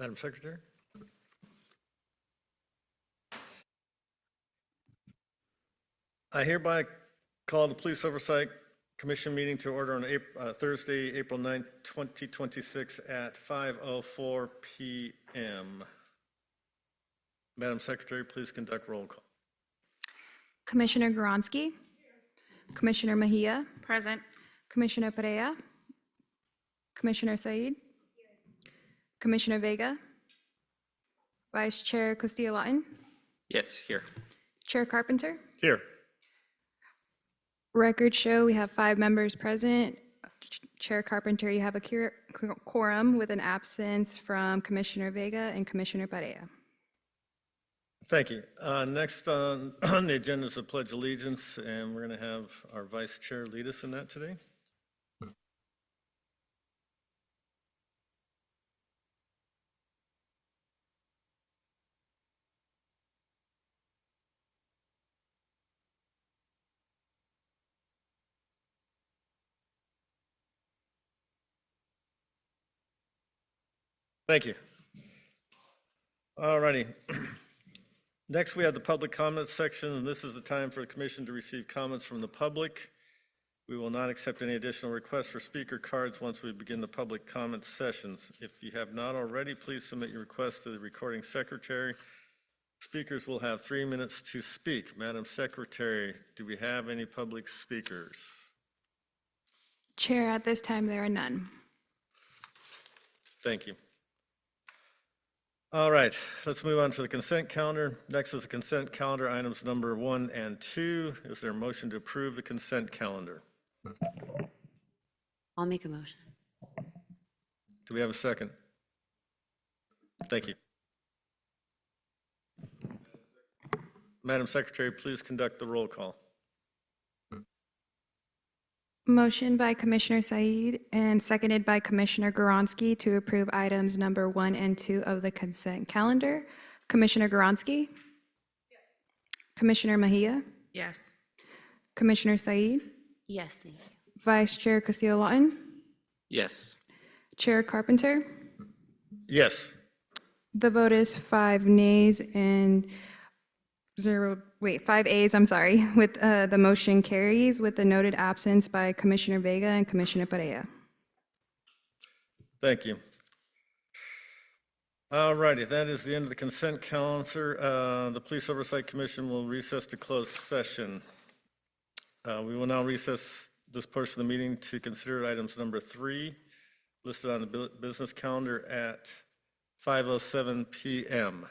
Madam Secretary? I hereby call the Police Oversight Commission meeting to order on Thursday, April 9th, 2026 at 5:04 p.m. Madam Secretary, please conduct roll call. Commissioner Goronsky. Commissioner Mejia. Present. Commissioner Perea. Commissioner Said. Commissioner Vega. Vice Chair Castillo-Lawton. Yes, here. Chair Carpenter. Here. Records show we have 5 members present. Chair Carpenter, you have a quorum with an absence from Commissioner Vega and Commissioner Perea. Thank you. Next on the agenda is the Pledge of Allegiance, and we're going to have our Vice Chair lead us in that today. Thank you. All righty. Next, we have the public comments section, and this is the time for the commission to receive comments from the public. We will not accept any additional requests for speaker cards once we begin the public comment sessions. If you have not already, please submit your request to the recording secretary. Speakers will have 3 minutes to speak. Madam Secretary, do we have any public speakers? Chair, at this time, there are none. Thank you. All right, let's move on to the consent calendar. Next is the consent calendar, items number 1 and 2. Is there a motion to approve the consent calendar? I'll make a motion. Do we have a second? Thank you. Madam Secretary, please conduct the roll call. Motion by Commissioner Said and seconded by Commissioner Goronsky to approve items number 1 and 2 of the consent calendar. Commissioner Goronsky? Yes. Commissioner Mejia? Yes. Commissioner Said? Yes, thank you. Vice Chair Castillo-Lawton? Yes. Chair Carpenter? Yes. The vote is 5 nays and 5 ayes, I'm sorry, with the motion carries with the noted absence by Commissioner Vega and Commissioner Perea. Thank you. All righty, that is the end of the consent calendar. The Police Oversight Commission will recess to closed session. We will now recess this portion of the meeting to consider items number 3 listed on the business calendar at 5:07 p.m.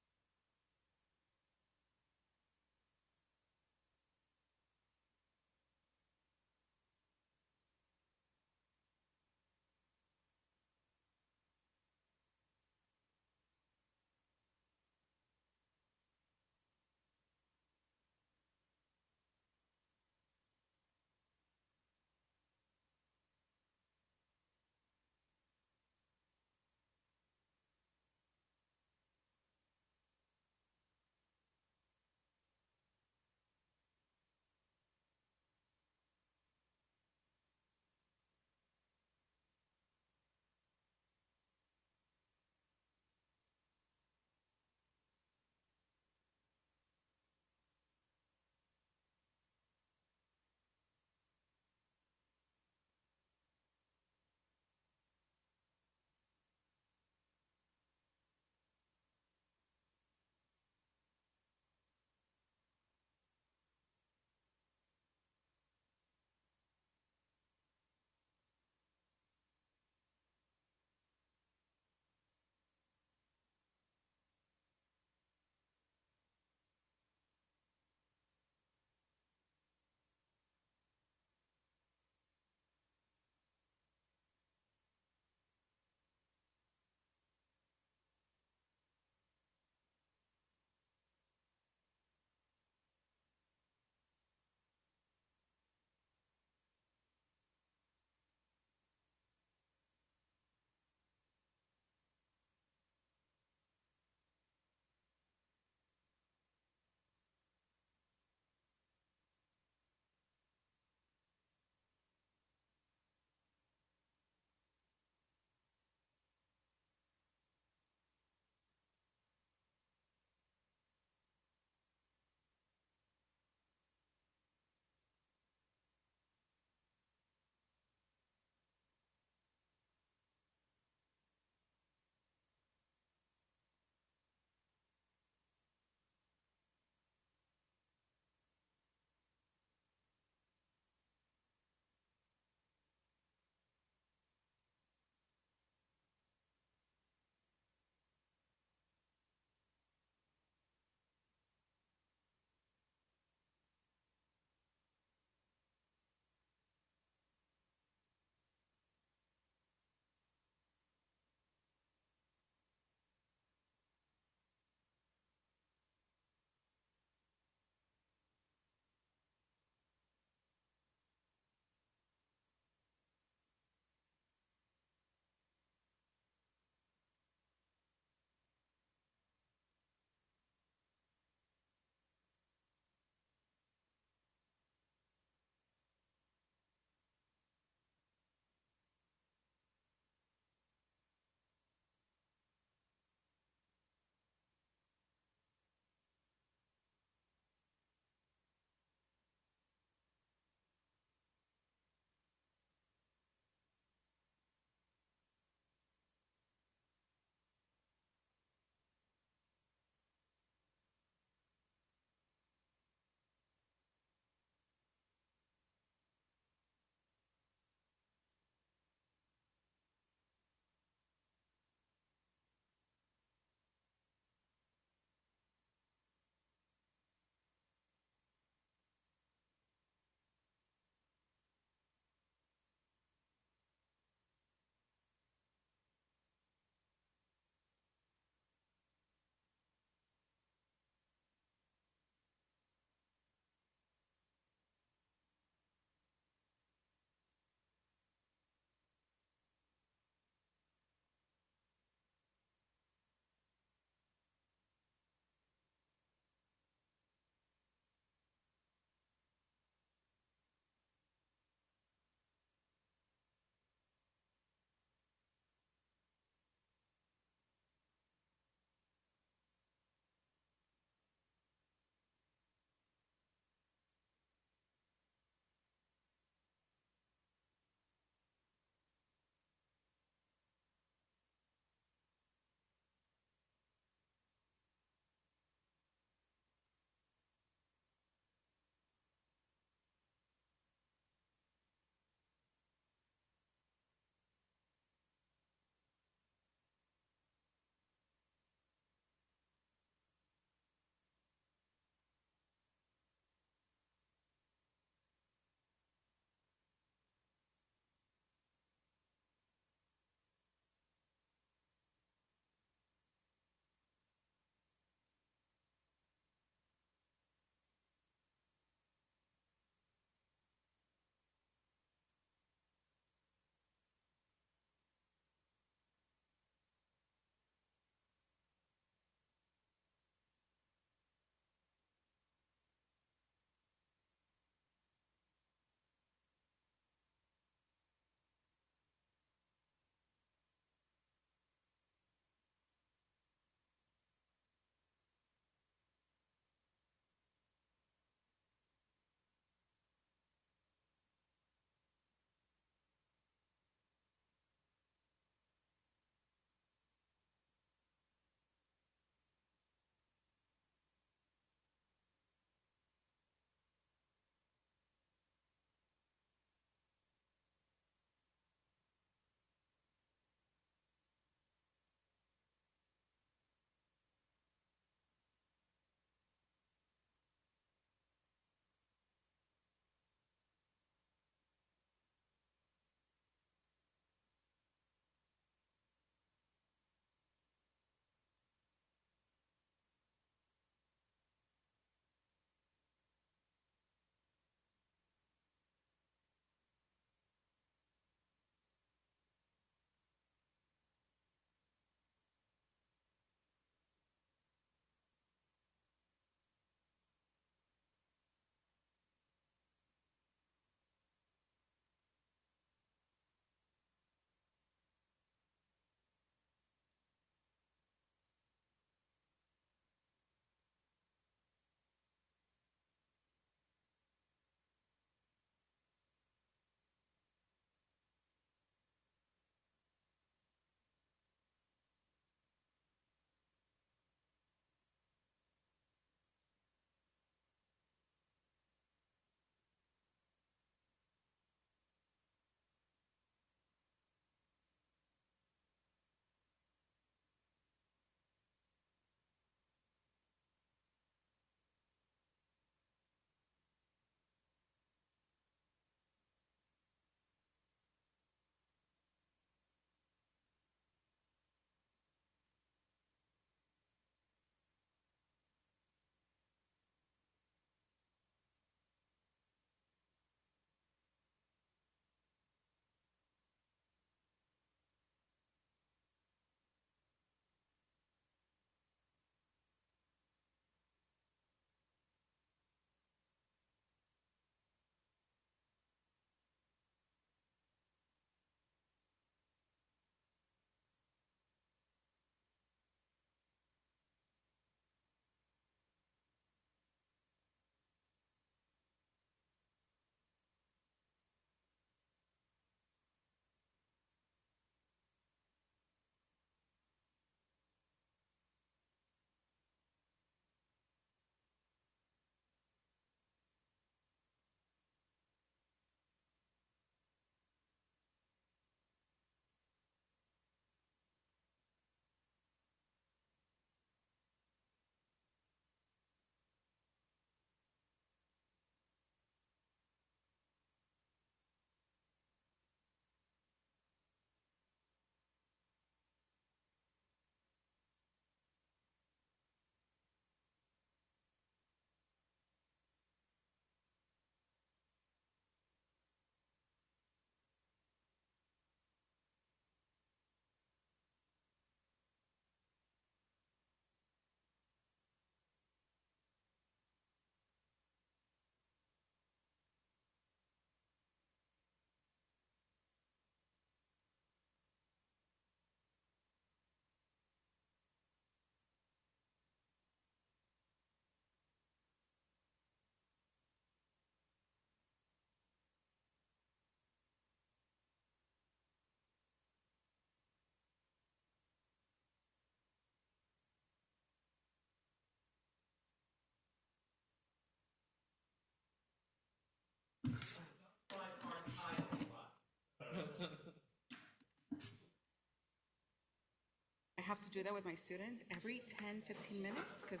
have to do that with my students every 10, 15 minutes because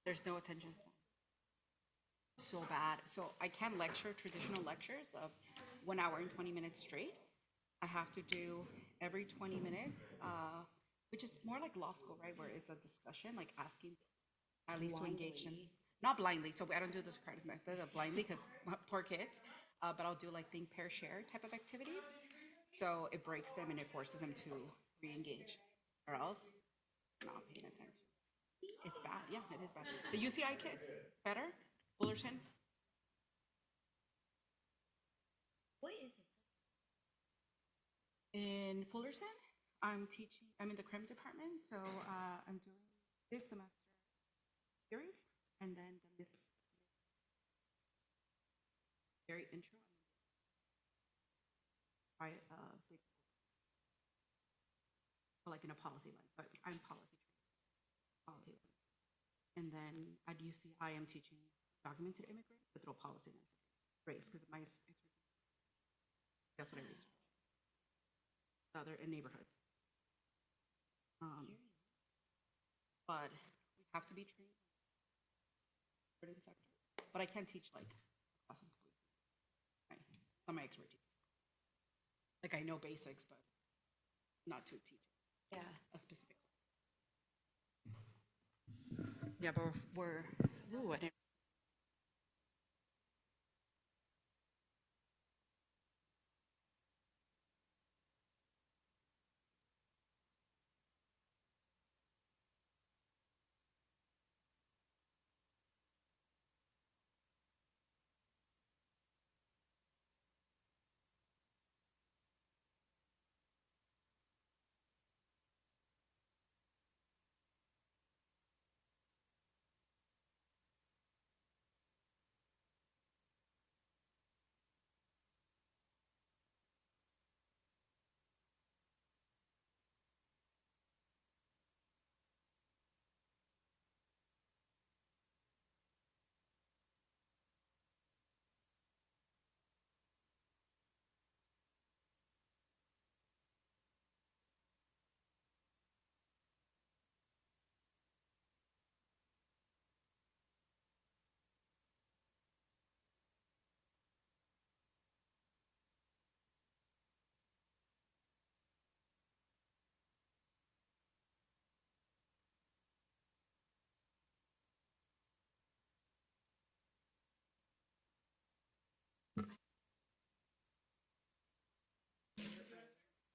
there's no attention span. So bad. So I can't lecture traditional lectures of 1 hour and 20 minutes straight. I have to do every 20 minutes, which is more like law school, right? Where it's a discussion, like asking at least to engage them. Not blindly, so I don't do the Socratic method of blindly because poor kids, but I'll do like think, pair, share type of activities. So it breaks them and it forces them to re-engage, or else not paying attention. It's bad. Yeah, it is bad. The UCI kids, better. Fullerton, What is this? in Fullerton, I'm teaching. I'm in the creme department, so I'm doing this semester series, and then it's very intro. I big, like in a policy lens. So I'm policy lens, and then at UCI, I'm teaching documented immigrants, but through a policy lens, race, because my that's what I research. Other in neighborhoods. But we have to be trained in certain sectors. But I can't teach like across the police. Right? It's not my expertise. Like I know basics, but not to teach Yeah. a specific class. Yeah, but we're ooh, I didn't.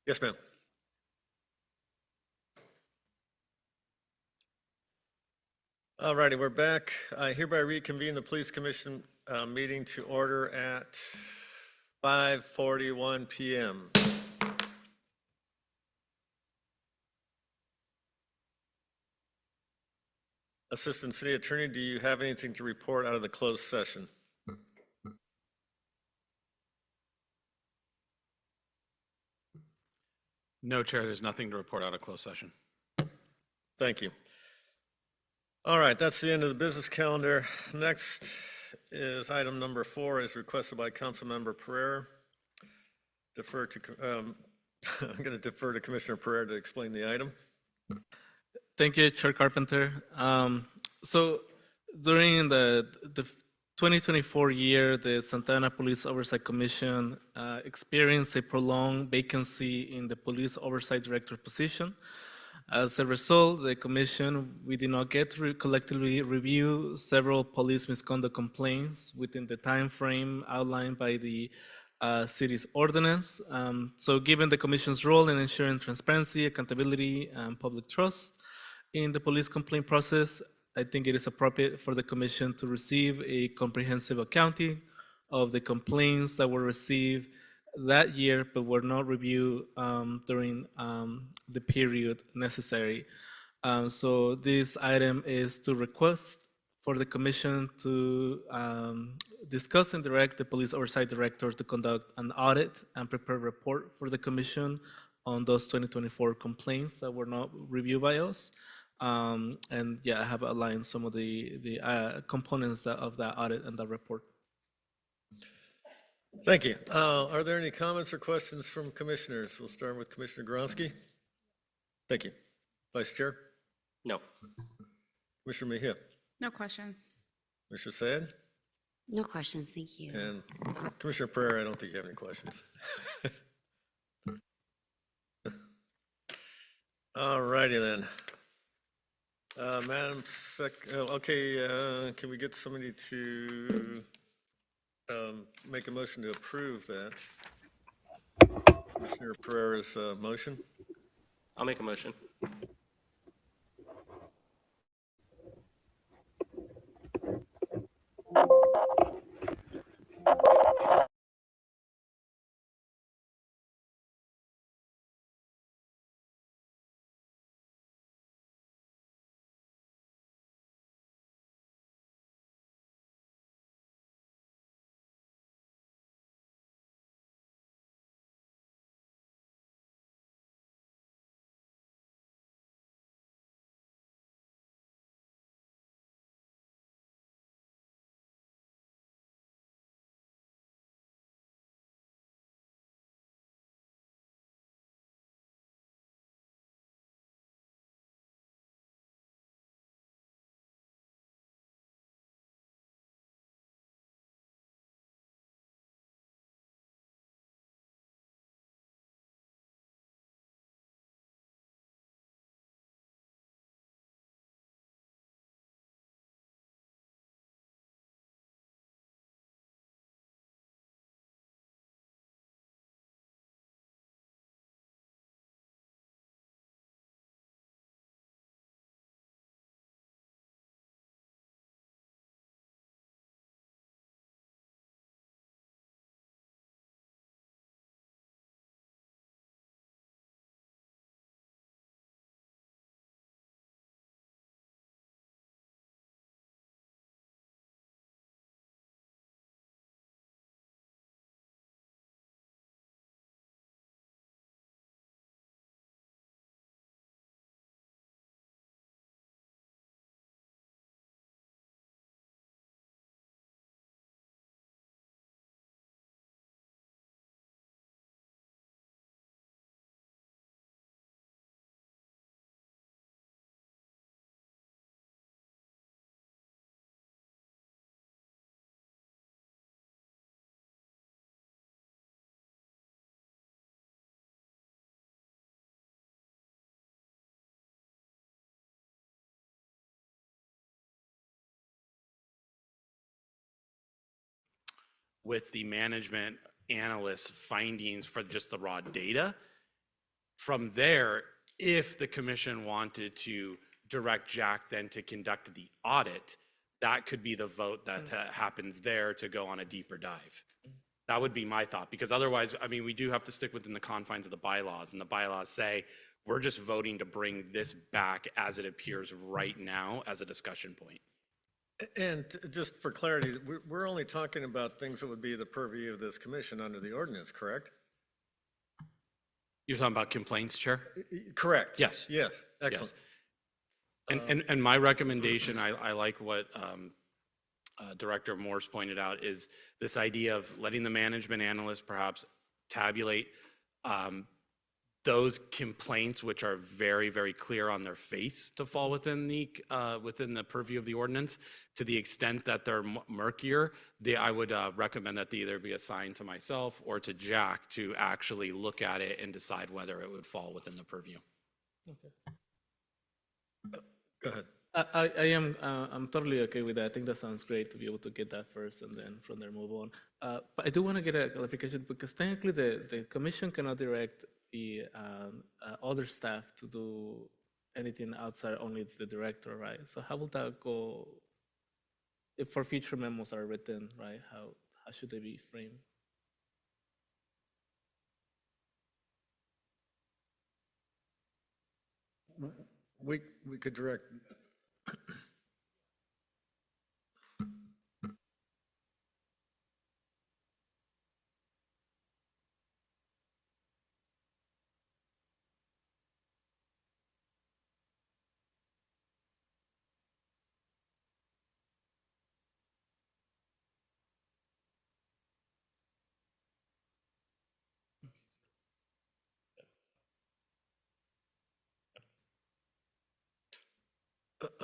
Yes, ma'am. All righty, we're back. I hereby reconvene the Police Commission meeting to order at 5:41 PM. Assistant City Attorney, do you have anything to report out of the closed session? No, Chair, there's nothing to report out of closed session. Thank you. All right, that's the end of the business calendar. Next is item number 4, is requested by Councilmember Pereira. I'm going to defer to Commissioner Pereira to explain the item. Thank you, Chair Carpenter. So during the 2024 year, the Santa Ana Police Oversight Commission experienced a prolonged vacancy in the Police Oversight Director position. As a result, the commission, we did not get to collectively review several police misconduct complaints within the time frame outlined by the city's ordinance. So given the commission's role in ensuring transparency, accountability, and public trust in the police complaint process, I think it is appropriate for the commission to receive a comprehensive accounting of the complaints that were received that year, but were not reviewed during the period necessary. So this item is to request for the commission to discuss and direct the police oversight director to conduct an audit and prepare a report for the commission on those 2024 complaints that were not reviewed by us. And yeah, I have outlined some of the components of that audit and that report. Thank you. Are there any comments or questions from commissioners? We'll start with Commissioner Gronsky. Thank you. Vice Chair? No. Commissioner Mejia? No questions. Commissioner Syed? No questions, thank you. And Commissioner Pereira, I don't think you have any questions. All righty then. Madam can we get somebody to make a motion to approve that? Commissioner Pereira's motion? I'll make a motion. With the management analyst's findings for just the raw data. From there, if the commission wanted to direct Jack then to conduct the audit, that could be the vote that happens there to go on a deeper dive. That would be my thought, because otherwise, I mean, we do have to stick within the confines of the bylaws, and the bylaws say we're just voting to bring this back as it appears right now as a discussion point. And just for clarity, we're only talking about things that would be the purview of this commission under the ordinance, correct? You're talking about complaints, Chair? Correct. Yes. Yes, excellent. And my recommendation, I like what Director Morse pointed out, is this idea of letting the management analyst perhaps tabulate those complaints which are very, very clear on their face to fall within the purview of the ordinance. To the extent that they're murkier, I would recommend that they either be assigned to myself or to Jack to actually look at it and decide whether it would fall within the purview. Go ahead. I'm totally okay with that. I think that sounds great to be able to get that first and then from there move on. But I do want to get a clarification, because technically the commission cannot direct the other staff to do anything outside only the director, right? So how will that go if for future memos are written, right? How should they be framed? We could direct.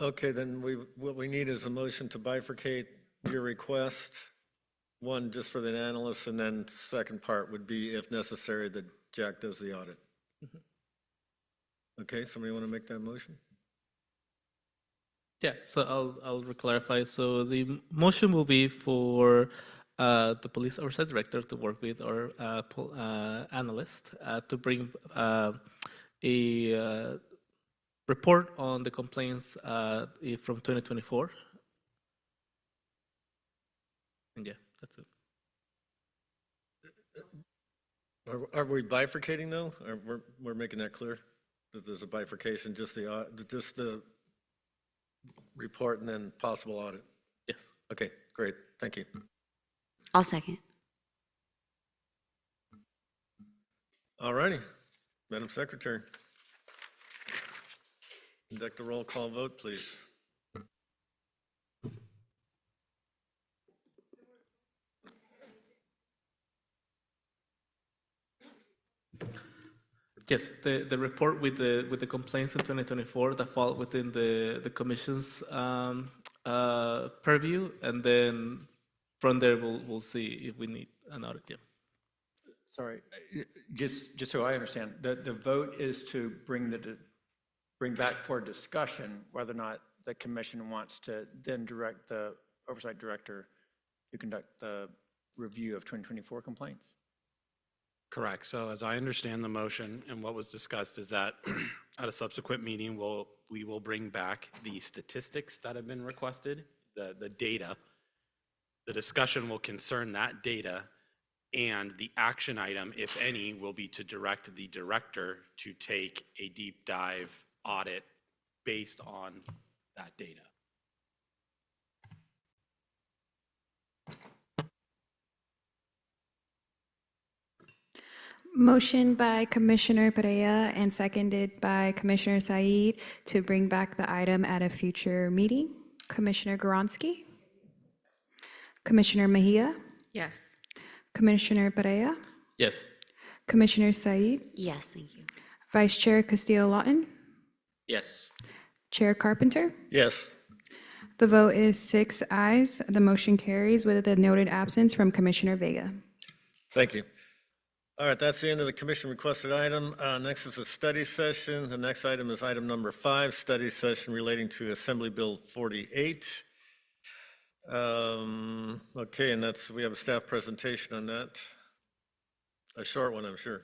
Okay, then what we need is a motion to bifurcate your request. One, just for the analysts, and then second part would be, if necessary, that Jack does the audit. Okay, somebody want to make that motion? Yeah, so I'll clarify. So the motion will be for the police oversight director to work with our analyst to bring a report on the complaints from 2024. And yeah, that's it. Are we bifurcating though? Or we're making that clear? That there's a bifurcation, just the report and then possible audit? Yes. Okay, great, thank you. I'll second. All righty, Madam Secretary. Conduct a roll call vote, please. Yes, the report with the complaints in 2024 that fall within the commission's purview, and then from there we'll see if we need an audit. Yeah. Sorry, just so I understand, the vote is to bring back for discussion whether or not the commission wants to then direct the oversight director to conduct the review of 2024 complaints? Correct. So as I understand the motion and what was discussed is that at a subsequent meeting, we will bring back the statistics that have been requested, the data. The discussion will concern that data, and the action item, if any, will be to direct the director to take a deep dive audit based on that data. Motion by Commissioner Perea and seconded by Commissioner Said to bring back the item at a future meeting. Commissioner Goronsky? Commissioner Mejia? Yes. Commissioner Perea? Yes. Commissioner Said? Yes, thank you. Vice Chair Castillo-Lawton? Yes. Chair Carpenter? Yes. The vote is 6 ayes. The motion carries with a noted absence from Commissioner Vega. Thank you. All right, that's the end of the commission requested item. Next is a study session. The next item is item number 5, study session relating to Assembly Bill 48. Okay, and we have a staff presentation on that. A short one, I'm sure.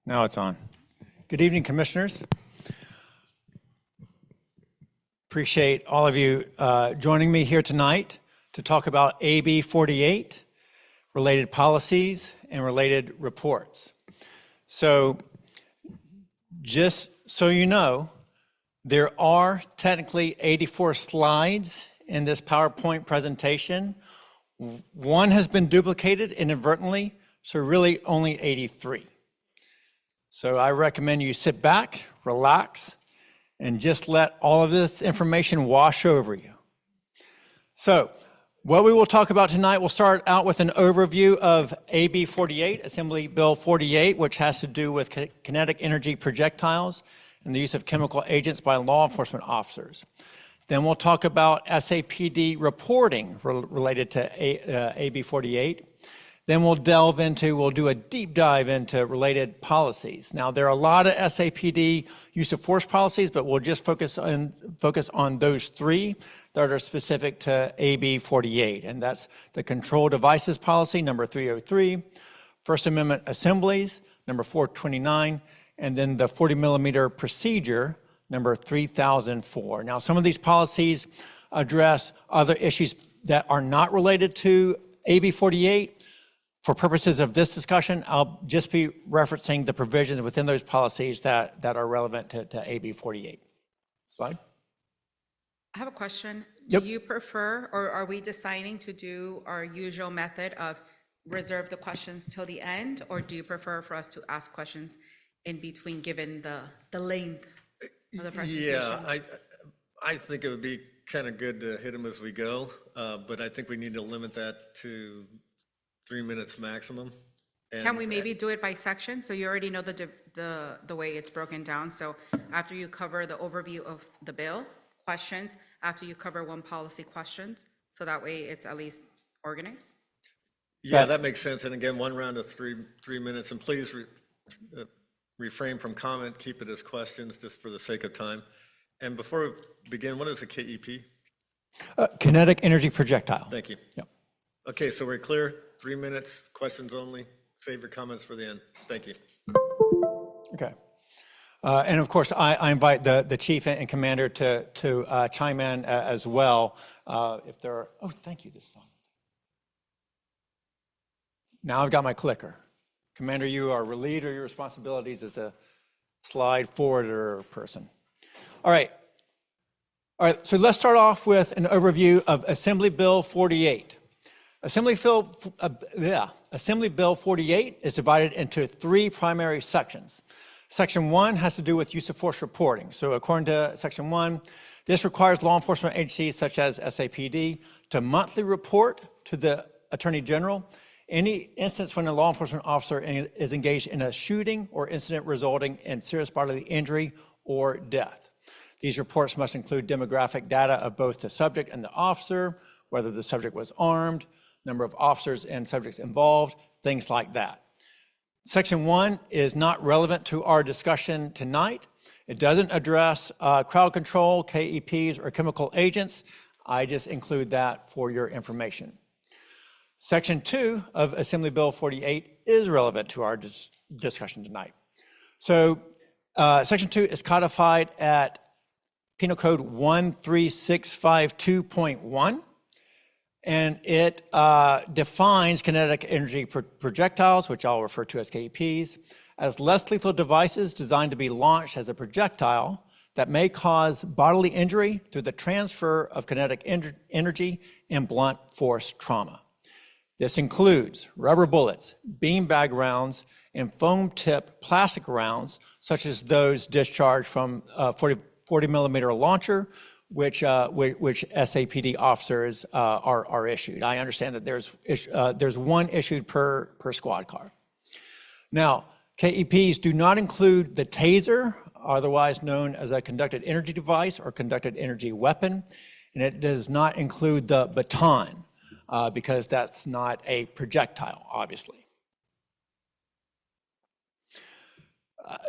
Now it's on. Good evening, commissioners. Appreciate all of you joining me here tonight to talk about AB 48, related policies and related reports. So just so you know, there are technically 84 slides in this PowerPoint presentation. One has been duplicated inadvertently, so really only 83. So I recommend you sit back, relax, and just let all of this information wash over you. So what we will talk about tonight, we'll start out with an overview of AB 48, Assembly Bill 48, which has to do with kinetic energy projectiles and the use of chemical agents by law enforcement officers. Then we'll talk about SAPD reporting related to AB 48. Then we'll do a deep dive into related policies. Now, there are a lot of SAPD use of force policies, but we'll just focus on those 3 that are specific to AB 48, and that's the control devices policy, number 303, First Amendment assemblies, number 429, and then the 40 millimeter procedure, number 3004. Now, some of these policies address other issues that are not related to AB 48. For purposes of this discussion, I'll just be referencing the provisions within those policies that are relevant to AB 48. Slide. I have a question. Yep. Do you prefer, or are we deciding to do our usual method of reserve the questions till the end? Or do you prefer for us to ask questions in between, given the length of the presentation? Yeah, I think it would be kind of good to hit them as we go, but I think we need to limit that to 3 minutes maximum. Can we maybe do it by section? So you already know the way it's broken down. So after you cover the overview of the bill, questions, after you cover one policy, questions, so that way it's at least organized? Yeah, that makes sense. And again, one round of three minutes, and please refrain from comment, keep it as questions, just for the sake of time. And before we begin, what is a KEP? Kinetic energy projectile. Thank you. Yep. Okay, so we're clear, 3 minutes, questions only. Save your comments for the end. Thank you. Okay. And of course, I invite the chief and commander to chime in as well if there are. Oh, thank you. This is awesome. Now I've got my clicker. Commander, you are relieved of your responsibilities as a slide forwarder person. All right. All right. So let's start off with an overview of Assembly Bill 48. Assembly Bill 48 is divided into 3 primary sections. Section 1 has to do with use of force reporting. So according to Section 1, this requires law enforcement agencies such as SAPD to monthly report to the Attorney General any instance when a law enforcement officer is engaged in a shooting or incident resulting in serious bodily injury or death. These reports must include demographic data of both the subject and the officer, whether the subject was armed, number of officers and subjects involved, things like that. Section 1 is not relevant to our discussion tonight. It doesn't address crowd control, KEPs, or chemical agents. I just include that for your information. Section 2 of Assembly Bill 48 is relevant to our discussion tonight. So Section 2 is codified at Penal Code 13652.1. And it defines kinetic energy projectiles, which I'll refer to as KEPs, as less lethal devices designed to be launched as a projectile that may cause bodily injury through the transfer of kinetic energy and blunt force trauma. This includes rubber bullets, beanbag rounds, and foam tip plastic rounds, such as those discharged from a 40 millimeter launcher, which SAPD officers are issued. I understand that there's one issued per squad car. Now, KEPs do not include the taser, otherwise known as a conducted energy device or conducted energy weapon, and it does not include the baton because that's not a projectile, obviously.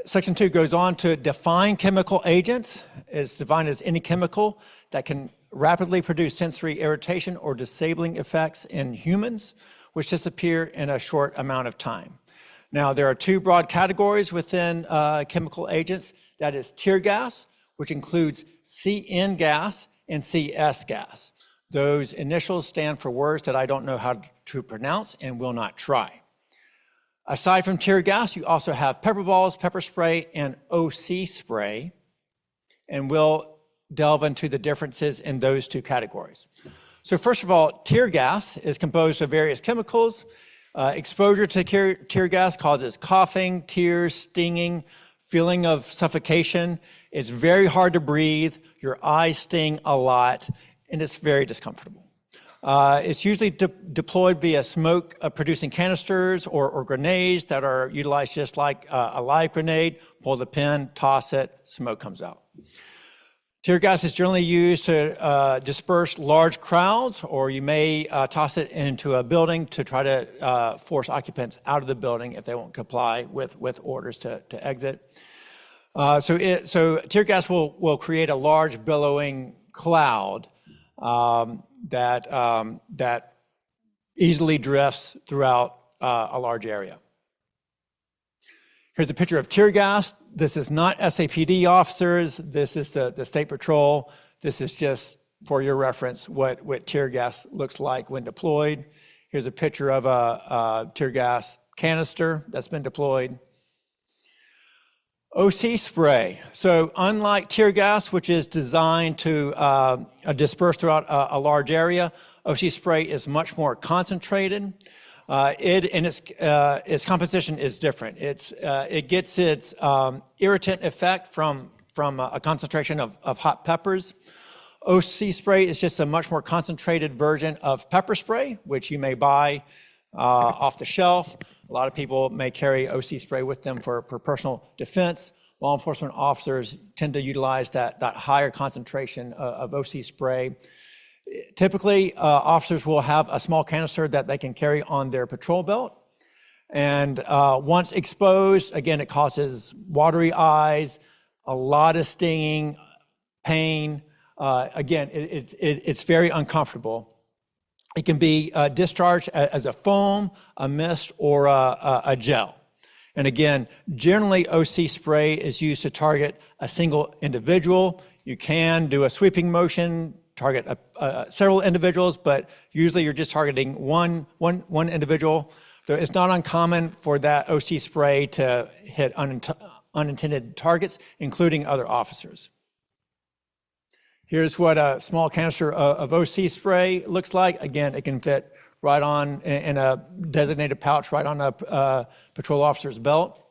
Section 2 goes on to define chemical agents. It's defined as any chemical that can rapidly produce sensory irritation or disabling effects in humans, which disappear in a short amount of time. Now, there are 2 broad categories within chemical agents. That is tear gas, which includes CN gas and CS gas. Those initials stand for words that I don't know how to pronounce and will not try. Aside from tear gas, you also have pepper balls, pepper spray, and OC spray, and we'll delve into the differences in those 2 categories. So first of all, tear gas is composed of various chemicals. Exposure to tear gas causes coughing, tears, stinging, feeling of suffocation. It's very hard to breathe, your eyes sting a lot, and it's very discomfortable. It's usually deployed via smoke-producing canisters or grenades that are utilized just like a live grenade. Pull the pin, toss it, smoke comes out. Tear gas is generally used to disperse large crowds, or you may toss it into a building to try to force occupants out of the building if they won't comply with orders to exit. So tear gas will create a large billowing cloud that easily drifts throughout a large area. Here's a picture of tear gas. This is not SAPD officers. This is the State Patrol. This is just for your reference what tear gas looks like when deployed. Here's a picture of a tear gas canister that's been deployed. OC spray. So unlike tear gas, which is designed to disperse throughout a large area, OC spray is much more concentrated. Its composition is different. It gets its irritant effect from a concentration of hot peppers. OC spray is just a much more concentrated version of pepper spray, which you may buy off the shelf. A lot of people may carry OC spray with them for personal defense. Law enforcement officers tend to utilize that higher concentration of OC spray. Typically, officers will have a small canister that they can carry on their patrol belt. And once exposed, again, it causes watery eyes, a lot of stinging, pain. Again, it's very uncomfortable. It can be discharged as a foam, a mist, or a gel. And again, generally OC spray is used to target a single individual. You can do a sweeping motion, target several individuals, but usually you're just targeting one individual. It's not uncommon for that OC spray to hit unintended targets, including other officers. Here's what a small canister of OC spray looks like. Again, it can fit right on in a designated pouch right on a patrol officer's belt.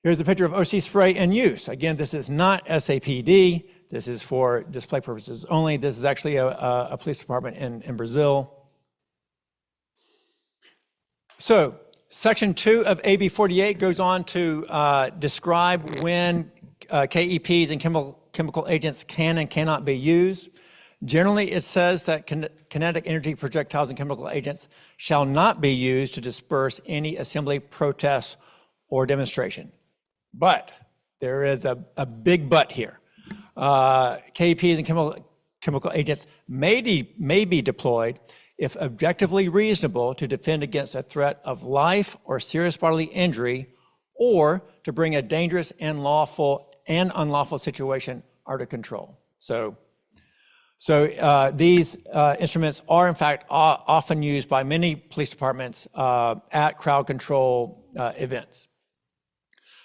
Here's a picture of OC spray in use. Again, this is not SAPD. This is for display purposes only. This is actually a police department in Brazil. So Section 2 of AB 48 goes on to describe when KEPs and chemical agents can and cannot be used. Generally, it says that kinetic energy projectiles and chemical agents shall not be used to disperse any assembly, protest, or demonstration. But there is a big but here. KEPs and chemical agents may be deployed if objectively reasonable to defend against a threat of life or serious bodily injury, or to bring a dangerous and unlawful situation under control. So these instruments are in fact often used by many police departments at crowd control events.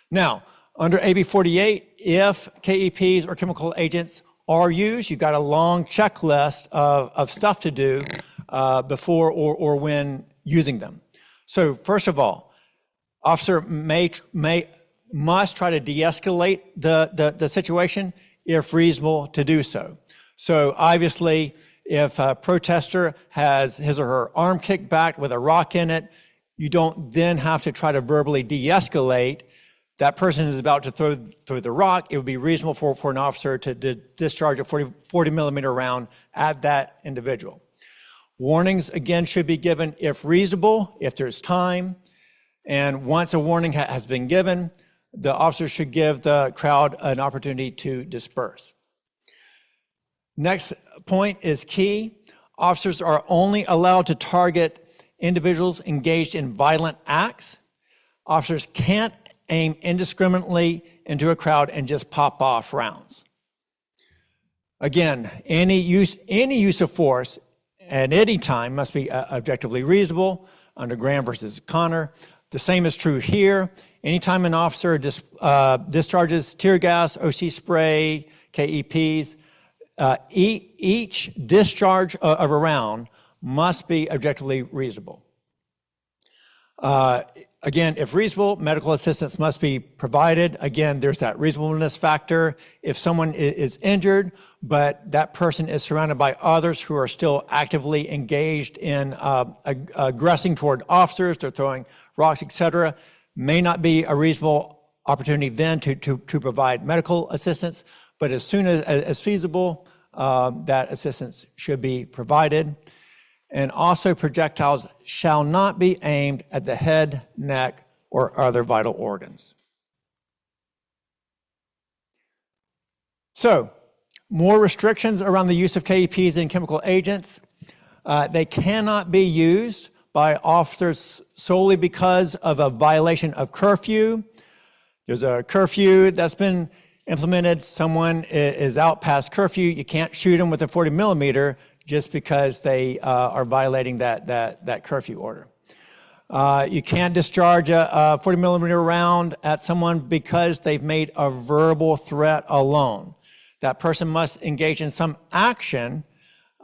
Now, under AB 48, if KEPs or chemical agents are used, you've got a long checklist of stuff to do before or when using them. So first of all, officer must try to de-escalate the situation if reasonable to do so. So obviously, if a protester has his or her arm kicked back with a rock in it, you don't then have to try to verbally de-escalate. That person is about to throw the rock. It would be reasonable for an officer to discharge a 40 millimeter round at that individual. Warnings, again, should be given if reasonable, if there's time. And once a warning has been given, the officer should give the crowd an opportunity to disperse. Next point is key. Officers are only allowed to target individuals engaged in violent acts. Officers can't aim indiscriminately into a crowd and just pop off rounds. Again, any use of force at any time must be objectively reasonable under Graham versus Connor. The same is true here. Anytime an officer discharges tear gas, OC spray, KEPs, each discharge of a round must be objectively reasonable. Again, if reasonable, medical assistance must be provided. Again, there's that reasonableness factor. If someone is injured, but that person is surrounded by others who are still actively engaged in aggressing toward officers, they're throwing rocks, etc., may not be a reasonable opportunity then to provide medical assistance. But as soon as feasible, that assistance should be provided. And also, projectiles shall not be aimed at the head, neck, or other vital organs. So, more restrictions around the use of KEPs and chemical agents. They cannot be used by officers solely because of a violation of curfew. There's a curfew that's been implemented. Someone is out past curfew. You can't shoot them with a 40 millimeter just because they are violating that curfew order. You can't discharge a 40 millimeter round at someone because they've made a verbal threat alone. That person must engage in some action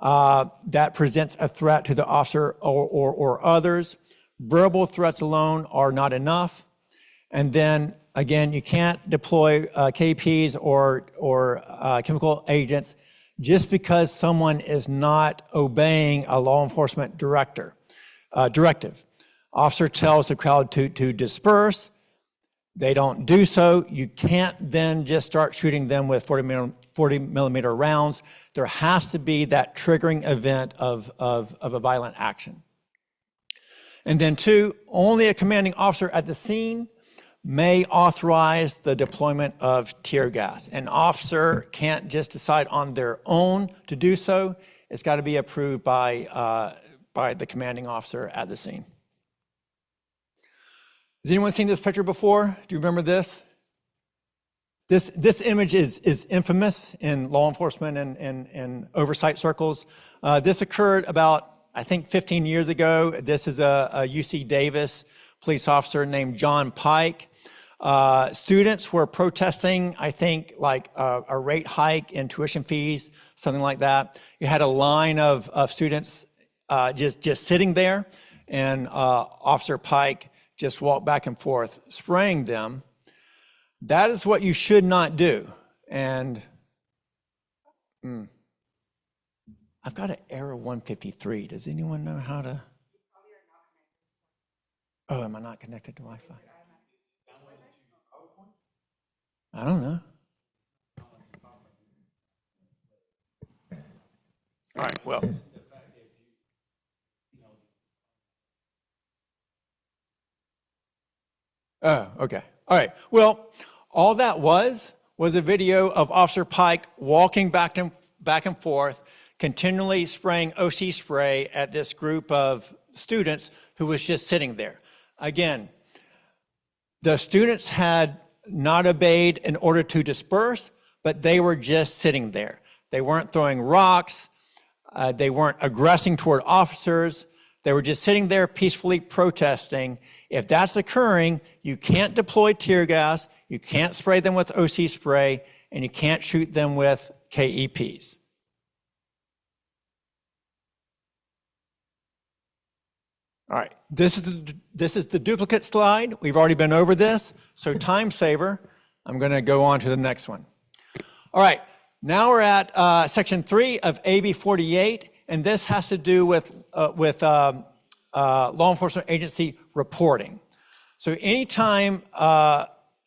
that presents a threat to the officer or others. Verbal threats alone are not enough. And then again, you can't deploy KPs or chemical agents just because someone is not obeying a law enforcement directive. Officer tells the crowd to disperse. They don't do so. You can't then just start shooting them with 40 millimeter rounds. There has to be that triggering event of a violent action. And then two, only a commanding officer at the scene may authorize the deployment of tear gas. An officer can't just decide on their own to do so. It's got to be approved by the commanding officer at the scene. Has anyone seen this picture before? Do you remember this? This image is infamous in law enforcement and oversight circles. This occurred about, I think, 15 years ago. This is a UC Davis police officer named John Pike. Students were protesting, I think, like a rate hike in tuition fees, something like that. You had a line of students just sitting there, and Officer Pike just walked back and forth, spraying them. That is what you should not do. And I've got an error 153. Does anyone know how to? Oh, am I not connected to Wi-Fi? I don't know. All right, well. Oh, okay. All right. Well, all that was a video of Officer Pike walking back and forth, continually spraying OC spray at this group of students who was just sitting there. Again, the students had not obeyed in order to disperse, but they were just sitting there. They weren't throwing rocks. They weren't aggressing toward officers. They were just sitting there peacefully protesting. If that's occurring, you can't deploy tear gas, you can't spray them with OC spray, and you can't shoot them with KEPs. All right, this is the duplicate slide. We've already been over this, so time saver. I'm going to go on to the next one. All right, now we're at section 3 of AB 48, and this has to do with law enforcement agency reporting. So anytime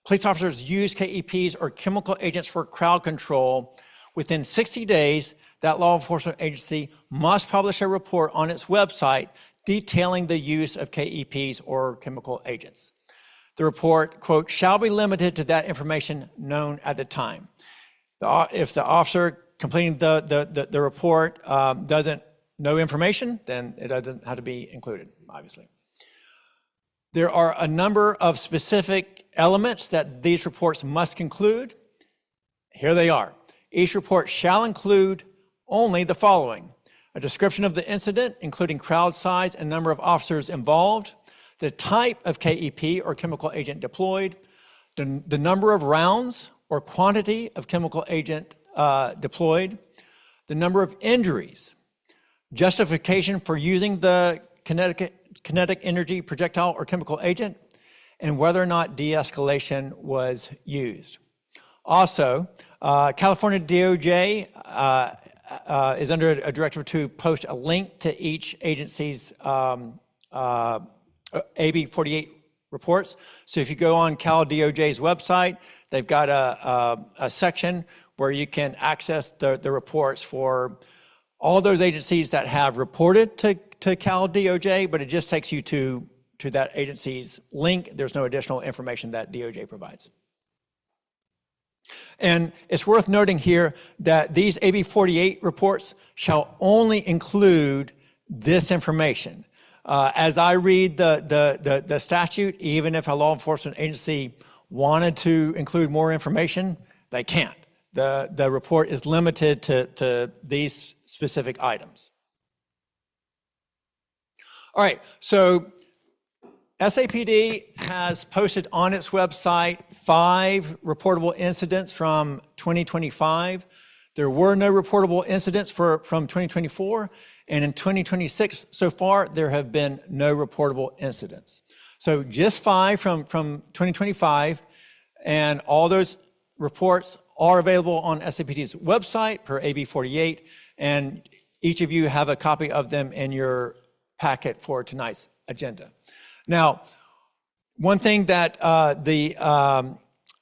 police officers use KEPs or chemical agents for crowd control, within 60 days, that law enforcement agency must publish a report on its website detailing the use of KEPs or chemical agents. The report, quote, shall be limited to that information known at the time. If the officer completing the report doesn't know information, then it doesn't have to be included, obviously. There are a number of specific elements that these reports must conclude. Here they are. Each report shall include only the following: a description of the incident, including crowd size and number of officers involved, the type of KEP or chemical agent deployed, the number of rounds or quantity of chemical agent deployed, the number of injuries, justification for using the kinetic energy projectile or chemical agent, and whether or not de-escalation was used. Also, California DOJ is under a directive to post a link to each agency's AB 48 reports. So if you go on Cal DOJ's website, they've got a section where you can access the reports for all those agencies that have reported to Cal DOJ, but it just takes you to that agency's link. There's no additional information that DOJ provides. And it's worth noting here that these AB 48 reports shall only include this information. As I read the statute, even if a law enforcement agency wanted to include more information, they can't. The report is limited to these specific items. All right, so SAPD has posted on its website 5 reportable incidents from 2025. There were no reportable incidents from 2024, and in 2026 so far, there have been no reportable incidents. So just 5 from 2025, and all those reports are available on SAPD's website per AB 48, and each of you have a copy of them in your packet for tonight's agenda. Now, one thing that the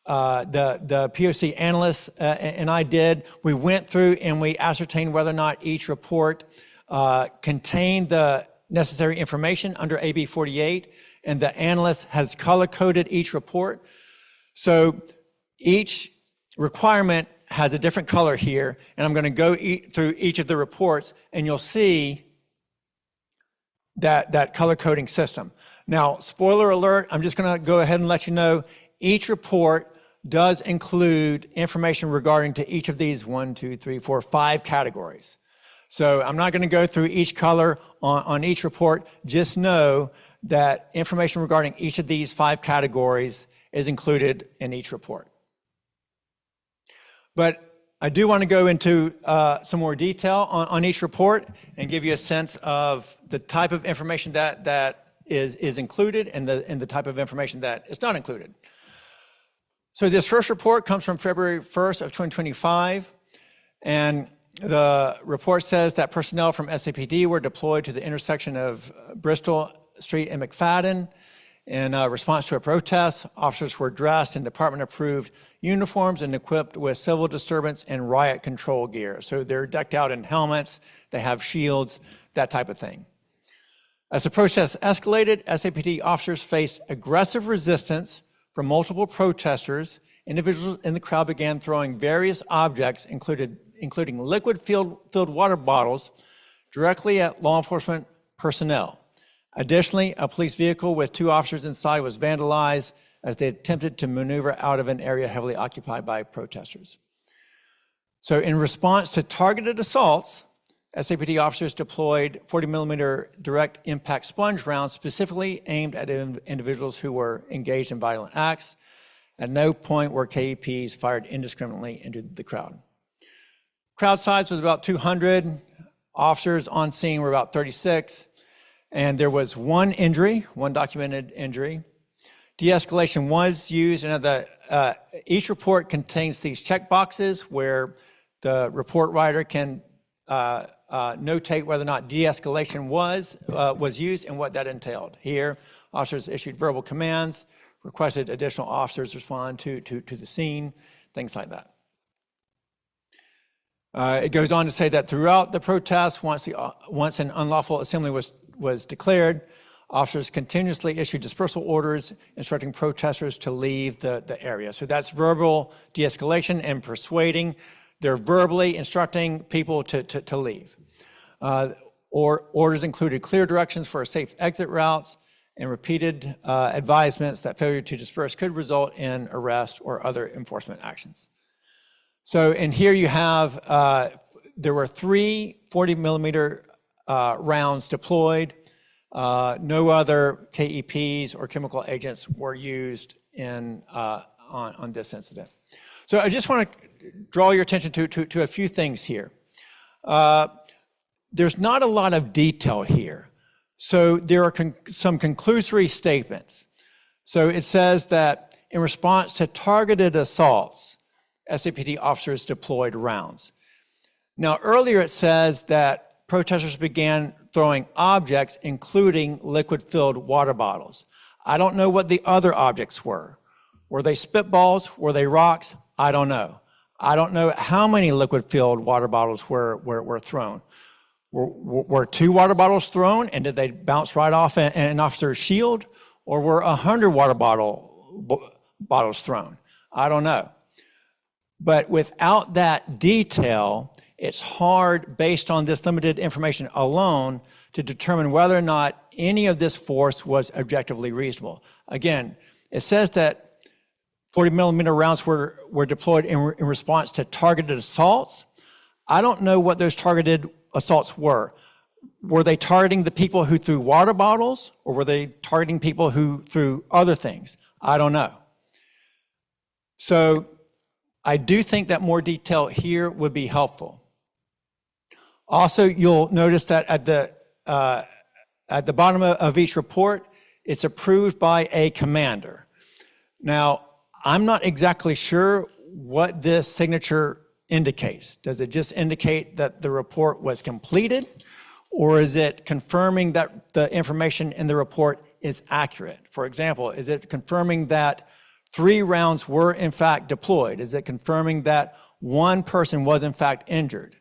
POC analysts and I did, we went through and we ascertained whether or not each report contained the necessary information under AB 48, and the analyst has color-coded each report. So each requirement has a different color here, and I'm going to go through each of the reports, and you'll see that color coding system. Now, spoiler alert, I'm just going to go ahead and let you know each report does include information regarding to each of these 5 categories. So I'm not going to go through each color on each report. Just know that information regarding each of these 5 categories is included in each report. But I do want to go into some more detail on each report and give you a sense of the type of information that is included and the type of information that is not included. So this first report comes from February 1st of 2025, and the report says that personnel from SAPD were deployed to the intersection of Bristol Street and McFadden in response to a protest. Officers were dressed in department-approved uniforms and equipped with civil disturbance and riot control gear. So they're decked out in helmets, they have shields, that type of thing. As the protest escalated, SAPD officers faced aggressive resistance from multiple protesters. Individuals in the crowd began throwing various objects, including liquid-filled water bottles, directly at law enforcement personnel. Additionally, a police vehicle with 2 officers inside was vandalized as they attempted to maneuver out of an area heavily occupied by protesters. So in response to targeted assaults, SAPD officers deployed 40mm direct impact sponge rounds specifically aimed at individuals who were engaged in violent acts. At no point were KEPs fired indiscriminately into the crowd. Crowd size was about 200. Officers on scene were about 36. And there was one documented injury. De-escalation was used, and each report contains these check boxes where the report writer can notate whether or not de-escalation was used and what that entailed. Here, officers issued verbal commands, requested additional officers respond to the scene, things like that. It goes on to say that throughout the protest, once an unlawful assembly was declared, officers continuously issued dispersal orders instructing protesters to leave the area. So that's verbal de-escalation and persuading. They're verbally instructing people to leave. Orders included clear directions for safe exit routes and repeated advisements that failure to disperse could result in arrest or other enforcement actions. So, and here you have, there were 3 40mm rounds deployed. No other KEPs or chemical agents were used on this incident. So I just want to draw your attention to a few things here. There's not a lot of detail here. So there are some conclusory statements. So it says that in response to targeted assaults, SAPD officers deployed rounds. Now earlier it says that protesters began throwing objects, including liquid-filled water bottles. I don't know what the other objects were. Were they spitballs? Were they rocks? I don't know. I don't know how many liquid-filled water bottles were thrown. Were 2 water bottles thrown, and did they bounce right off an officer's shield? Or were 100 water bottles thrown? I don't know. But without that detail, it's hard, based on this limited information alone, to determine whether or not any of this force was objectively reasonable. Again, it says that 40 millimeter rounds were deployed in response to targeted assaults. I don't know what those targeted assaults were. Were they targeting the people who threw water bottles, or were they targeting people who threw other things? I don't know. So I do think that more detail here would be helpful. Also, you'll notice that at the bottom of each report, it's approved by a commander. Now, I'm not exactly sure what this signature indicates. Does it just indicate that the report was completed, or is it confirming that the information in the report is accurate? For example, is it confirming that 3 rounds were in fact deployed? Is it confirming that 1 person was in fact injured?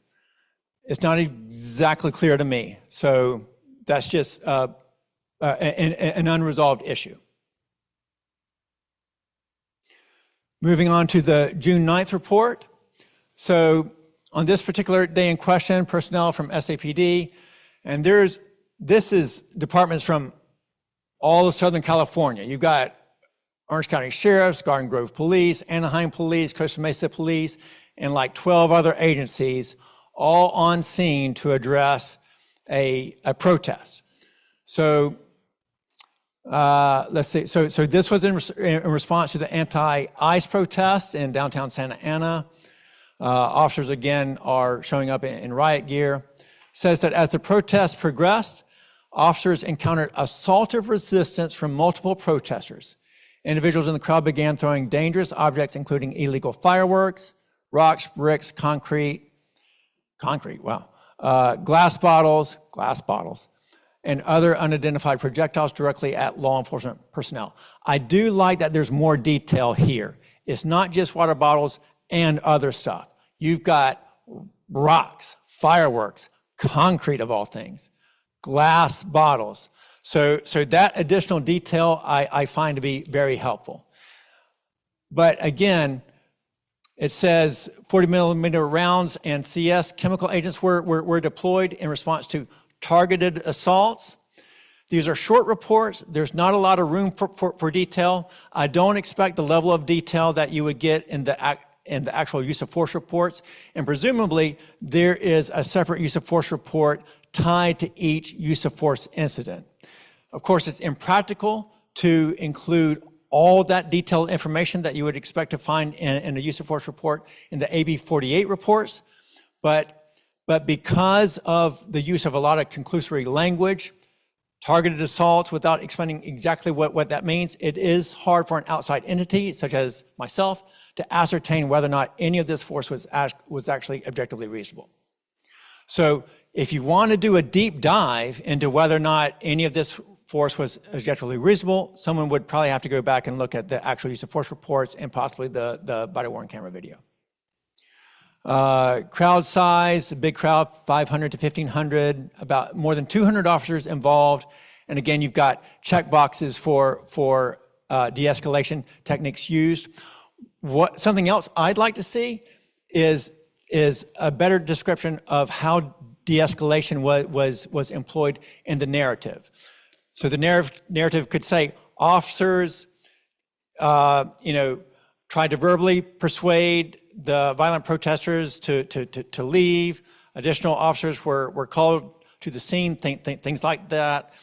It's not exactly clear to me. So that's just an unresolved issue. Moving on to the June 9th report. So on this particular day in question, personnel from SAPD, and this is departments from all of Southern California. You've got Orange County Sheriff's, Garden Grove Police, Anaheim Police, Costa Mesa Police, and like 12 other agencies, all on scene to address a protest. So let's see. So this was in response to the anti-ICE protest in downtown Santa Ana. Officers again are showing up in riot gear. Says that as the protests progressed, officers encountered assaultive resistance from multiple protesters. Individuals in the crowd began throwing dangerous objects, including illegal fireworks, rocks, bricks, concrete, glass bottles, and other unidentified projectiles directly at law enforcement personnel. I do like that there's more detail here. It's not just water bottles and other stuff. You've got rocks, fireworks, concrete of all things, glass bottles. So that additional detail I find to be very helpful. But again, it says 40 millimeter rounds and CS chemical agents were deployed in response to targeted assaults. These are short reports. There's not a lot of room for detail. I don't expect the level of detail that you would get in the actual use of force reports. And presumably, there is a separate use of force report tied to each use of force incident. Of course, it's impractical to include all that detailed information that you would expect to find in a use of force report in the AB 48 reports. But because of the use of a lot of conclusory language, targeted assaults without explaining exactly what that means, it is hard for an outside entity, such as myself, to ascertain whether or not any of this force was actually objectively reasonable. So if you want to do a deep dive into whether or not any of this force was objectively reasonable, someone would probably have to go back and look at the actual use of force reports and possibly the body-worn camera video. Crowd size, a big crowd, 500 to 1,500, about more than 200 officers involved. And again, you've got check boxes for de-escalation techniques used. Something else I'd like to see is a better description of how de-escalation was employed in the narrative. So the narrative could say officers, tried to verbally persuade the violent protesters to leave. Additional officers were called to the scene, things like that,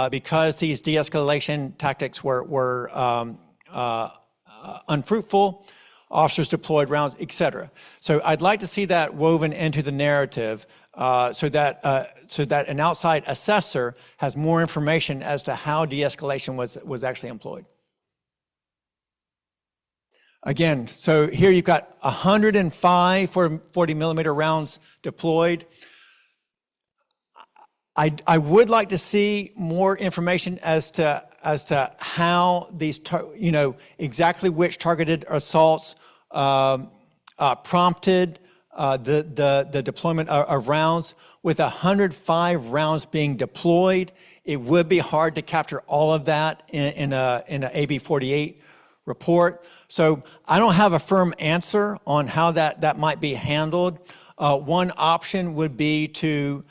because these de-escalation tactics were unfruitful. Officers deployed rounds, et cetera. So I'd like to see that woven into the narrative so that an outside assessor has more information as to how de-escalation was actually employed. Again, so here you've got 105 40 millimeter rounds deployed. I would like to see more information as to how these, exactly which targeted assaults prompted the deployment of rounds. With 105 rounds being deployed, it would be hard to capture all of that in a AB 48 report. So I don't have a firm answer on how that might be handled. One option would be to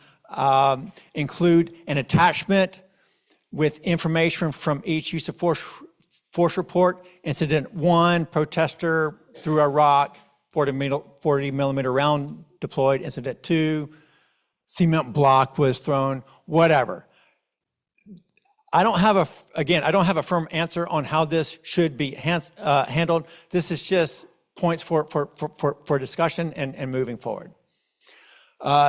include an attachment with information from each use of force report. Incident 1, protester threw a rock, 40 millimeter round deployed. Incident 2, cement block was thrown, whatever. I don't have a firm answer on how this should be handled. This is just points for discussion and moving forward.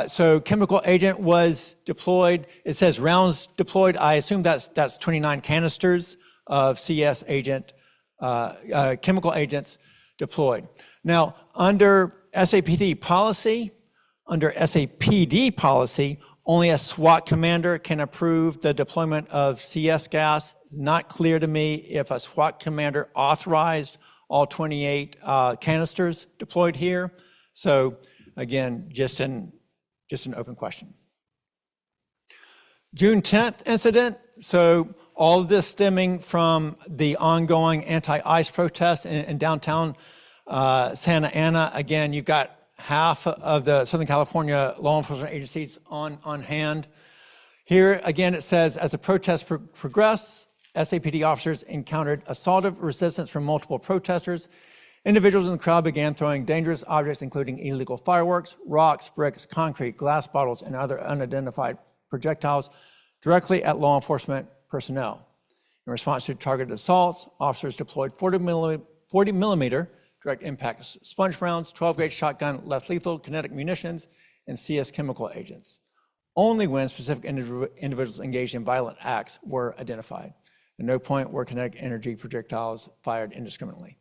So chemical agent was deployed. It says rounds deployed. I assume that's 29 canisters of CS agent, chemical agents deployed. Now, under SAPD policy, only a SWAT commander can approve the deployment of CS gas. It's not clear to me if a SWAT commander authorized all 28 canisters deployed here. So again, just an open question. June 10th incident. So all of this stemming from the ongoing anti-ICE protests in downtown Santa Ana. Again, you've got half of the Southern California law enforcement agencies on hand. Here, again, it says, as the protests progressed, SAPD officers encountered assaultive resistance from multiple protesters. Individuals in the crowd began throwing dangerous objects, including illegal fireworks, rocks, bricks, concrete, glass bottles, and other unidentified projectiles directly at law enforcement personnel. In response to targeted assaults, officers deployed 40 millimeter direct impact sponge rounds, 12-gauge shotgun, less lethal kinetic munitions, and CS chemical agents. Only when specific individuals engaged in violent acts were identified. At no point were kinetic energy projectiles fired indiscriminately.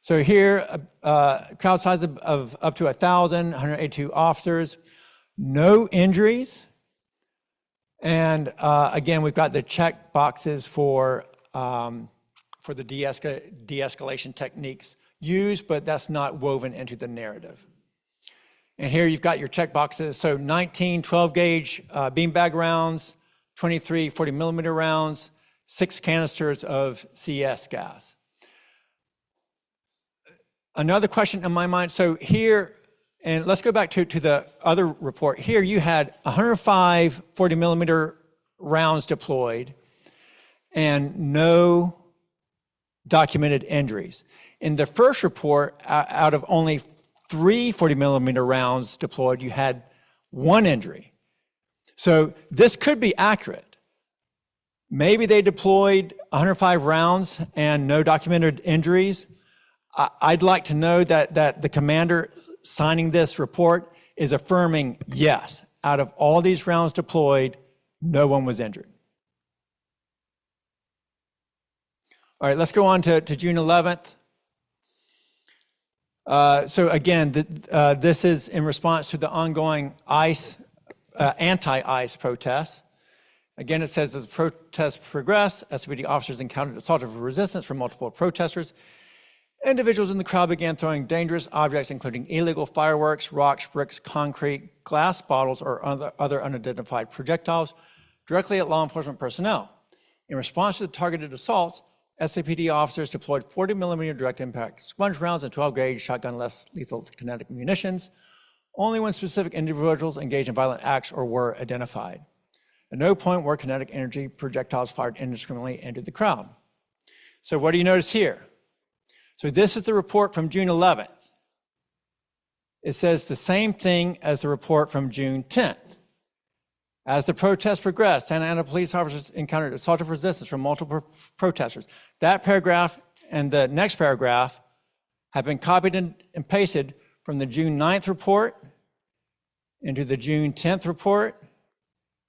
So here, crowd size of up to 1,000, 182 officers, no injuries. And again, we've got the check boxes for the de-escalation techniques used, but that's not woven into the narrative. And here you've got your check boxes. So 19 12-gauge beanbag rounds, 23 40 millimeter rounds, 6 canisters of CS gas. Another question in my mind, so here, and let's go back to the other report. Here you had 105 40 millimeter rounds deployed and no documented injuries. In the first report, out of only 3 40 millimeter rounds deployed, you had 1 injury. So this could be accurate. Maybe they deployed 105 rounds and no documented injuries. I'd like to know that the commander signing this report is affirming, yes, out of all these rounds deployed, no one was injured. All right, let's go on to June 11th. So again, this is in response to the ongoing anti-ICE protests. Again, it says as the protests progressed, SAPD officers encountered assaultive resistance from multiple protesters. Individuals in the crowd began throwing dangerous objects, including illegal fireworks, rocks, bricks, concrete, glass bottles, or other unidentified projectiles directly at law enforcement personnel. In response to the targeted assaults, SAPD officers deployed 40 millimeter direct impact sponge rounds and 12-gauge shotgun less lethal kinetic munitions, only when specific individuals engaged in violent acts or were identified. At no point were kinetic energy projectiles fired indiscriminately into the crowd. So what do you notice here? So this is the report from June 11th. It says the same thing as the report from June 10th. As the protests progressed, Santa Ana police officers encountered assaultive resistance from multiple protesters. That paragraph and the next paragraph have been copied and pasted from the June 9th report into the June 10th report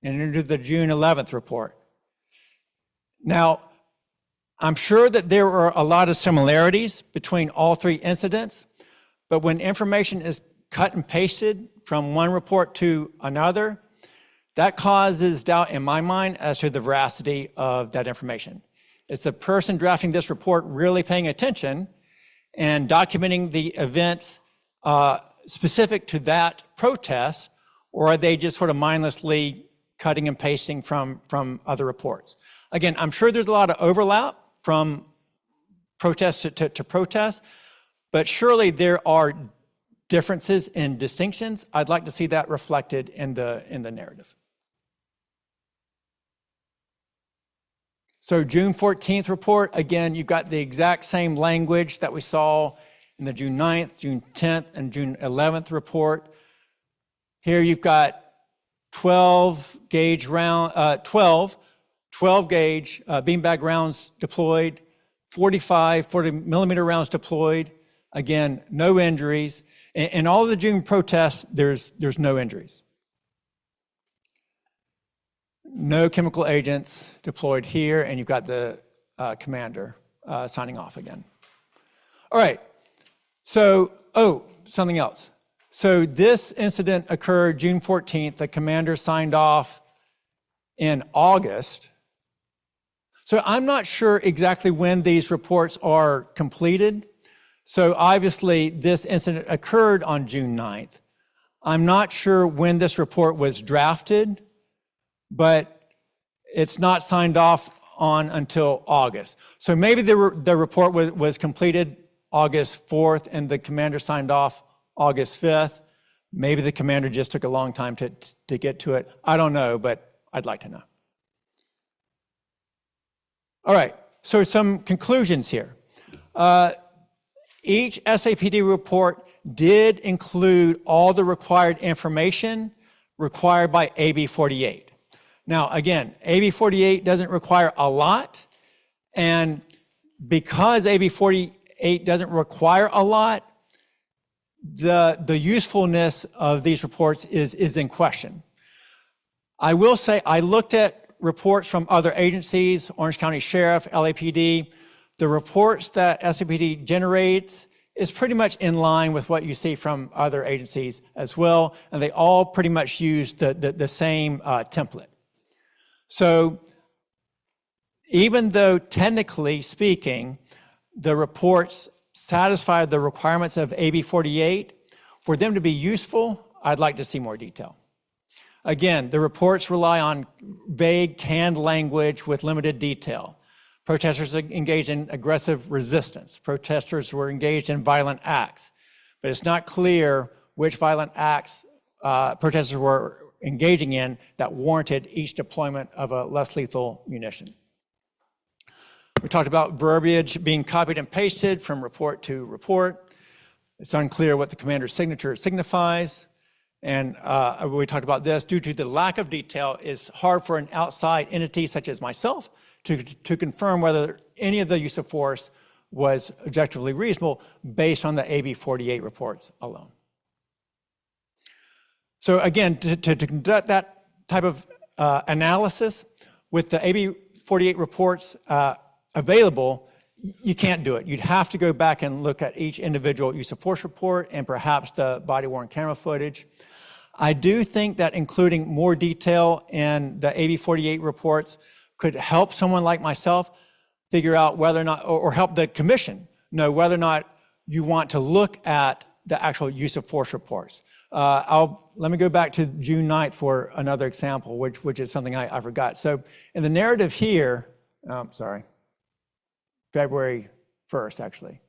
and into the June 11th report. Now, I'm sure that there are a lot of similarities between all 3 incidents, but when information is cut and pasted from one report to another, that causes doubt in my mind as to the veracity of that information. Is the person drafting this report really paying attention and documenting the events specific to that protest, or are they just sort of mindlessly cutting and pasting from other reports? Again, I'm sure there's a lot of overlap from protest to protest, but surely there are differences and distinctions. I'd like to see that reflected in the narrative. So June 14th report, again, you've got the exact same language that we saw in the June 9th, June 10th, and June 11th report. Here you've got 12 gauge beanbag rounds deployed, 45 40 millimeter rounds deployed. Again, no injuries. In all of the June protests, there's no injuries. No chemical agents deployed here, and you've got the commander signing off again. All right, so, something else. So this incident occurred June 14th. The commander signed off in August. So I'm not sure exactly when these reports are completed. So obviously this incident occurred on June 9th. I'm not sure when this report was drafted, but it's not signed off on until August. So maybe the report was completed August 4th and the commander signed off August 5th. Maybe the commander just took a long time to get to it. I don't know, but I'd like to know. All right, so some conclusions here. Each SAPD report did include all the required information required by AB 48. Now, again, AB 48 doesn't require a lot, and because AB 48 doesn't require a lot, the usefulness of these reports is in question. I will say I looked at reports from other agencies, Orange County Sheriff, LAPD. The reports that SAPD generates is pretty much in line with what you see from other agencies as well, and they all pretty much use the same template. So even though technically speaking, the reports satisfy the requirements of AB 48, for them to be useful, I'd like to see more detail. Again, the reports rely on vague, canned language with limited detail. Protesters engaged in aggressive resistance. Protesters were engaged in violent acts, but it's not clear which violent acts protesters were engaging in that warranted each deployment of a less lethal munition. We talked about verbiage being copied and pasted from report to report. It's unclear what the commander's signature signifies. And we talked about this. Due to the lack of detail, it's hard for an outside entity such as myself to confirm whether any of the use of force was objectively reasonable based on the AB 48 reports alone. So again, to conduct that type of analysis with the AB 48 reports available, you can't do it. You'd have to go back and look at each individual use of force report and perhaps the body-worn camera footage. I do think that including more detail in the AB 48 reports could help someone like myself figure out whether or not, or help the commission know whether or not you want to look at the actual use of force reports. Let me go back to June 9th for another example, which is something I forgot. So in the narrative here, February 1st, actually.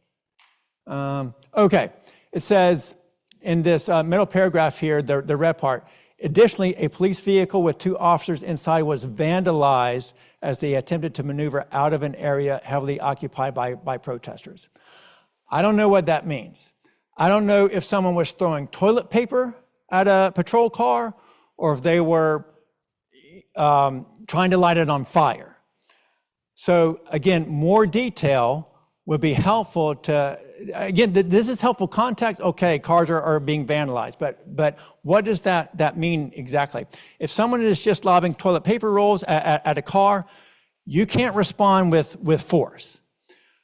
Okay, it says in this middle paragraph here, the red part, additionally, a police vehicle with 2 officers inside was vandalized as they attempted to maneuver out of an area heavily occupied by protesters. I don't know what that means. I don't know if someone was throwing toilet paper at a patrol car or if they were trying to light it on fire. So again, more detail would be helpful to, again, this is helpful context. Okay, cars are being vandalized, but what does that mean exactly? If someone is just lobbing toilet paper rolls at a car, you can't respond with force.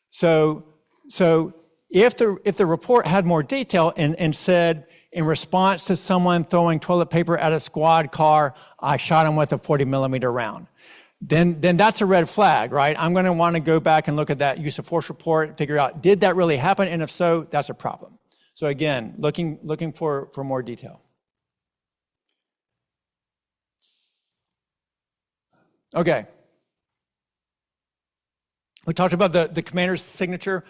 So if the report had more detail and said, in response to someone throwing toilet paper at a squad car, I shot him with a 40 millimeter round, then that's a red flag, right? I'm gonna wanna go back and look at that use of force report, figure out, did that really happen? And if so, that's a problem. So again, looking for more detail. Okay. We talked about the commander's signature.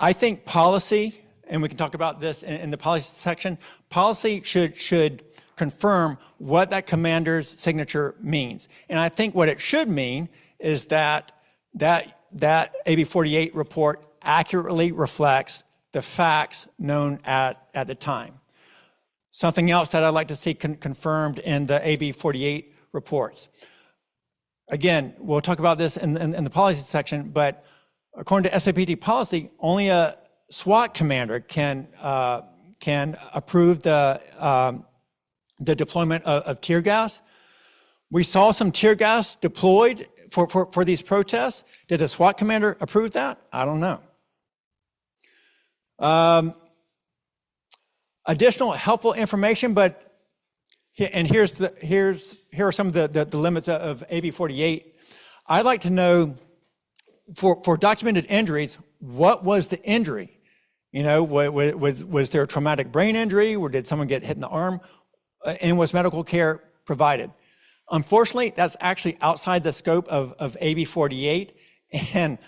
I think policy, and we can talk about this in the policy section, policy should confirm what that commander's signature means. And I think what it should mean is that AB 48 report accurately reflects the facts known at the time. Something else that I'd like to see confirmed in the AB 48 reports. Again, we'll talk about this in the policy section, but according to SAPD policy, only a SWAT commander can approve the deployment of tear gas. We saw some tear gas deployed for these protests. Did a SWAT commander approve that? I don't know. Additional helpful information, but here are some of the limits of AB 48. I'd like to know for documented injuries, what was the injury? You know, was there a traumatic brain injury, or did someone get hit in the arm? And was medical care provided? Unfortunately, that's actually outside the scope of AB 48, and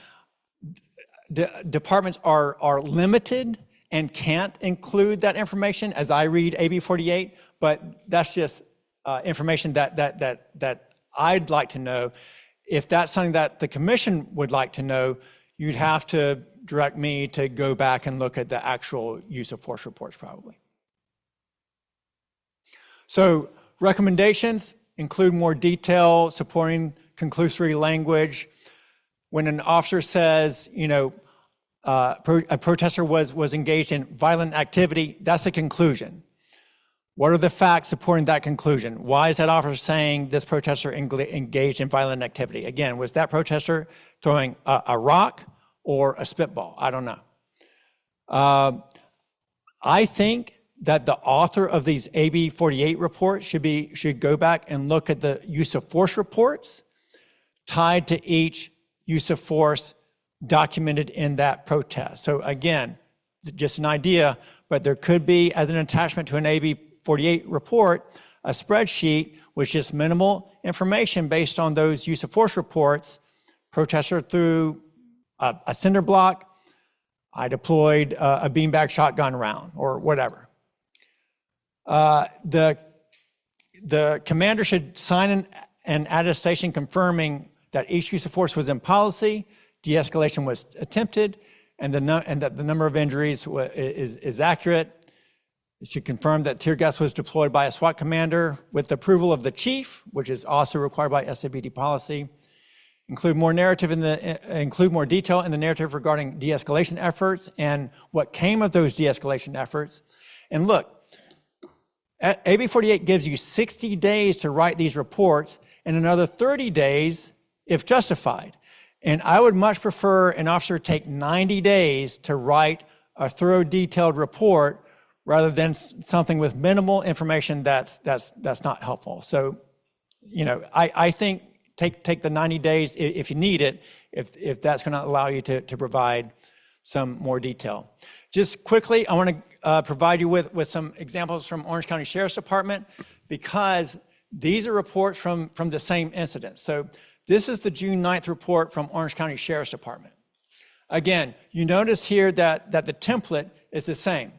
departments are limited and can't include that information as I read AB 48, but that's just information that I'd like to know. If that's something that the commission would like to know, you'd have to direct me to go back and look at the actual use of force reports probably. So recommendations include more detail, supporting conclusory language. When an officer says, you know, a protester was engaged in violent activity, that's a conclusion. What are the facts supporting that conclusion? Why is that officer saying this protester engaged in violent activity? Again, was that protester throwing a rock or a spitball? I don't know. I think that the author of these AB 48 reports should go back and look at the use of force reports tied to each use of force documented in that protest. So again, just an idea, but there could be, as an attachment to an AB 48 report, a spreadsheet with just minimal information based on those use of force reports. Protester threw a cinder block, I deployed a beanbag shotgun round, or whatever. The commander should sign an attestation confirming that each use of force was in policy, de-escalation was attempted, and that the number of injuries is accurate. It should confirm that tear gas was deployed by a SWAT commander with the approval of the chief, which is also required by SAPD policy. Include more detail in the narrative regarding de-escalation efforts and what came of those de-escalation efforts. And look, AB 48 gives you 60 days to write these reports and another 30 days if justified. And I would much prefer an officer take 90 days to write a thorough, detailed report rather than something with minimal information that's not helpful. So, you know, I think take the 90 days if you need it, if that's going to allow you to provide some more detail. Just quickly, I want to provide you with some examples from Orange County Sheriff's Department, because these are reports from the same incident. So this is the June 9th report from Orange County Sheriff's Department. Again, you notice here that the template is the same.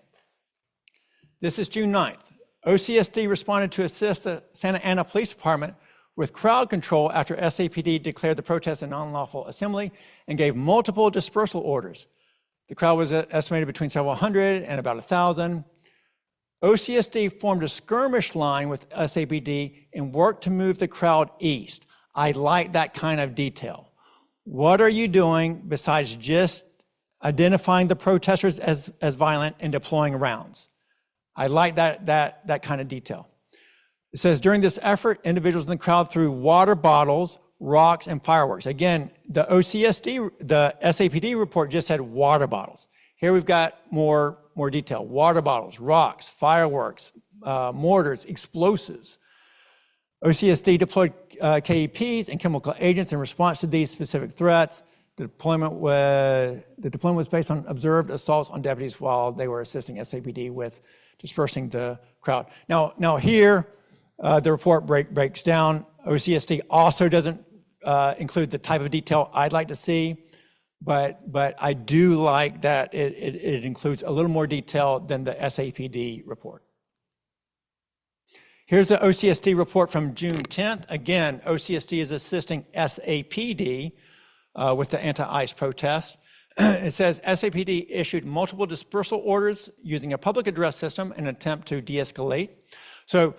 This is June 9th. OCSD responded to assist the Santa Ana Police Department with crowd control after SAPD declared the protest an unlawful assembly and gave multiple dispersal orders. The crowd was estimated between several hundred and about 1,000. OCSD formed a skirmish line with SAPD and worked to move the crowd east. I like that kind of detail. What are you doing besides just identifying the protesters as violent and deploying rounds? I like that kind of detail. It says, during this effort, individuals in the crowd threw water bottles, rocks, and fireworks. Again, the SAPD report just said water bottles. Here we've got more detail. Water bottles, rocks, fireworks, mortars, explosives. OCSD deployed KEPs and chemical agents in response to these specific threats. The deployment was based on observed assaults on deputies while they were assisting SAPD with dispersing the crowd. Now here, the report breaks down. OCSD also doesn't include the type of detail I'd like to see, but I do like that it includes a little more detail than the SAPD report. Here's the OCSD report from June 10th. Again, OCSD is assisting SAPD with the anti-ICE protest. It says SAPD issued multiple dispersal orders using a public address system in an attempt to de-escalate. So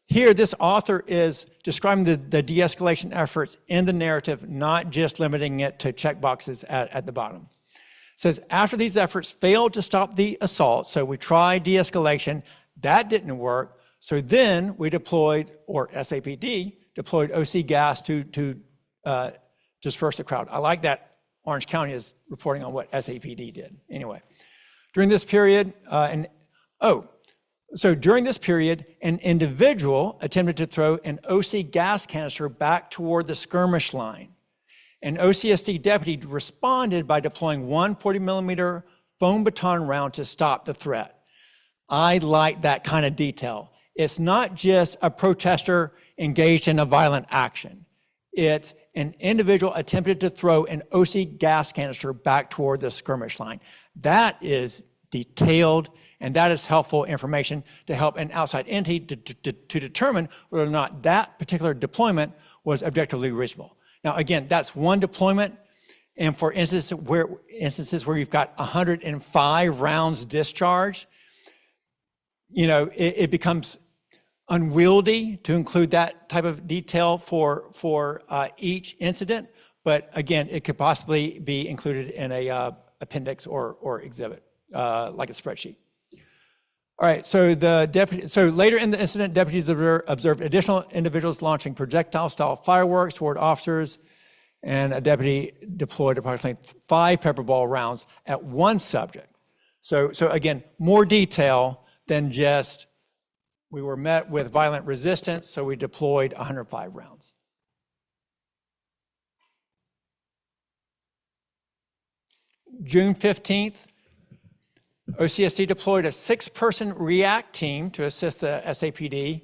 here, this author is describing the de-escalation efforts in the narrative, not just limiting it to checkboxes at the bottom. It says, after these efforts failed to stop the assault, so we tried de-escalation, that didn't work, so then we deployed, or SAPD, deployed OC gas to disperse the crowd. I like that Orange County is reporting on what SAPD did. Anyway, during this period, during this period, an individual attempted to throw an OC gas canister back toward the skirmish line. An OCSD deputy responded by deploying one 40-millimeter foam baton round to stop the threat. I like that kind of detail. It's not just a protester engaged in a violent action. It's an individual attempted to throw an OC gas canister back toward the skirmish line. That is detailed, and that is helpful information to help an outside entity to determine whether or not that particular deployment was objectively reasonable. Now, again, that's one deployment, and for instances where you've got 105 rounds discharged, it becomes unwieldy to include that type of detail for each incident, but again, it could possibly be included in a appendix or exhibit, like a spreadsheet. All right, so later in the incident, deputies observed additional individuals launching projectile-style fireworks toward officers, and a deputy deployed approximately 5 pepper ball rounds at one subject. So again, more detail than just, we were met with violent resistance, so we deployed 105 rounds. June 15th, OCSD deployed a 6-person REACT team to assist the SAPD,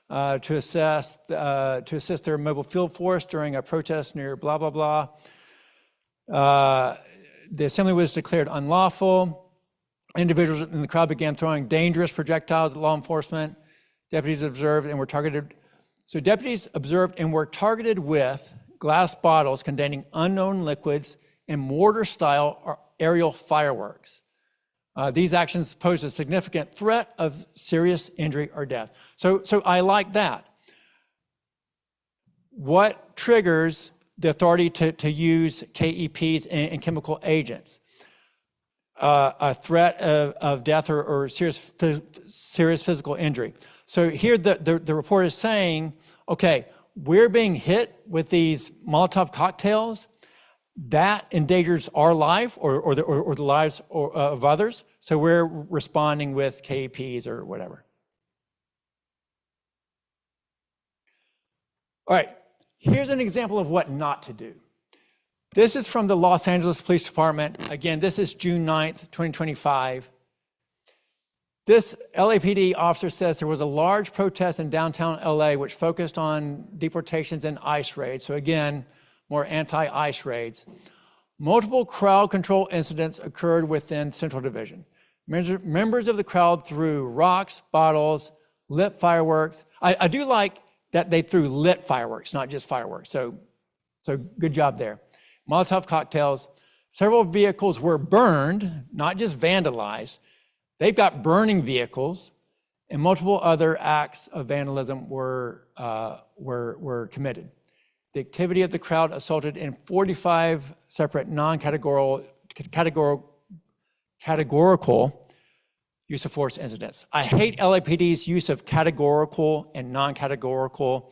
to assist their mobile field force during a protest near blah, blah, blah. The assembly was declared unlawful. Individuals in the crowd began throwing dangerous projectiles at law enforcement. Deputies observed and were targeted. So deputies observed and were targeted with glass bottles containing unknown liquids and mortar-style aerial fireworks. These actions pose a significant threat of serious injury or death. So I like that. What triggers the authority to use KEPs and chemical agents? A threat of death or serious physical injury. So here the report is saying, okay, we're being hit with these Molotov cocktails. That endangers our life or the lives of others. So we're responding with KEPs or whatever. All right, here's an example of what not to do. This is from the Los Angeles Police Department. Again, this is June 9th, 2025. This LAPD officer says there was a large protest in downtown LA which focused on deportations and ICE raids. So again, more anti-ICE raids. Multiple crowd control incidents occurred within Central Division. Members of the crowd threw rocks, bottles, lit fireworks. I do like that they threw lit fireworks, not just fireworks. So good job there. Molotov cocktails. Several vehicles were burned, not just vandalized. They've got burning vehicles, and multiple other acts of vandalism were committed. The activity of the crowd assaulted in 45 separate non-categorical use of force incidents. I hate LAPD's use of categorical and non-categorical.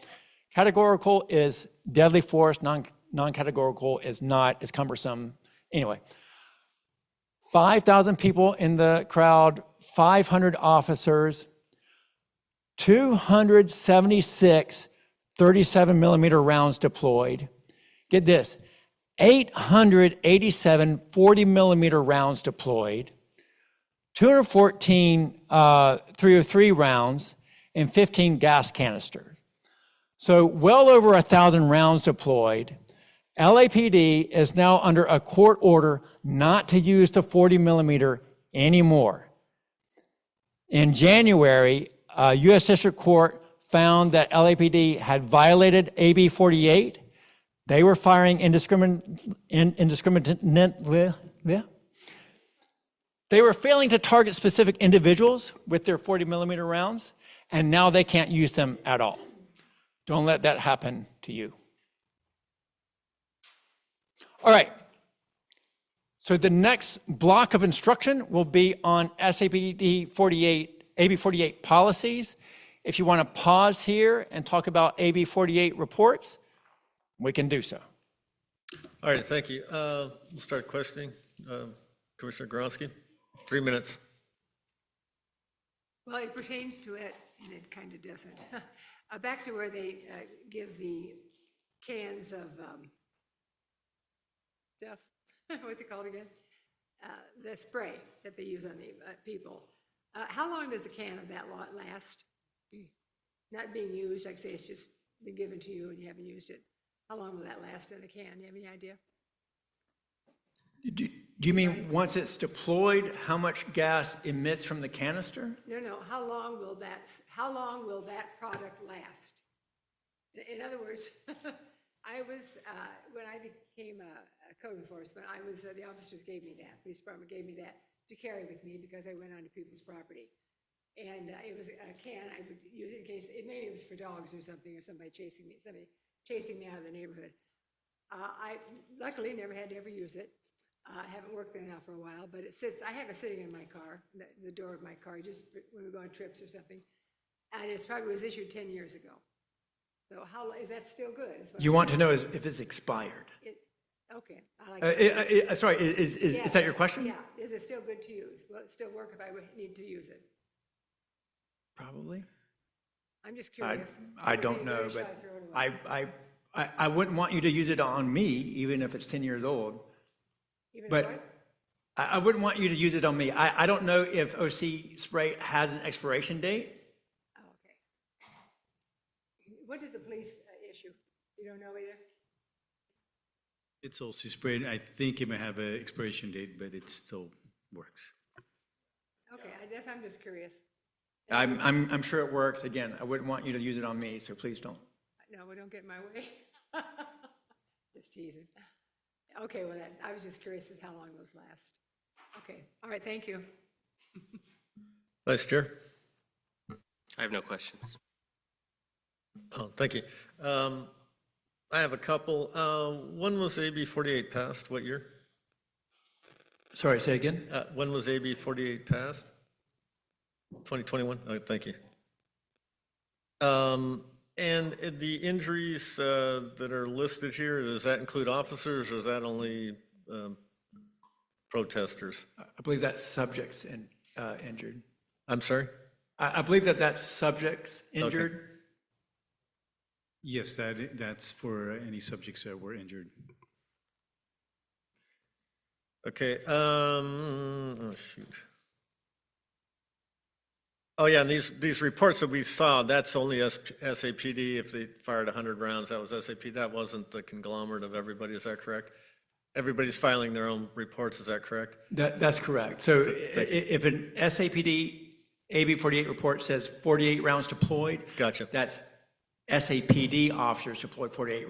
Categorical is deadly force, non-categorical is not, it's cumbersome. Anyway, 5,000 people in the crowd, 500 officers, 276 37-millimeter rounds deployed. Get this, 887 40-millimeter rounds deployed, 214 303 rounds, and 15 gas canisters. So well over 1,000 rounds deployed. LAPD is now under a court order not to use the 40-millimeter anymore. In January, U.S. District Court found that LAPD had violated AB 48. They were firing indiscriminately. They were failing to target specific individuals with their 40 millimeter rounds, and now they can't use them at all. Don't let that happen to you. All right. So the next block of instruction will be on SAPD 48, AB 48 policies. If you want to pause here and talk about AB 48 reports, we can do so. All right, thank you. We'll start questioning. Commissioner Gronsky, 3 minutes. Well, it pertains to it, and it kind of doesn't. Back to where they give the cans of stuff, what's it called again? The spray that they use on the people. How long does a can of that lot last? Not being used, like say it's just been given to you and you haven't used it. How long will that last in the can? You have any idea? Do you mean once it's deployed, how much gas emits from the canister? No, how long will that product last? In other words, I was, when I became a code enforcement, I was, the officers gave me that, police department gave me that to carry with me because I went onto people's property. And it was a can I would use in case, maybe it was for dogs or something, or somebody chasing me out of the neighborhood. I luckily never had to ever use it. I haven't worked there now for a while, but it sits, I have it sitting in my car, the door of my car, just when we go on trips or something. And it probably was issued 10 years ago. So how, is that still good? You want to know if it's expired? Okay, I like that. Sorry, is that your question? Yeah, is it still good to use? Will it still work if I would need to use it? Probably. I'm just curious. I don't know, but I wouldn't want you to use it on me, even if it's 10 years old. Even But what? I wouldn't want you to use it on me. I don't know if OC spray has an expiration date. Oh, okay. What did the police issue? You don't know either? It's also sprayed. I think it may have an expiration date, but it still works. Okay, I'm just curious. I'm sure it works. Again, I wouldn't want you to use it on me, so please don't. No, we don't get in my way. Just teasing. Okay, well, I was just curious as to how long those last. Okay, all right, thank you. Vice Chair. I have no questions. Oh, thank you. I have a couple. When was AB 48 passed? What year? Sorry, say again? When was AB 48 passed? 2021? Oh, thank you. And the injuries that are listed here, does that include officers or is that only protesters? I believe that's subjects injured. I'm sorry? I believe that's subjects injured. Yes, that's for any subjects that were injured. Okay, oh, shoot. Oh, yeah, and these reports that we saw, that's only SAPD. If they fired 100 rounds, that was SAP. That wasn't the conglomerate of everybody, is that correct? Everybody's filing their own reports, is that correct? That's correct. So if an SAPD AB 48 report says 48 rounds deployed, Gotcha. that's SAPD officers deployed 48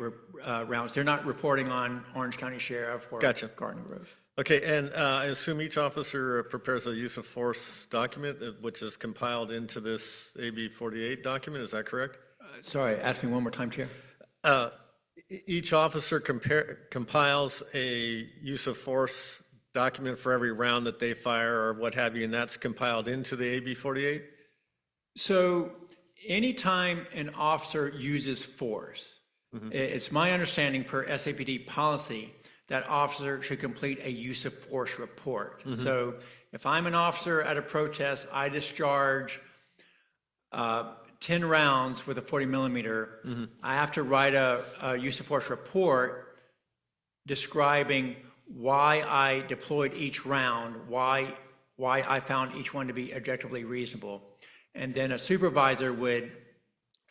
rounds. They're not reporting on Orange County Sheriff or Gotcha. Gardner Road. Okay, and I assume each officer prepares a use of force document, which is compiled into this AB 48 document, is that correct? Sorry, ask me one more time, Chair. Each officer compiles a use of force document for every round that they fire or what have you, and that's compiled into the AB 48? So anytime an officer uses force, it's my understanding per SAPD policy that officer should complete a use of force report. So if I'm an officer at a protest, I discharge 10 rounds with a 40 millimeter, I have to write a use of force report describing why I deployed each round, why I found each one to be objectively reasonable. And then a supervisor would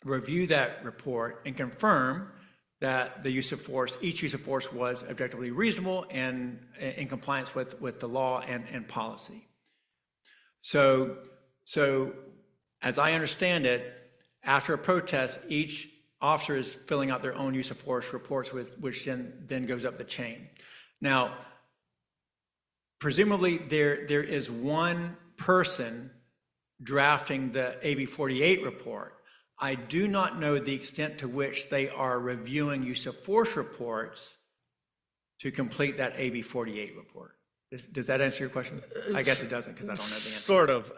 review that report and confirm that the use of force, each use of force was objectively reasonable and in compliance with the law and policy. So as I understand it, After a protest, each officer is filling out their own use of force reports, which then goes up the chain. Now, presumably there is one person drafting the AB 48 report. I do not know the extent to which they are reviewing use of force reports to complete that AB 48 report. Does that answer your question? I guess it doesn't, because I don't know the answer. Sort of.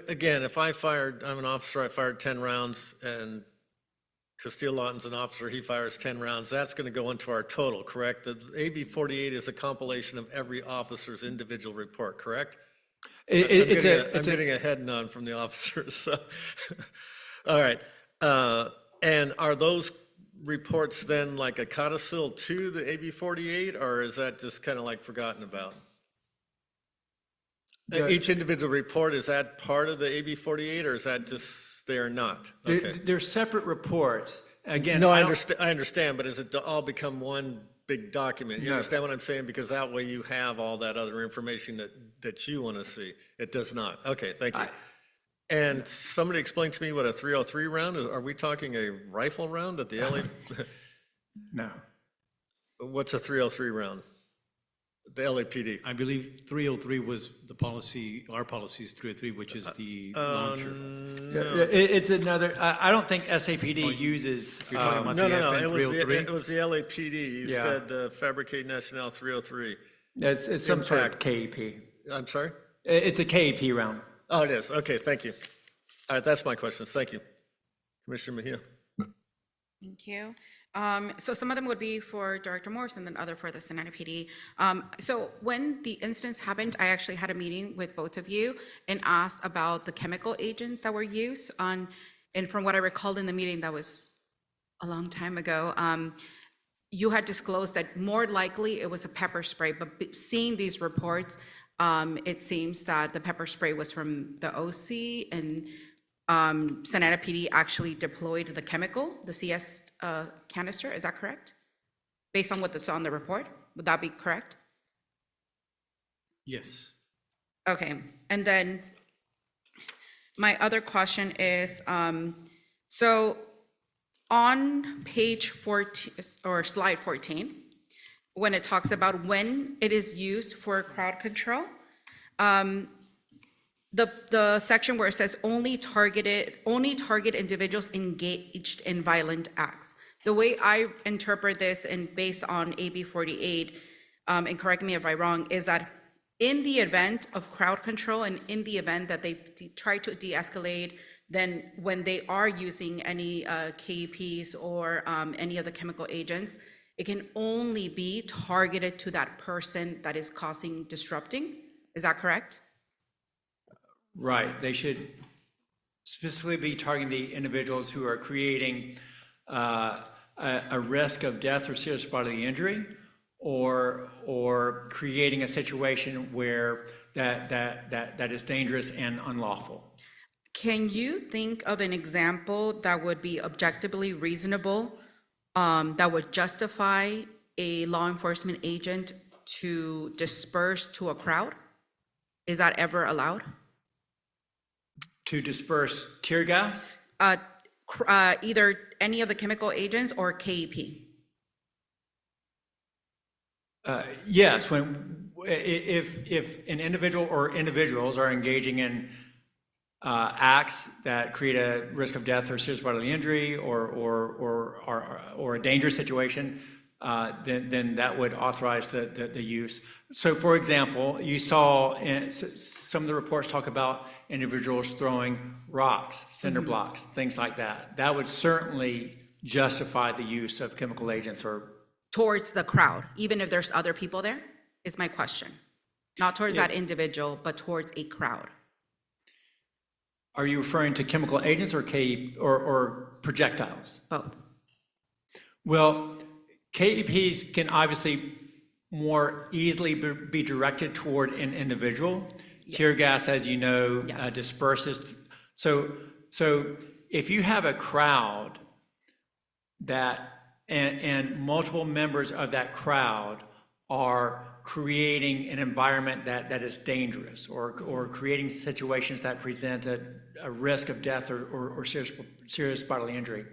Again, if I'm an officer, I fired 10 rounds, and Castile Lawton's an officer, he fires 10 rounds, that's going to go into our total, correct? The AB 48 is a compilation of every officer's individual report, correct? I'm getting a head nod from the officers, so. All right. And are those reports then like a codicil to the AB 48, or is that just kind of like forgotten about? Each individual report, is that part of the AB 48, or is that just they're not? Okay. They're separate reports. Again, No, I understand, but does it all become one big document? You No. understand what I'm saying? Because that way you have all that other information that you want to see. It does not. Okay, thank you. And somebody explain to me what a 303 round is. Are we talking a rifle round at the LA? No. What's a 303 round? The LAPD? I believe 303 was the policy, our policy is 303, which is the launcher. It's another, I don't think SAPD uses. You're talking about No, the no, no, FN it 303? was the LAPD. You Yeah. said Fabricate National 303. It's some sort of Impact. KEP. I'm sorry? It's a KEP round. Oh, it is. Okay, thank you. All right, that's my questions. Thank you. Commissioner Mejia. Thank you. So some of them would be for Director Morse and then other for the Sonata PD. So when the incidents happened, I actually had a meeting with both of you and asked about the chemical agents that were used on, and from what I recalled in the meeting, that was a long time ago, you had disclosed that more likely it was a pepper spray, but seeing these reports, it seems that the pepper spray was from the OC, and Sonata PD actually deployed the chemical, the CS canister. Is that correct? Based on what's on the report, would that be correct? Yes. Okay, and then my other question is, so on page 14 or slide 14, when it talks about when it is used for crowd control, the section where it says only target individuals engaged in violent acts. The way I interpret this, and based on AB 48, and correct me if I'm wrong, is that in the event of crowd control and in the event that they try to de-escalate, then when they are using any KEPs or any of the chemical agents, it can only be targeted to that person that is causing disrupting. Is that correct? Right. They should specifically be targeting the individuals who are creating a risk of death or serious bodily injury, or creating a situation where that is dangerous and unlawful. Can you think of an example that would be objectively reasonable, that would justify a law enforcement agent to disperse to a crowd? Is that ever allowed? To disperse tear gas? Either any of the chemical agents or KEP. Yes, if an individual or individuals are engaging in acts that create a risk of death or serious bodily injury or a dangerous situation, then that would authorize the use. So, for example, you saw some of the reports talk about individuals throwing rocks, cinder blocks, things like that. That would certainly justify the use of chemical agents or Towards the crowd, even if there's other people there, is my question. Not towards that individual, but towards a crowd. Are you referring to chemical agents or projectiles? Both. Well, KEPs can obviously more easily be directed toward an individual. Yes. Tear gas, as you know, disperses. So if you have a crowd that and multiple members of that crowd are creating an environment that is dangerous, or creating situations that present a risk of death or serious bodily injury.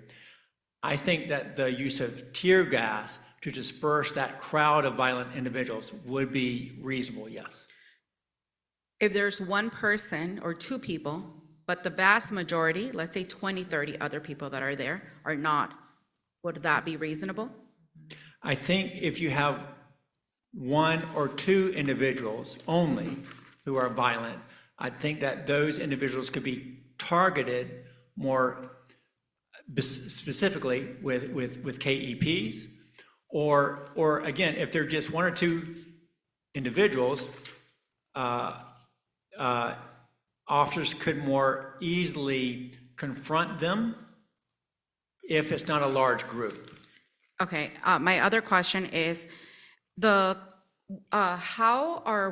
I think that the use of tear gas to disperse that crowd of violent individuals would be reasonable, yes. If there's one person or two people, but the vast majority, let's say 20, 30 other people that are there are not, would that be reasonable? I think if you have one or two individuals only who are violent, I think that those individuals could be targeted more specifically with KEPs, or again, if they're just one or two individuals, officers could more easily confront them if it's not a large group. Okay, my other question is, how are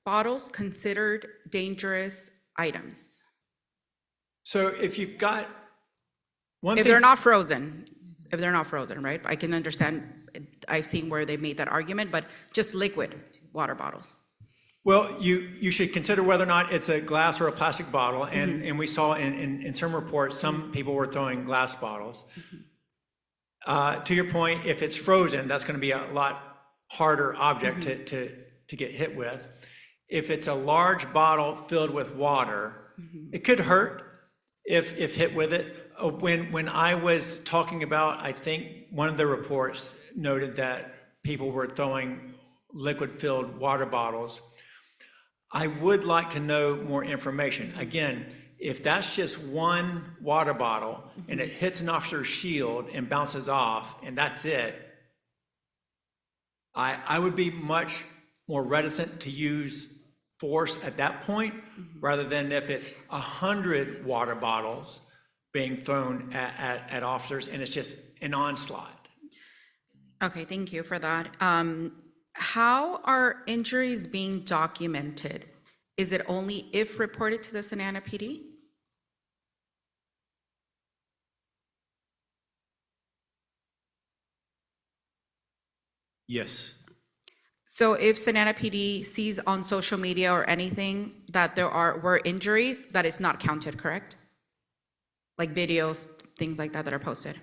bottles considered dangerous items? So if you've got one If thing, they're not frozen, right? I can understand, I've seen where they made that argument, but just liquid water bottles. well, you should consider whether or not it's a glass or a plastic bottle, and we saw in some reports, some people were throwing glass bottles. To your point, if it's frozen, that's going to be a lot harder object to get hit with. If it's a large bottle filled with water, it could hurt if hit with it. When I was talking about, I think one of the reports noted that people were throwing liquid-filled water bottles. I would like to know more information. Again, if that's just one water bottle and it hits an officer's shield and bounces off and that's it, I would be much more reticent to use force at that point, rather than if it's 100 water bottles being thrown at officers and it's just an onslaught. Okay, thank you for that. How are injuries being documented? Is it only if reported to the Santa Ana PD? Yes. So if Santa Ana PD sees on social media or anything that were injuries, that is not counted, correct? Like videos, things like that are posted?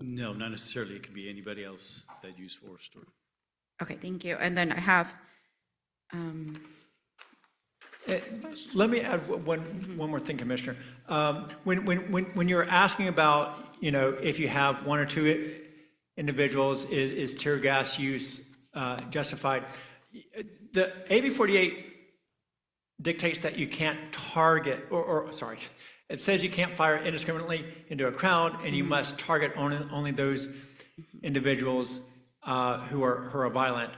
No, not necessarily. It could be anybody else that used force or. Okay, thank you. And then I have, Let me add one more thing, Commissioner. When you're asking about, if you have one or two individuals, is tear gas use justified? The AB 48 dictates that you can't target, sorry, it says you can't fire indiscriminately into a crowd, and you must target only those individuals who are violent.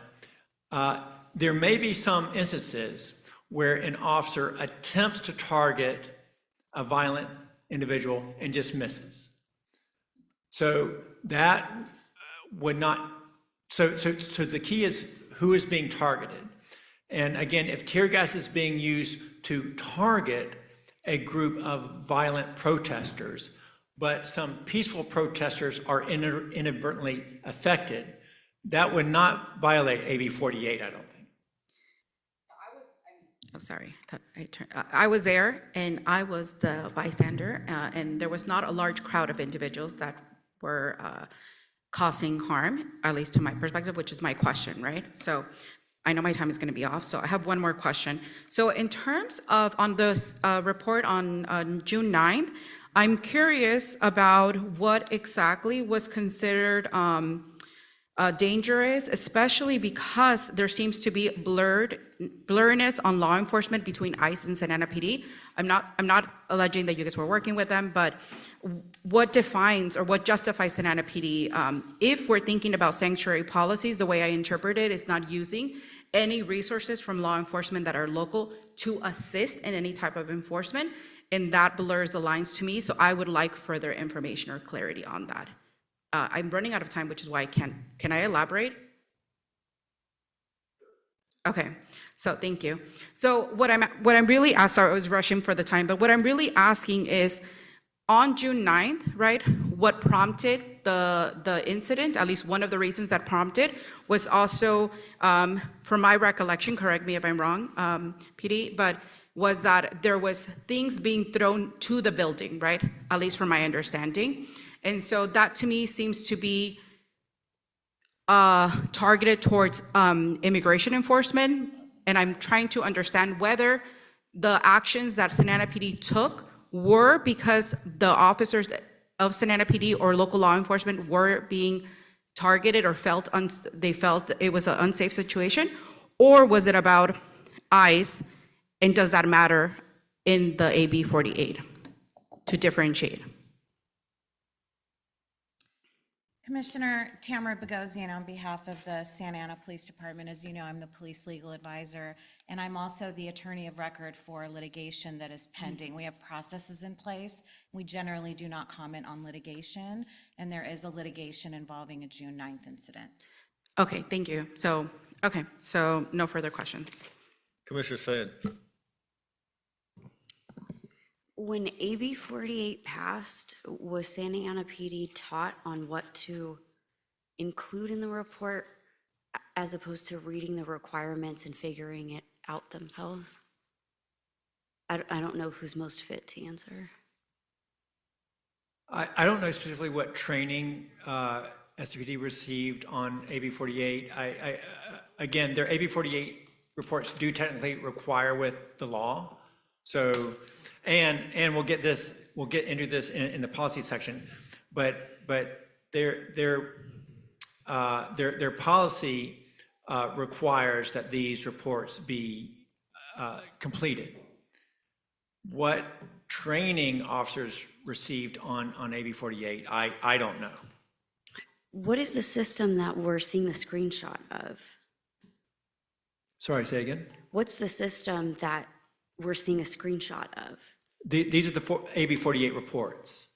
There may be some instances where an officer attempts to target a violent individual and just misses. So that would not, so the key is who is being targeted. And again, if tear gas is being used to target a group of violent protesters, but some peaceful protesters are inadvertently affected, that would not violate AB 48, I don't think. I'm sorry, I was there and I was the bystander, and there was not a large crowd of individuals that were causing harm, at least to my perspective, which is my question, right? So I know my time is going to be off, so I have one more question. So in terms of, on this report on June 9th, I'm curious about what exactly was considered dangerous, especially because there seems to be blurriness on law enforcement between ICE and Santa Ana PD. I'm not alleging that you guys were working with them, but what defines or what justifies Santa Ana PD, if we're thinking about sanctuary policies, the way I interpret it is not using any resources from law enforcement that are local to assist in any type of enforcement, and that blurs the lines to me, so I would like further information or clarity on that. I'm running out of time, which is why I can't. Can I elaborate? Okay, so thank you. So what I'm really asking, sorry, I was rushing for the time, but what I'm really asking is, on June 9th, right, what prompted the incident, at least one of the reasons that prompted, was also, from my recollection, correct me if I'm wrong, PD, but was that there was things being thrown to the building, right? At least from my understanding. And so that to me seems to be targeted towards immigration enforcement. And I'm trying to understand whether the actions that Santa Ana PD took were because the officers of Santa Ana PD or local law enforcement were being targeted or they felt it was an unsafe situation, or was it about ICE, and does that matter in the AB 48 to differentiate? Commissioner Tamara Bogosian, on behalf of the Santa Ana Police Department, as you know, I'm the police legal advisor, and I'm also the attorney of record for litigation that is pending. We have processes in place. We generally do not comment on litigation, and there is a litigation involving a June 9th incident. Okay, thank you. So, okay, so no further questions. Commissioner Syed. When AB 48 passed, was Santa Ana PD taught on what to include in the report as opposed to reading the requirements and figuring it out themselves? I don't know who's most fit to answer. I don't know specifically what training SCPD received on AB 48. Again, their AB 48 reports do technically require with the law. So, and we'll get into this in the policy section, but their policy requires that these reports be completed. What training officers received on AB 48, I don't know. What is the system that we're seeing the screenshot of? Sorry, say again? What's the system that we're seeing a screenshot of? These are the AB 48 reports.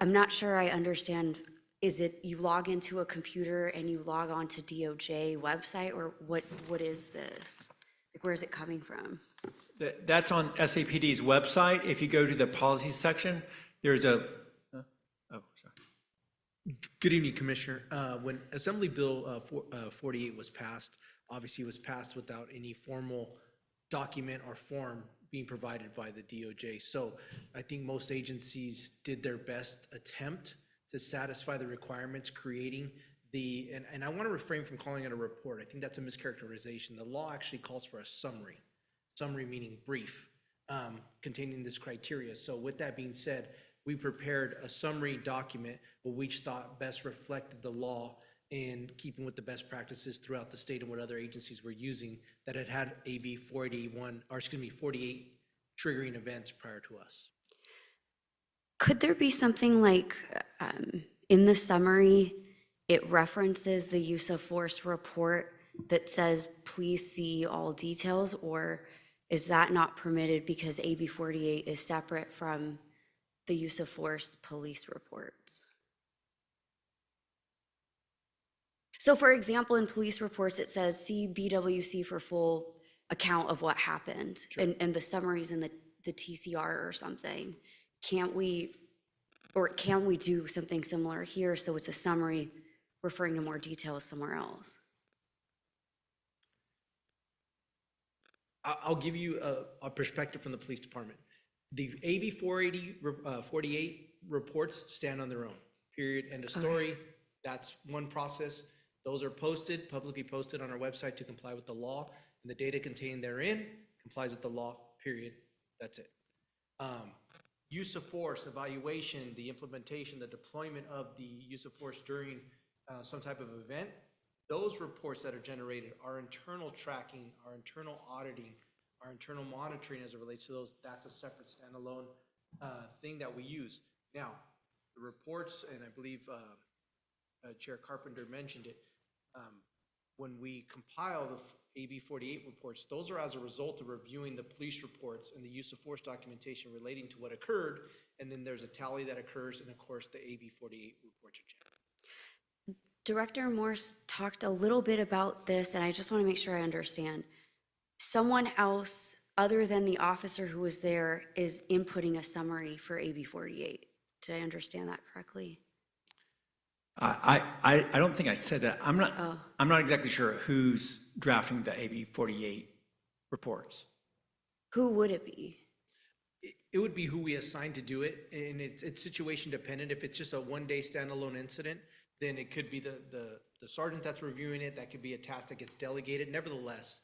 I'm not sure I understand. Is it you log into a computer and you log on to DOJ website, or what is this? Like, where is it coming from? That's on SAPD's website. If you go to the policy section, there's a, oh, sorry. Good evening, Commissioner. When Assembly Bill 48 was passed, obviously it was passed without any formal document or form being provided by the DOJ. So I think most agencies did their best attempt to satisfy the requirements, creating and I want to refrain from calling it a report. I think that's a mischaracterization. The law actually calls for a summary meaning brief, containing this criteria. So with that being said, we prepared a summary document, what we thought best reflected the law in keeping with the best practices throughout the state and what other agencies were using that had AB 48 triggering events prior to us. Could there be something like in the summary, it references the use of force report that says, please see all details, or is that not permitted because AB 48 is separate from the use of force police reports? So for example, in police reports, it says, see BWC for full account of what happened. Sure. And the summaries in the TCR or something. Can we do something similar here so it's a summary referring to more details somewhere else? I'll give you a perspective from the police department. The AB 48 reports stand on their own, period, end of story. Okay. That's one process. Those are publicly posted on our website to comply with the law, and the data contained therein complies with the law, period. That's it. Use of force, evaluation, the implementation, the deployment of the use of force during some type of event, those reports that are generated, our internal tracking, our internal auditing, our internal monitoring as it relates to those, that's a separate standalone thing that we use. Now, the reports, and I believe Chair Carpenter mentioned it, when we compile the AB 48 reports, those are as a result of reviewing the police reports and the use of force documentation relating to what occurred, and then there's a tally that occurs, and of course the AB 48 reports are generated. Director Morse talked a little bit about this, and I just want to make sure I understand. Someone else other than the officer who was there, is inputting a summary for AB 48. Did I understand that correctly? I don't think I said that. I'm not exactly sure who's drafting the AB 48 reports. Who would it be? It would be who we assign to do it, and it's situation dependent. If it's just a one-day standalone incident, then it could be the sergeant that's reviewing it. That could be a task that gets delegated. Nevertheless,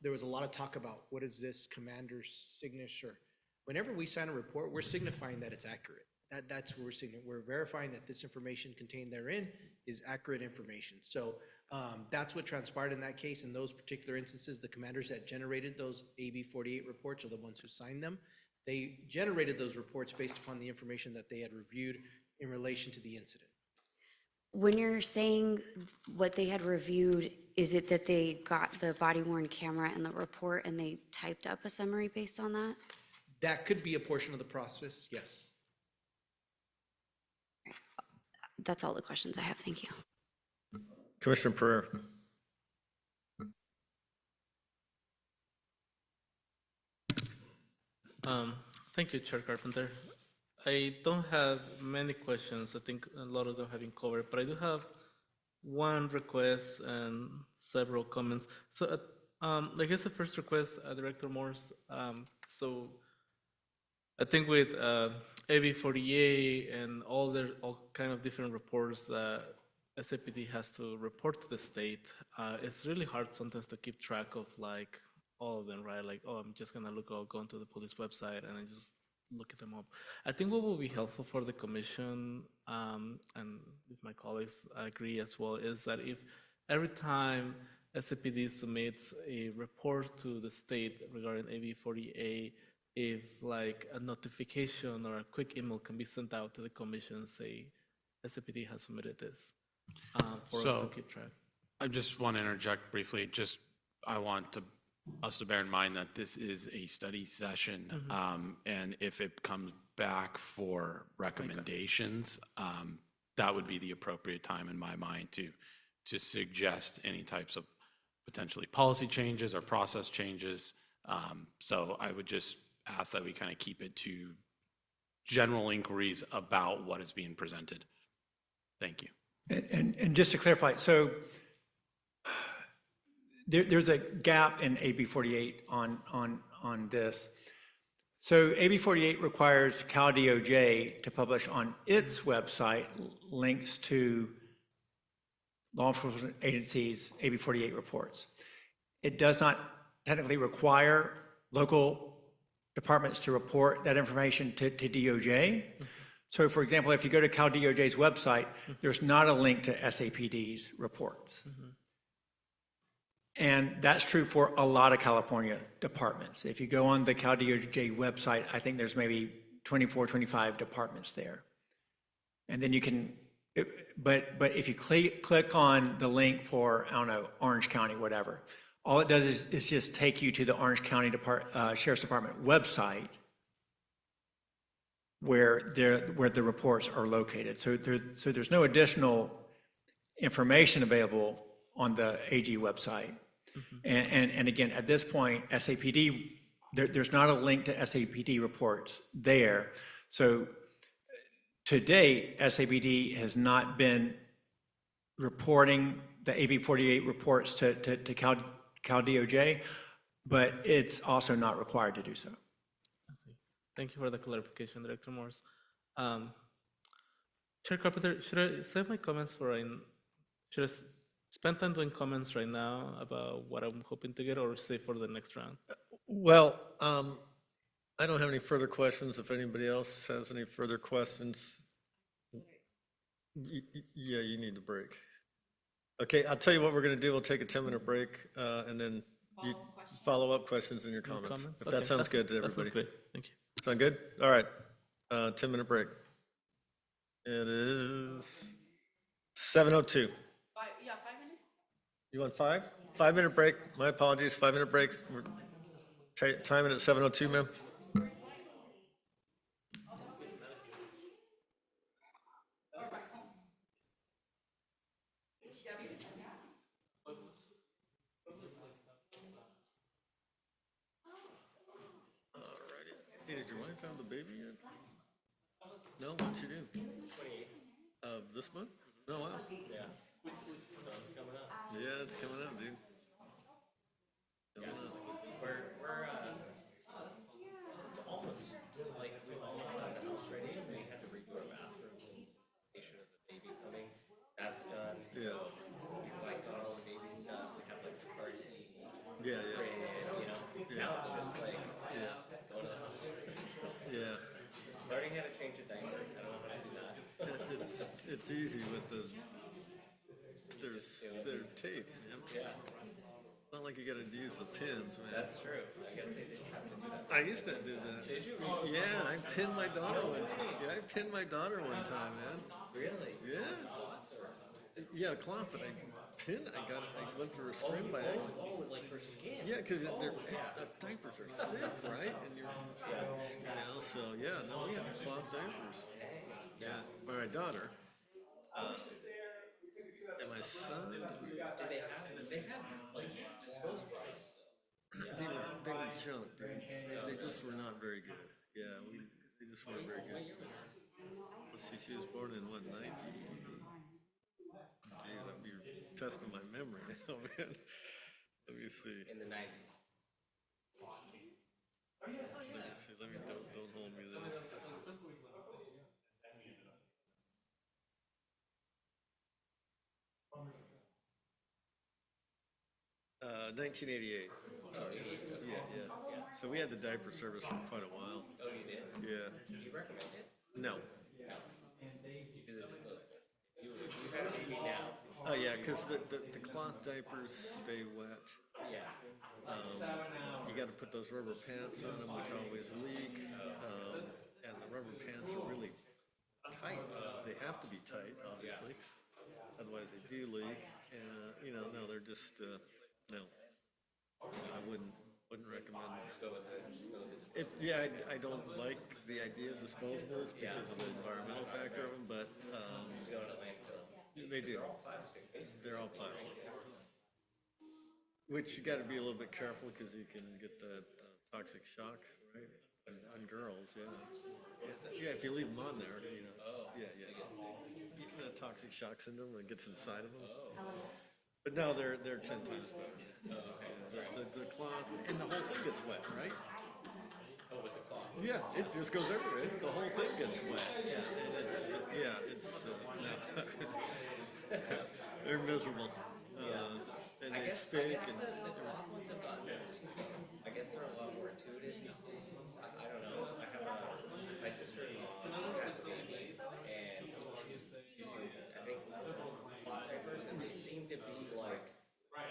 there was a lot of talk about what is this commander's signature. Whenever we sign a report, we're signifying that it's accurate. That's what we're signaling. We're verifying that this information contained therein is accurate information. So that's what transpired in that case. In those particular instances, the commanders that generated those AB 48 reports are the ones who signed them. They generated those reports based upon the information that they had reviewed in relation to the incident. When you're saying what they had reviewed, is it that they got the body-worn camera and the report and they typed up a summary based on that? That could be a portion of the process, yes. That's all the questions I have. Thank you. Commissioner Pereira. Thank you, Chair Carpenter. I don't have many questions. I think a lot of them have been covered, but I do have one request and several comments. So I guess the first request, Director Morse, so I think with AB 48 and all kind of different reports that SAPD has to report to the state, it's really hard sometimes to keep track of like all of them, right? Like, oh, I'm just gonna go onto the police website and then just look them up. I think what will be helpful for the commission, and if my colleagues agree as well, is that if every time SAPD submits a report to the state regarding AB 48, if like a notification or a quick email can be sent out to the commission and say, SAPD has submitted this, for us to keep track. I just want to interject briefly. I want us to bear in mind that this is a study session, and if it comes back for recommendations, that would be the appropriate time in my mind to suggest any types of potentially policy changes or process changes. So I would just ask that we kind of keep it to general inquiries about what is being presented. Thank you. And just to clarify, so there's a gap in AB 48 on this. So AB 48 requires Cal DOJ to publish on its website links to law enforcement agencies' AB 48 reports. It does not technically require local departments to report that information to DOJ. So for example, if you go to Cal DOJ's website, there's not a link to SAPD's reports. And that's true for a lot of California departments. If you go on the Cal DOJ website, I think there's maybe 24, 25 departments there. And then you can, but if you click on the link for, I don't know, Orange County, whatever, all it does is just take you to the Orange County Sheriff's Department website where the reports are located. So there's no additional information available on the AG website. And again, at this point, SAPD, there's not a link to SAPD reports there. So to date, SAPD has not been reporting the AB 48 reports to Cal DOJ, but it's also not required to do so. Thank you for the clarification, Director Morse. Chair Carpenter, should I save my comments should I spend time doing comments right now about what I'm hoping to get, or save for the next round? Well, I don't have any further questions. If anybody else has any further questions. Yeah, you need a break. Okay, I'll tell you what we're going to do. We'll take a 10-minute break, and then you follow-up questions in your comments. If that sounds good to everybody. That sounds great. Thank you. Sound good? All right, 10-minute break. It is 7:02. Yeah, 5 minutes. You want 5? 5-minute break. My apologies, 5-minute breaks. We're timing at 7:02, ma'am. wife have the baby yet? No, what'd she do? 28th. Of this month? No, wow. Yeah. So it's coming up. Yeah, it's coming up, dude. Coming up. We're it's almost, like, we've almost got the house ready, and we had to redo our bathroom in anticipation of the baby coming. That's done. Yeah. So we've like got all the baby stuff. We have like the car seat. Yeah, yeah, Crib, you know. Now it's just like yeah, going to the hospital. yeah. Learning how to change a diaper. I don't know how to do that. It's easy with their tape, man. Yeah, Not like you gotta use the pins, man. that's true. I guess they didn't have to do that. I used to do that. Did you? Yeah, I pinned my daughter one time. Yeah, I pinned my daughter one time, man. Really? Yeah. Yeah, cloth, but I went through her screen by accident. Oh, like her skin. Yeah, because the diapers are thick, right? And so yeah, no, we had cloth diapers. Yeah, for my daughter. And my son, Did they have like disposables? they were junk, dude. They just were not very good. Yeah, they just weren't very good. Let's see, she was born in what, 90? Geez, you're testing my memory now, man. Let me see. In the 90s. Let me see. Don't hold me to this. 1988. Sorry. Yeah. So we had the diaper service for quite a while. Oh, you did? Yeah. Did you recommend it? No. Do the disposables. You have a baby now. Oh, yeah, because the cloth diapers stay wet. Yeah. You got to put those rubber pants on them, which always leak. And the rubber pants are really tight. They have to be tight, obviously. Otherwise, they do leak. And, no, they're just, no. I wouldn't recommend it. Just go with it. Yeah, I don't like the idea of disposables because of the environmental factor of them, but Just go to landfill. they do. Plastic. They're all plastic. Which you gotta be a little bit careful because you can get that toxic shock, right? On girls, yeah. Yeah, if you leave them on there, Yeah. The toxic shock syndrome that gets inside of them. But no, they're 10 times better. The cloth, and the whole thing gets wet, right? Oh, with the cloth. Yeah, it just goes everywhere. The whole thing gets wet. Yeah, and no. They're miserable. And they stink and. The cloth ones have gotten better. I guess they're a lot more intuitive these days. I don't know. I have my sister-in-law has a baby, and she's using, I think, cloth diapers, and they seem to be like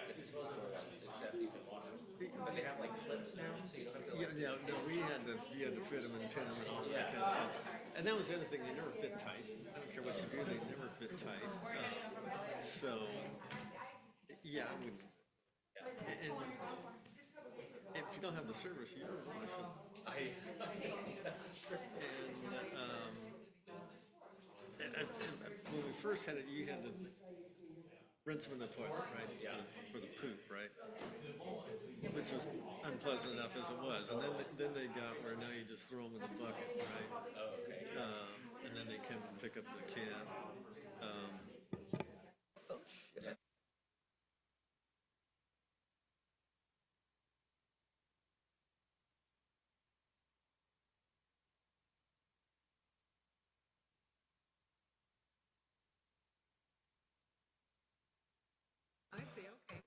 the disposable ones, except you can wash them. But they have like clips now, so you don't have to like. Yeah, no, you had to fit them and pin them and all that kind of stuff. And that was the other thing, they never fit tight. I don't care what you do, they never fit tight. So, yeah, I would, and if you don't have the service, you don't wash them. That's true. And when we first had it, you had to rinse them in the toilet, right? Yeah. For the poop, right? Which was unpleasant enough as it was. And then they got where now you just throw them in the bucket, right? Oh, okay. And then they come and pick up the can. I see, okay.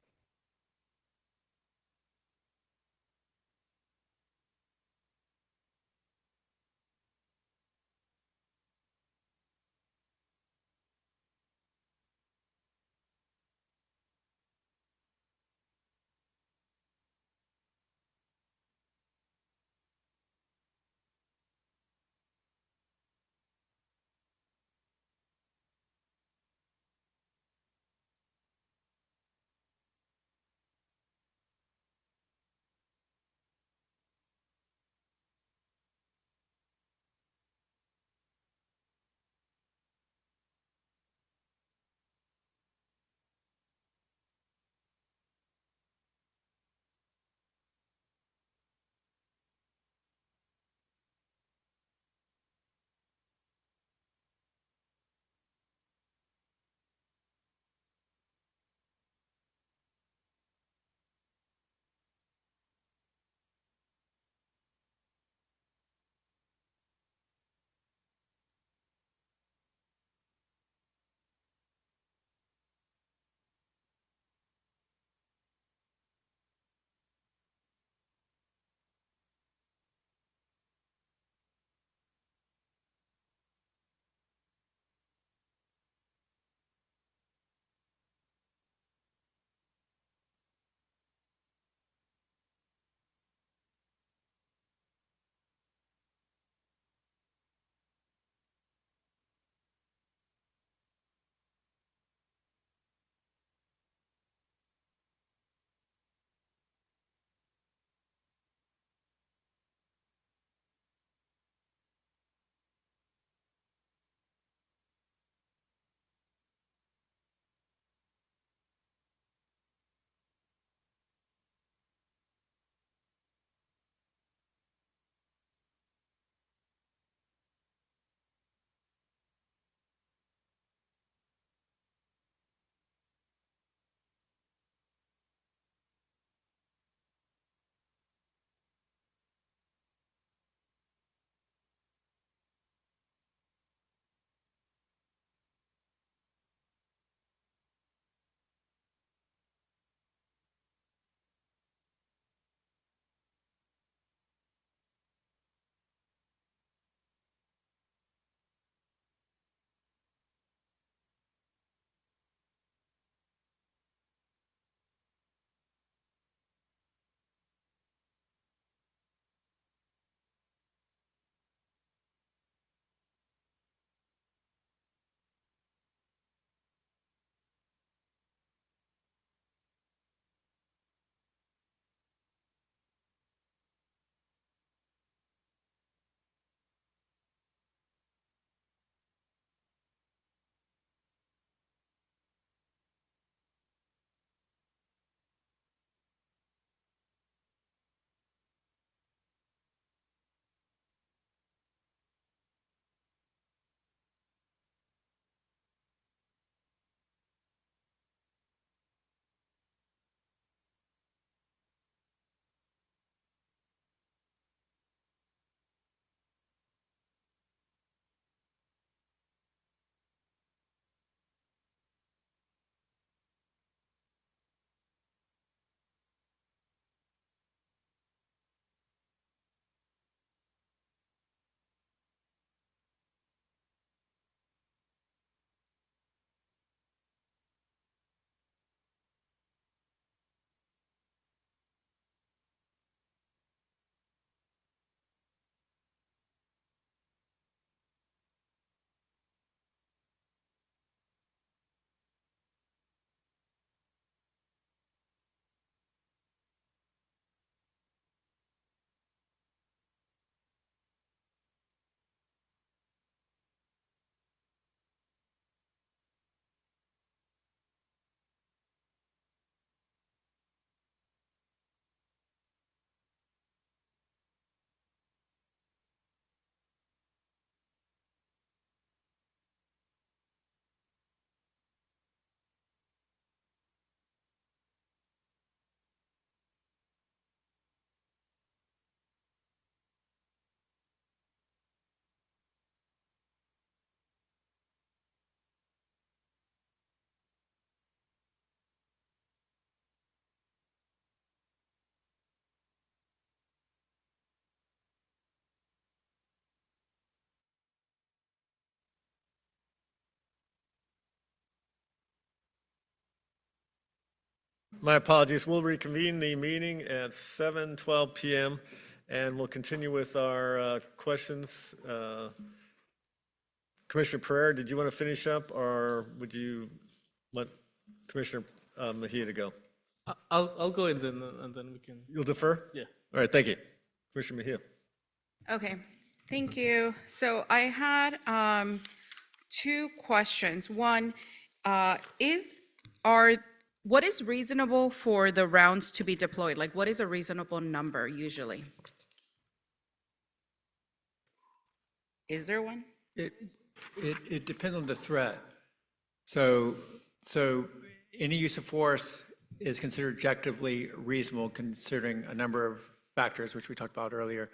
My apologies. We'll reconvene the meeting at 7:12 PM, and we'll continue with our questions. Commissioner Pereira, did you want to finish up, or would you want Commissioner Mejia to go? I'll go and then we can. You'll defer? Yeah. All right, thank you. Commissioner Mejia. Okay, thank you. So I had two questions. One, what is reasonable for the rounds to be deployed? Like, what is a reasonable number usually? Is there one? It depends on the threat. So any use of force is considered objectively reasonable considering a number of factors, which we talked about earlier.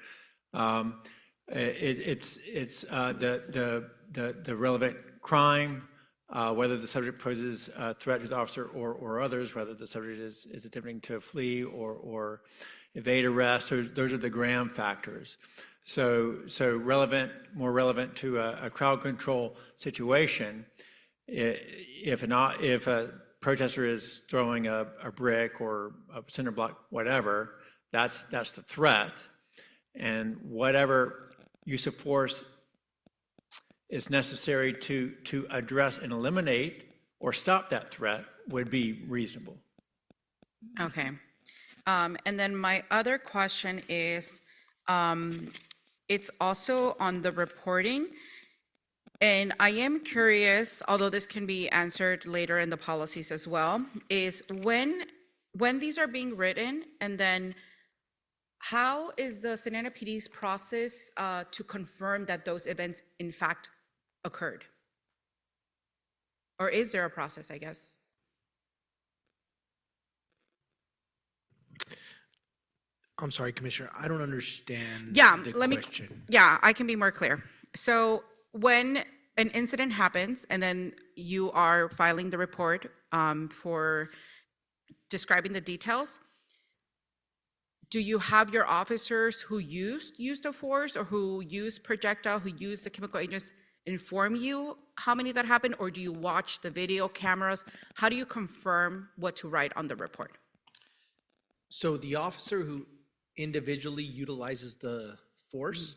It's the relevant crime, whether the subject poses a threat to the officer or others, whether the subject is attempting to flee or evade arrest. So those are the Graham factors. So more relevant to a crowd control situation, if a protester is throwing a brick or a cinder block, whatever, that's the threat. And whatever use of force is necessary to address and eliminate or stop that threat would be reasonable. Okay. And then my other question is, it's also on the reporting. And I am curious, although this can be answered later in the policies as well, is when these are being written, and then how is the Santa Ana PD's process to confirm that those events in fact occurred? Or is there a process, I guess? I'm sorry, Commissioner, I don't understand Yeah, the let me, question. yeah, I can be more clear. So when an incident happens and then you are filing the report for describing the details, do you have your officers who used the force or who used projectile, who used the chemical agents inform you how many that happened, or do you watch the video cameras? How do you confirm what to write on the report? So the officer who individually utilizes the force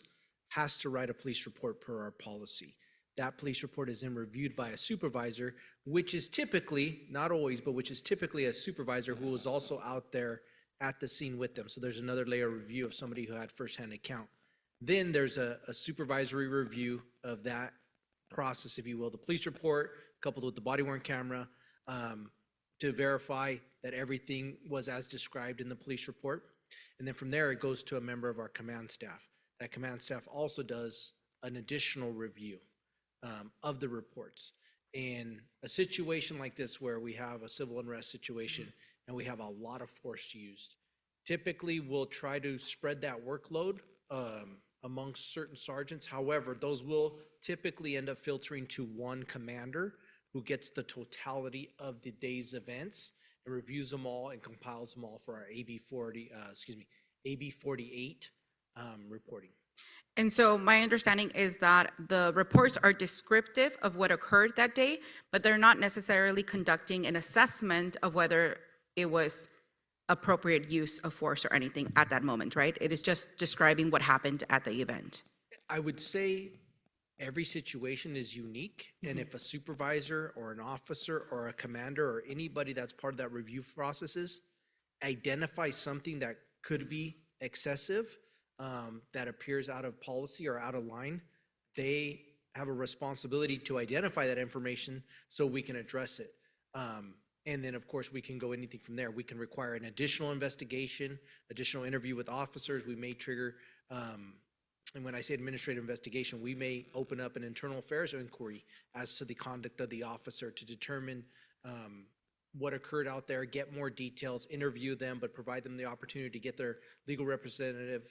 has to write a police report per our policy. That police report is then reviewed by a supervisor, which is typically, not always, but which is typically a supervisor who is also out there at the scene with them. So there's another layer of review of somebody who had firsthand account. Then there's a supervisory review of that process, if you will, the police report coupled with the body-worn camera to verify that everything was as described in the police report. And then from there, it goes to a member of our command staff. That command staff also does an additional review of the reports. In a situation like this where we have a civil unrest situation and we have a lot of force used, typically we'll try to spread that workload amongst certain sergeants. However, those will typically end up filtering to one commander who gets the totality of the day's events and reviews them all and compiles them all for our AB 48 reporting. And so my understanding is that the reports are descriptive of what occurred that day, but they're not necessarily conducting an assessment of whether it was appropriate use of force or anything at that moment, right? It is just describing what happened at the event. I would say every situation is unique, and if a supervisor or an officer or a commander or anybody that's part of that review processes identifies something that could be excessive, that appears out of policy or out of line, they have a responsibility to identify that information so we can address it. And then, of course, we can go anything from there. We can require an additional investigation, additional interview with officers. We may trigger, and when I say administrative investigation, we may open up an internal affairs inquiry as to the conduct of the officer to determine what occurred out there, get more details, interview them, but provide them the opportunity to get their legal representative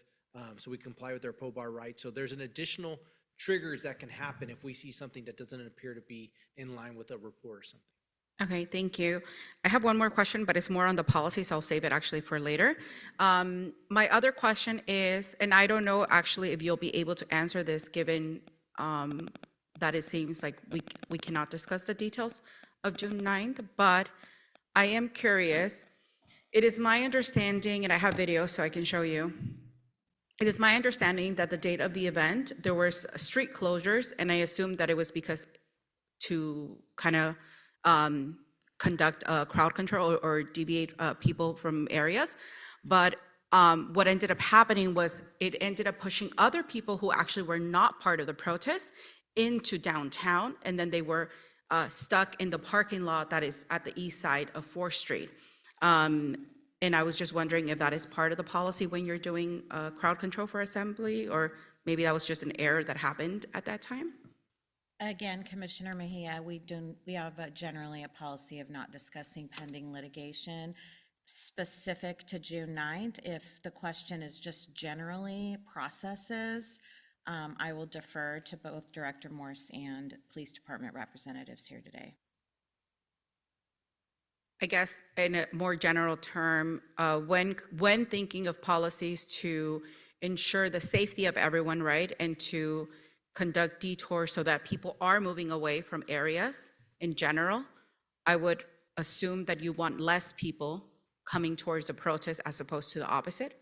so we comply with their POBAR rights. So there's an additional triggers that can happen if we see something that doesn't appear to be in line with a report or something. Okay, thank you. I have one more question, but it's more on the policy, so I'll save it actually for later. My other question is, and I don't know actually if you'll be able to answer this given that it seems like we cannot discuss the details of June 9th, but I am curious, It is my understanding, and I have video so I can show you. It is my understanding that the date of the event, there were street closures, and I assumed that it was because to kind of conduct crowd control or deviate people from areas. But what ended up happening was it ended up pushing other people who actually were not part of the protest into downtown, and then they were stuck in the parking lot that is at the east side of 4th Street. And I was just wondering if that is part of the policy when you're doing crowd control for assembly, or maybe that was just an error that happened at that time? Again, Commissioner Mejia, we have generally a policy of not discussing pending litigation specific to June 9th. If the question is just generally processes, I will defer to both Director Morse and Police Department representatives here today. I guess in a more general term, when thinking of policies to ensure the safety of everyone, right, and to conduct detours so that people are moving away from areas in general, I would assume that you want less people coming towards the protest as opposed to the opposite.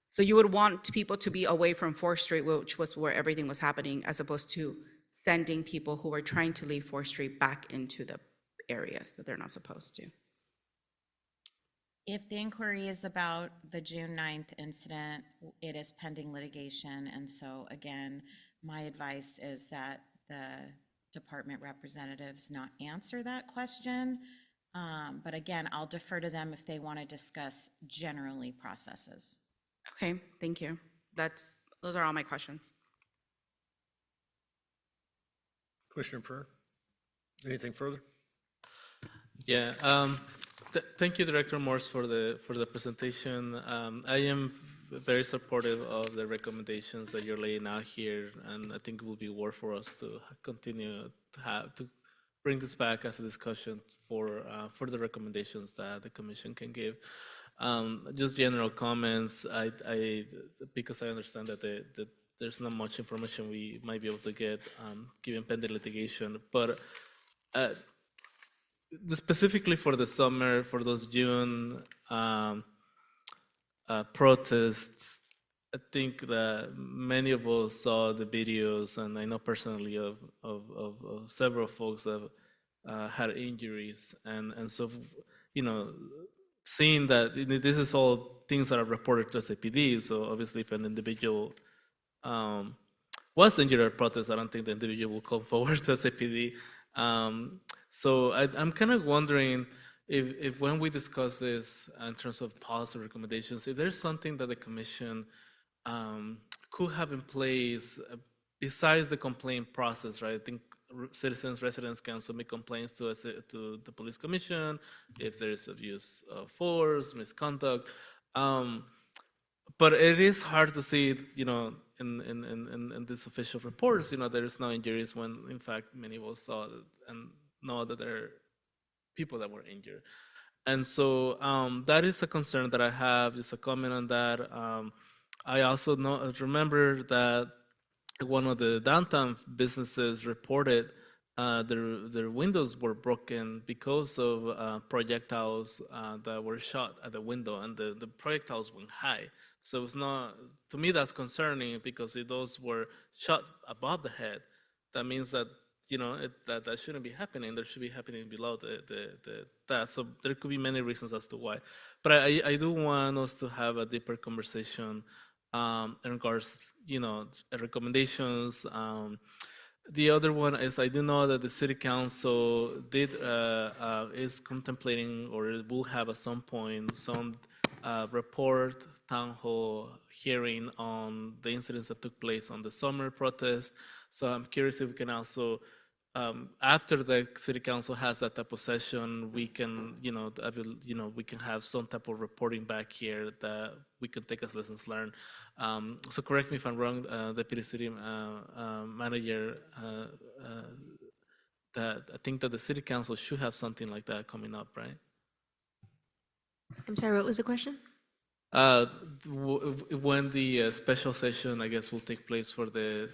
So you would want people to be away from 4th Street, which was where everything was happening, as opposed to sending people who were trying to leave 4th Street back into the areas that they're not supposed to. If the inquiry is about the June 9th incident, it is pending litigation. And so again, my advice is that the department representatives not answer that question. But again, I'll defer to them if they want to discuss generally processes. Okay, thank you. Those are all my questions. Commissioner Per, anything further? Yeah, thank you, Director Morse, for the presentation. I am very supportive of the recommendations that you're laying out here, and I think it will be worth for us to continue to bring this back as a discussion for the recommendations that the Commission can give. Just general comments. Because I understand that there's not much information we might be able to get given pending litigation, but specifically for the summer, for those June protests, I think that many of us saw the videos, and I know personally of several folks that had injuries, and so, you know, seeing that this is all things that are reported to SAPD, so obviously if an individual was injured at protest, I don't think the individual will come forward to SAPD. So I'm kind of wondering if when we discuss this in terms of policy recommendations, if there's something that the Commission could have in place besides the complaint process, right? I think residents can submit complaints to the Police Commission if there is abuse of force, misconduct. But it is hard to see it, you know, in these official reports, you know, there is no injuries when in fact many of us saw it and know that there are people that were injured. And so that is a concern that I have, just a comment on that. I also remember that one of the downtown businesses reported their windows were broken because of projectiles that were shot at the window, and the projectiles went high. So it's not, to me, that's concerning, because if those were shot above the head, that means that, you know, that shouldn't be happening. There should be happening below that. So there could be many reasons as to why. But I do want us to have a deeper conversation in regards, you know, recommendations. The other one is, I do know that the City Council is contemplating, or will have at some point, some report, town hall hearing on the incidents that took place on the summer protest. So I'm curious if we can also, after the City Council has that type of session, we can, we can have some type of reporting back here that we can take as lessons learned. So correct me if I'm wrong, Deputy City Manager, that I think that the City Council should have something like that coming up, right? I'm sorry, what was the question? When the special session, I guess, will take place for the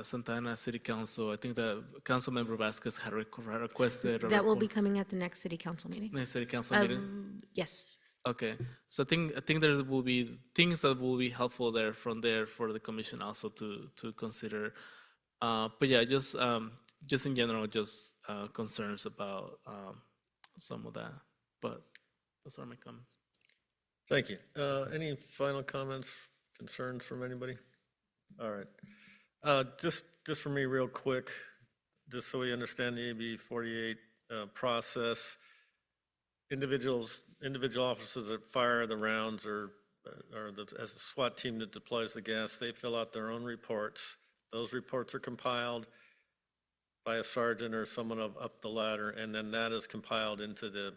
Santa Ana City Council, I think the Councilmember Vasquez had requested a That will be report. coming at the next city council meeting. Next City Council meeting? Yes. Okay, so I think there will be things that will be helpful there from there for the commission also to consider. But yeah, just in general, just concerns about some of that. But those are my comments. Thank you. Any final comments, concerns from anybody? All right. Just for me real quick, just so we understand the AB 48 process, individual officers that fire the rounds or as the SWAT team that deploys the gas, they fill out their own reports. Those reports are compiled by a sergeant or someone up the ladder, and then that is compiled into the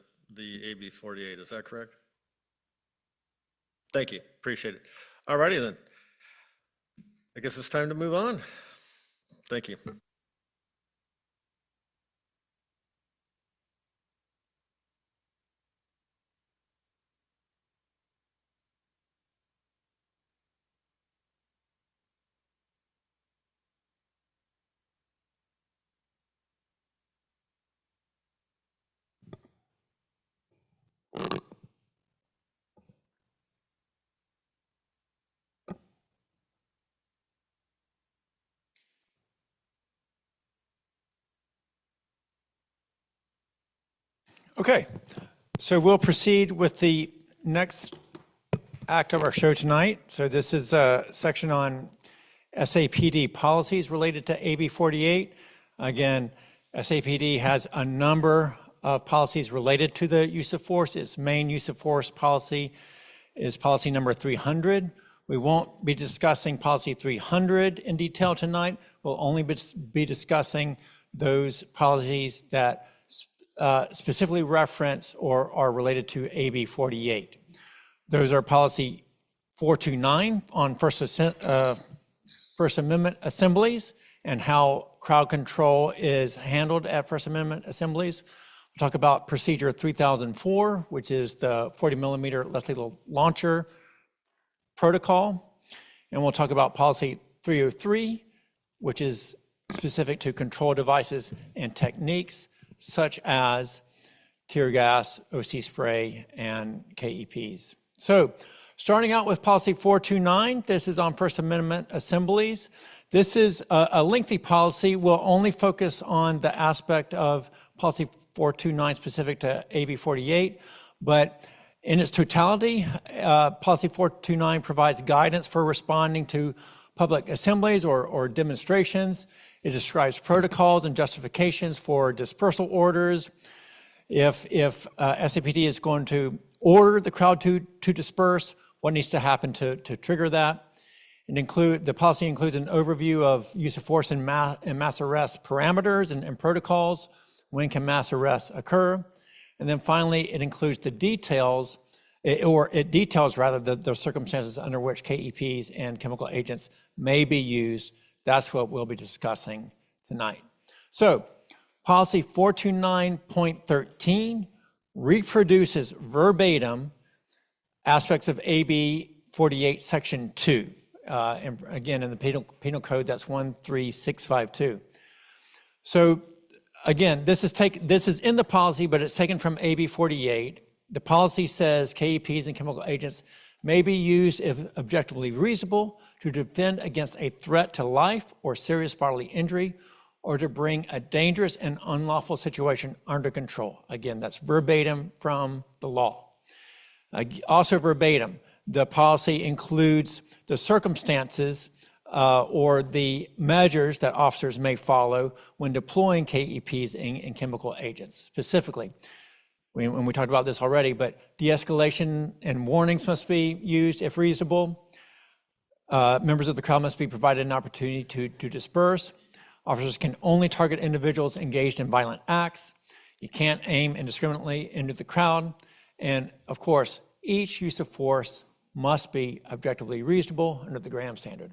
AB 48. Is that correct? Thank you. Appreciate it. All righty then. I guess it's time to move on. Thank you. Okay, so we'll proceed with the next act of our show tonight. So this is a section on SAPD policies related to AB 48. Again, SAPD has a number of policies related to the use of force. Its main use of force policy is policy number 300. We won't be discussing policy 300 in detail tonight. We'll only be discussing those policies that specifically reference or are related to AB 48. Those are policy 429 on First Amendment assemblies and how crowd control is handled at First Amendment assemblies. We'll talk about procedure 3004, which is the 40 millimeter less lethal launcher protocol. And we'll talk about policy 303, which is specific to control devices and techniques such as tear gas, OC spray, and KEPs. So starting out with policy 429, this is on First Amendment assemblies. This is a lengthy policy. We'll only focus on the aspect of policy 429 specific to AB 48, but in its totality, policy 429 provides guidance for responding to public assemblies or demonstrations. It describes protocols and justifications for dispersal orders. If SAPD is going to order the crowd to disperse, what needs to happen to trigger that. The policy includes an overview of use of force and mass arrest parameters and protocols. When can mass arrests occur? And then finally, it includes the details, it details rather the circumstances under which KEPs and chemical agents may be used. That's what we'll be discussing tonight. So policy 429.13 reproduces verbatim aspects of AB 48 section 2. And again, in the penal code, that's 13652. So again, this is in the policy, but it's taken from AB 48. The policy says KEPs and chemical agents may be used if objectively reasonable to defend against a threat to life or serious bodily injury or to bring a dangerous and unlawful situation under control. Again, that's verbatim from the law. Also verbatim, the policy includes the circumstances or the measures that officers may follow when deploying KEPs and chemical agents. Specifically, when we talked about this already, but de-escalation and warnings must be used if reasonable. Members of the crowd must be provided an opportunity to disperse. Officers can only target individuals engaged in violent acts. You can't aim indiscriminately into the crowd. And of course, each use of force must be objectively reasonable under the Graham standard.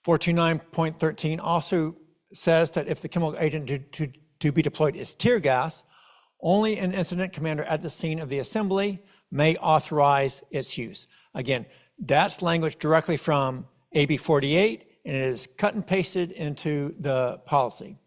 429.13 also says that if the chemical agent to be deployed is tear gas, only an incident commander at the scene of the assembly may authorize its use. Again, that's language directly from AB 48, and it is cut and pasted into the policy.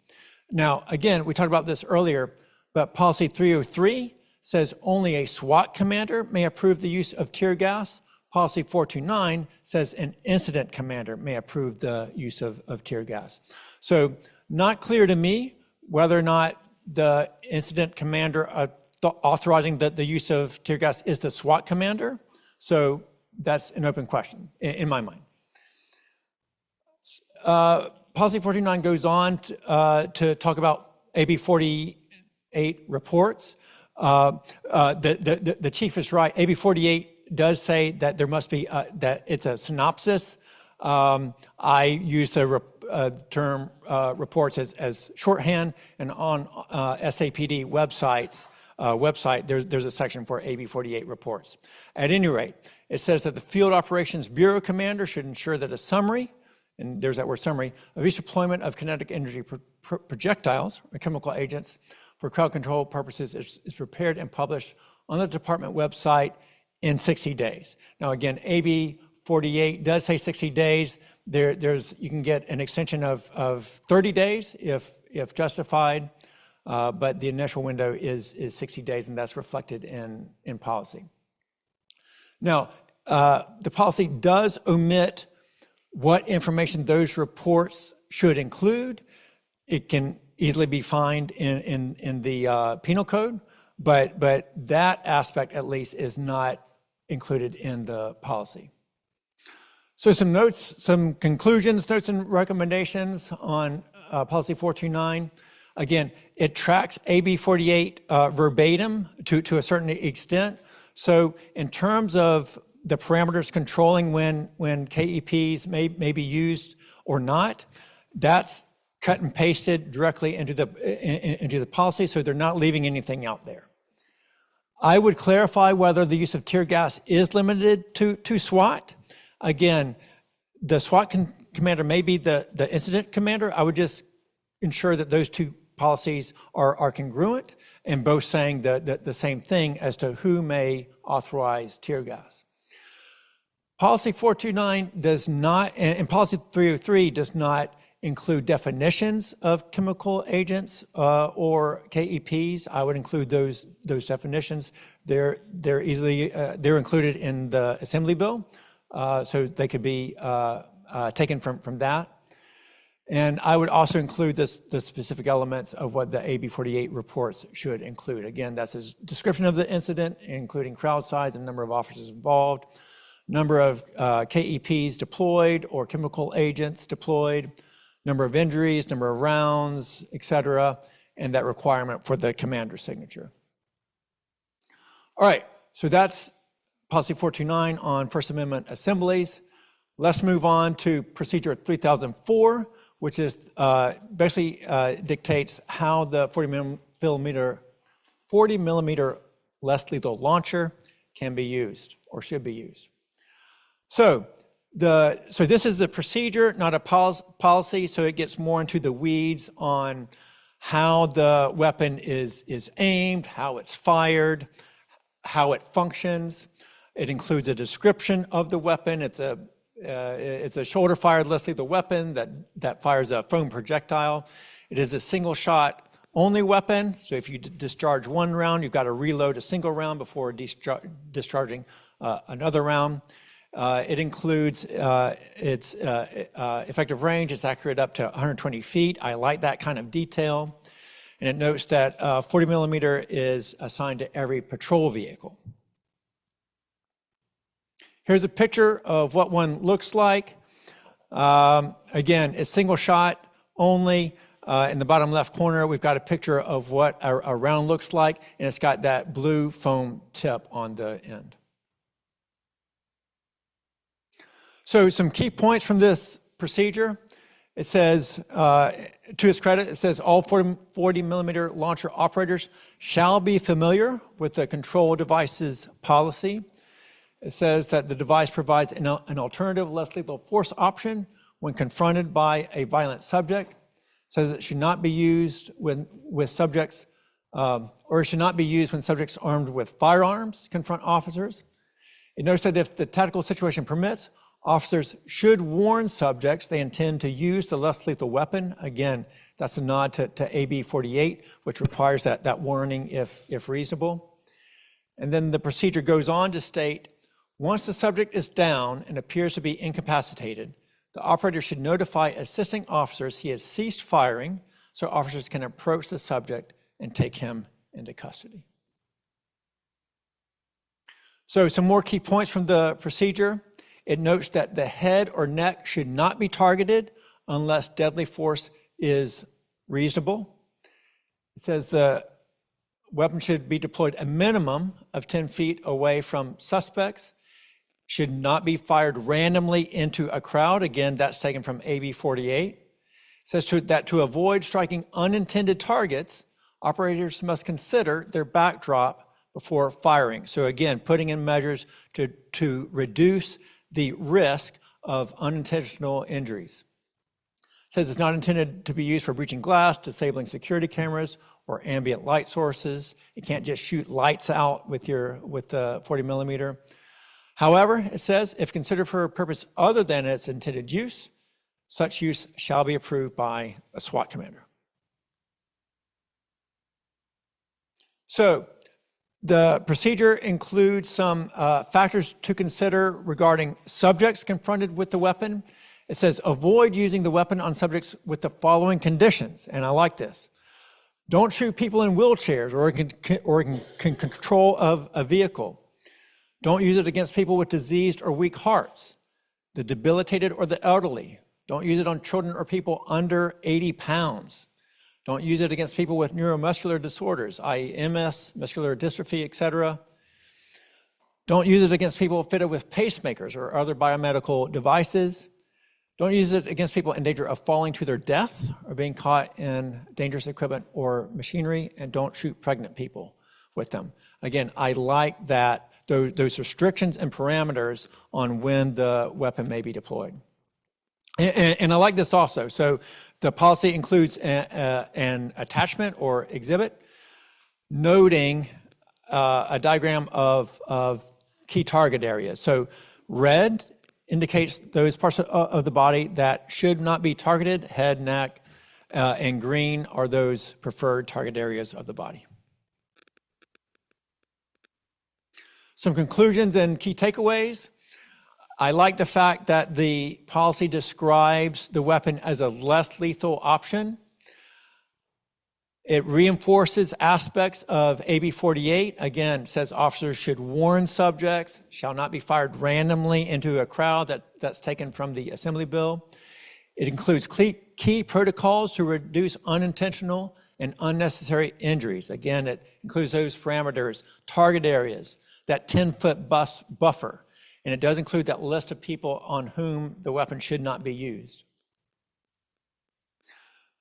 Now, again, we talked about this earlier, but policy 303 says only a SWAT commander may approve the use of tear gas. Policy 429 says an incident commander may approve the use of tear gas. So not clear to me whether or not the incident commander authorizing the use of tear gas is the SWAT commander. So that's an open question in my mind. Policy 49 goes on to talk about AB 48 reports. The chief is right. AB 48 does say that there must be, that it's a synopsis. I use the term reports as shorthand, and on SAPD website, there's a section for AB 48 reports. At any rate, it says that the Field Operations Bureau commander should ensure that a summary, and there's that word summary, of each deployment of kinetic energy projectiles or chemical agents for crowd control purposes is prepared and published on the department website in 60 days. Now again, AB 48 does say 60 days. You can get an extension of 30 days if justified, but the initial window is 60 days, and that's reflected in policy. Now, the policy does omit what information those reports should include. It can easily be found in the penal code, but that aspect at least is not included in the policy. So some notes, some conclusions, notes and recommendations on policy 429. Again, it tracks AB 48 verbatim to a certain extent. So in terms of the parameters controlling when KEPs may be used or not, that's cut and pasted directly into the policy, so they're not leaving anything out there. I would clarify whether the use of tear gas is limited to SWAT. Again, the SWAT commander may be the incident commander. I would just ensure that those two policies are congruent and both saying the same thing as to who may authorize tear gas. Policy 429 does not, and policy 303 does not include definitions of chemical agents or KEPs. I would include those definitions. They're included in the Assembly bill, so they could be taken from that. And I would also include the specific elements of what the AB 48 reports should include. Again, that's a description of the incident, including crowd size and number of officers involved, number of KEPs deployed or chemical agents deployed, number of injuries, number of rounds, et cetera, and that requirement for the commander's signature. All right, so that's policy 429 on First Amendment assemblies. Let's move on to procedure 3004, which is basically dictates how the 40 millimeter less lethal launcher can be used or should be used. So this is a procedure, not a policy, so it gets more into the weeds on how the weapon is aimed, how it's fired, how it functions. It includes a description of the weapon. It's a shoulder-fired less lethal weapon that fires a foam projectile. It is a single-shot only weapon, so if you discharge one round, you've got to reload a single round before discharging another round. It includes its effective range. It's accurate up to 120 feet. I like that kind of detail. And it notes that 40 millimeter is assigned to every patrol vehicle. Here's a picture of what one looks like. Again, it's single shot only. In the bottom left corner, we've got a picture of what a round looks like, and it's got that blue foam tip on the end. So some key points from this procedure. It says, to its credit, it says all 40 millimeter launcher operators shall be familiar with the control devices policy. It says that the device provides an alternative less lethal force option when confronted by a violent subject. It says it should not be used with subjects or it should not be used when subjects armed with firearms confront officers. It notes that if the tactical situation permits, officers should warn subjects they intend to use the less lethal weapon. Again, that's a nod to AB 48, which requires that warning if reasonable. And then the procedure goes on to state, once the subject is down and appears to be incapacitated, the operator should notify assisting officers he has ceased firing so officers can approach the subject and take him into custody. So some more key points from the procedure. It notes that the head or neck should not be targeted unless deadly force is reasonable. It says the weapon should be deployed a minimum of 10 feet away from suspects, should not be fired randomly into a crowd. Again, that's taken from AB 48. It says that to avoid striking unintended targets, operators must consider their backdrop before firing. So again, putting in measures to reduce the risk of unintentional injuries. It says it's not intended to be used for breaching glass, disabling security cameras, or ambient light sources. You can't just shoot lights out with the 40 millimeter. However, it says if considered for a purpose other than its intended use, such use shall be approved by a SWAT commander. So the procedure includes some factors to consider regarding subjects confronted with the weapon. It says avoid using the weapon on subjects with the following conditions, and I like this. Don't shoot people in wheelchairs or in control of a vehicle. Don't use it against people with diseased or weak hearts, the debilitated or the elderly. Don't use it on children or people under 80 pounds. Don't use it against people with neuromuscular disorders, i.e. MS, muscular dystrophy, etc. Don't use it against people fitted with pacemakers or other biomedical devices. Don't use it against people in danger of falling to their death or being caught in dangerous equipment or machinery, and don't shoot pregnant people with them. Again, I like that those restrictions and parameters on when the weapon may be deployed. And I like this also. So the policy includes an attachment or exhibit noting a diagram of key target areas. So red indicates those parts of the body that should not be targeted, head, neck, and green are those preferred target areas of the body. Some conclusions and key takeaways. I like the fact that the policy describes the weapon as a less lethal option. It reinforces aspects of AB 48. Again, it says officers should warn subjects, shall not be fired randomly into a crowd. That's taken from the Assembly Bill. It includes key protocols to reduce unintentional and unnecessary injuries. Again, it includes those parameters, target areas, that 10-foot buffer. And it does include that list of people on whom the weapon should not be used.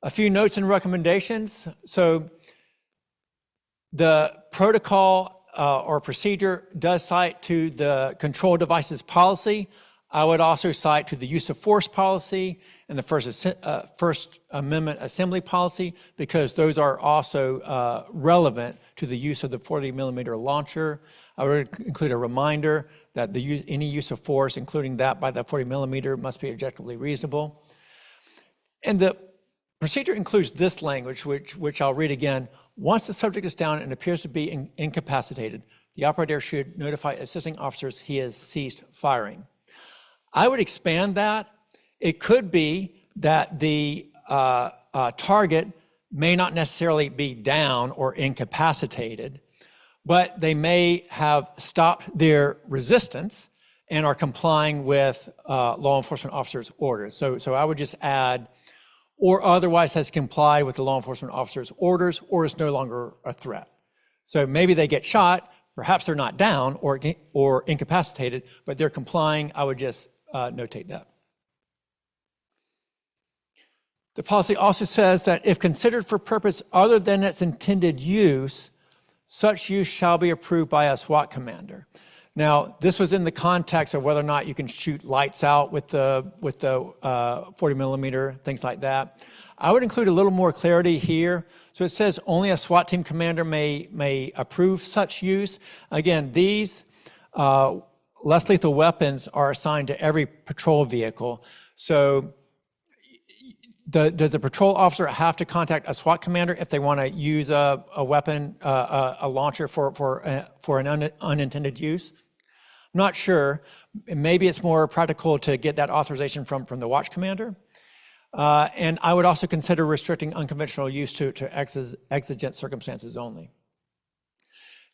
A few notes and recommendations. So the protocol or procedure does cite to the control devices policy. I would also cite to the use of force policy and the First Amendment assembly policy, because those are also relevant to the use of the 40 millimeter launcher. I would include a reminder that any use of force, including that by the 40 millimeter, must be objectively reasonable. And the procedure includes this language, which I'll read again. Once the subject is down and appears to be incapacitated, the operator should notify assisting officers he has ceased firing. I would expand that. It could be that the target may not necessarily be down or incapacitated, but they may have stopped their resistance and are complying with law enforcement officers' orders. So I would just add, or otherwise has complied with the law enforcement officer's orders or is no longer a threat. So maybe they get shot, perhaps they're not down or incapacitated, but they're complying. I would just notate that. The policy also says that if considered for purpose other than its intended use, such use shall be approved by a SWAT commander. Now, this was in the context of whether or not you can shoot lights out with the 40 millimeter, things like that. I would include a little more clarity here. So it says only a SWAT team commander may approve such use. Again, these less lethal weapons are assigned to every patrol vehicle. So does the patrol officer have to contact a SWAT commander if they want to use a weapon, a launcher for an unintended use? I'm not sure. Maybe it's more practical to get that authorization from the watch commander. And I would also consider restricting unconventional use to exigent circumstances only.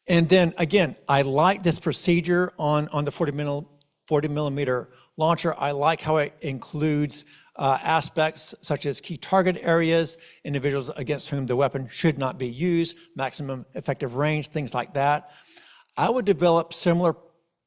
And then again, I like this procedure on the 40 millimeter launcher. I like how it includes aspects such as key target areas, individuals against whom the weapon should not be used, maximum effective range, things like that. I would develop similar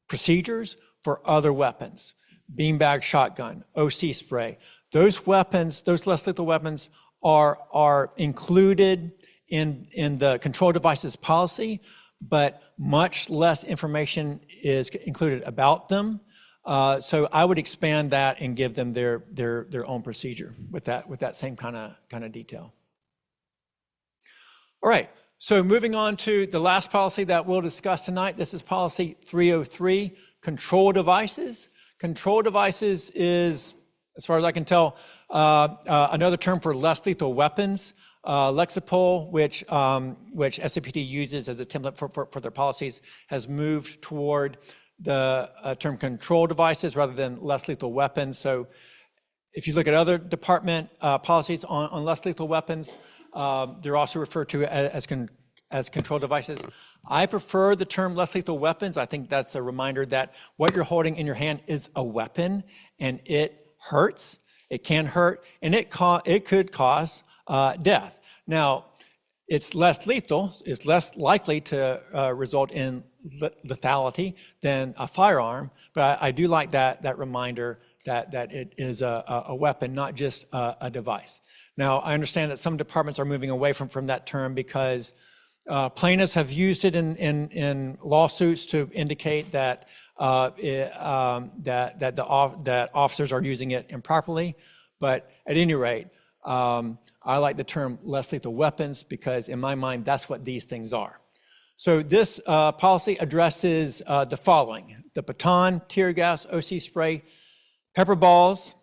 procedures for other weapons, beanbag shotgun, OC spray. Those weapons, those less lethal weapons are included in the control devices policy, but much less information is included about them. So I would expand that and give them their own procedure with that same kind of detail. All right, so moving on to the last policy that we'll discuss tonight. This is policy 303, control devices. Control devices is, as far as I can tell, another term for less lethal weapons. Lexipol, which SAPD uses as a template for their policies, has moved toward the term control devices rather than less lethal weapons. So if you look at other department policies on less lethal weapons, they're also referred to as control devices. I prefer the term less lethal weapons. I think that's a reminder that what you're holding in your hand is a weapon and it hurts, it can hurt, and it could cause death. Now, it's less lethal, it's less likely to result in lethality than a firearm, but I do like that reminder that it is a weapon, not just a device. Now, I understand that some departments are moving away from that term because plaintiffs have used it in lawsuits to indicate that that officers are using it improperly. But at any rate, I like the term less lethal weapons because in my mind, that's what these things are. So this policy addresses the following: the baton, tear gas, OC spray, pepper balls,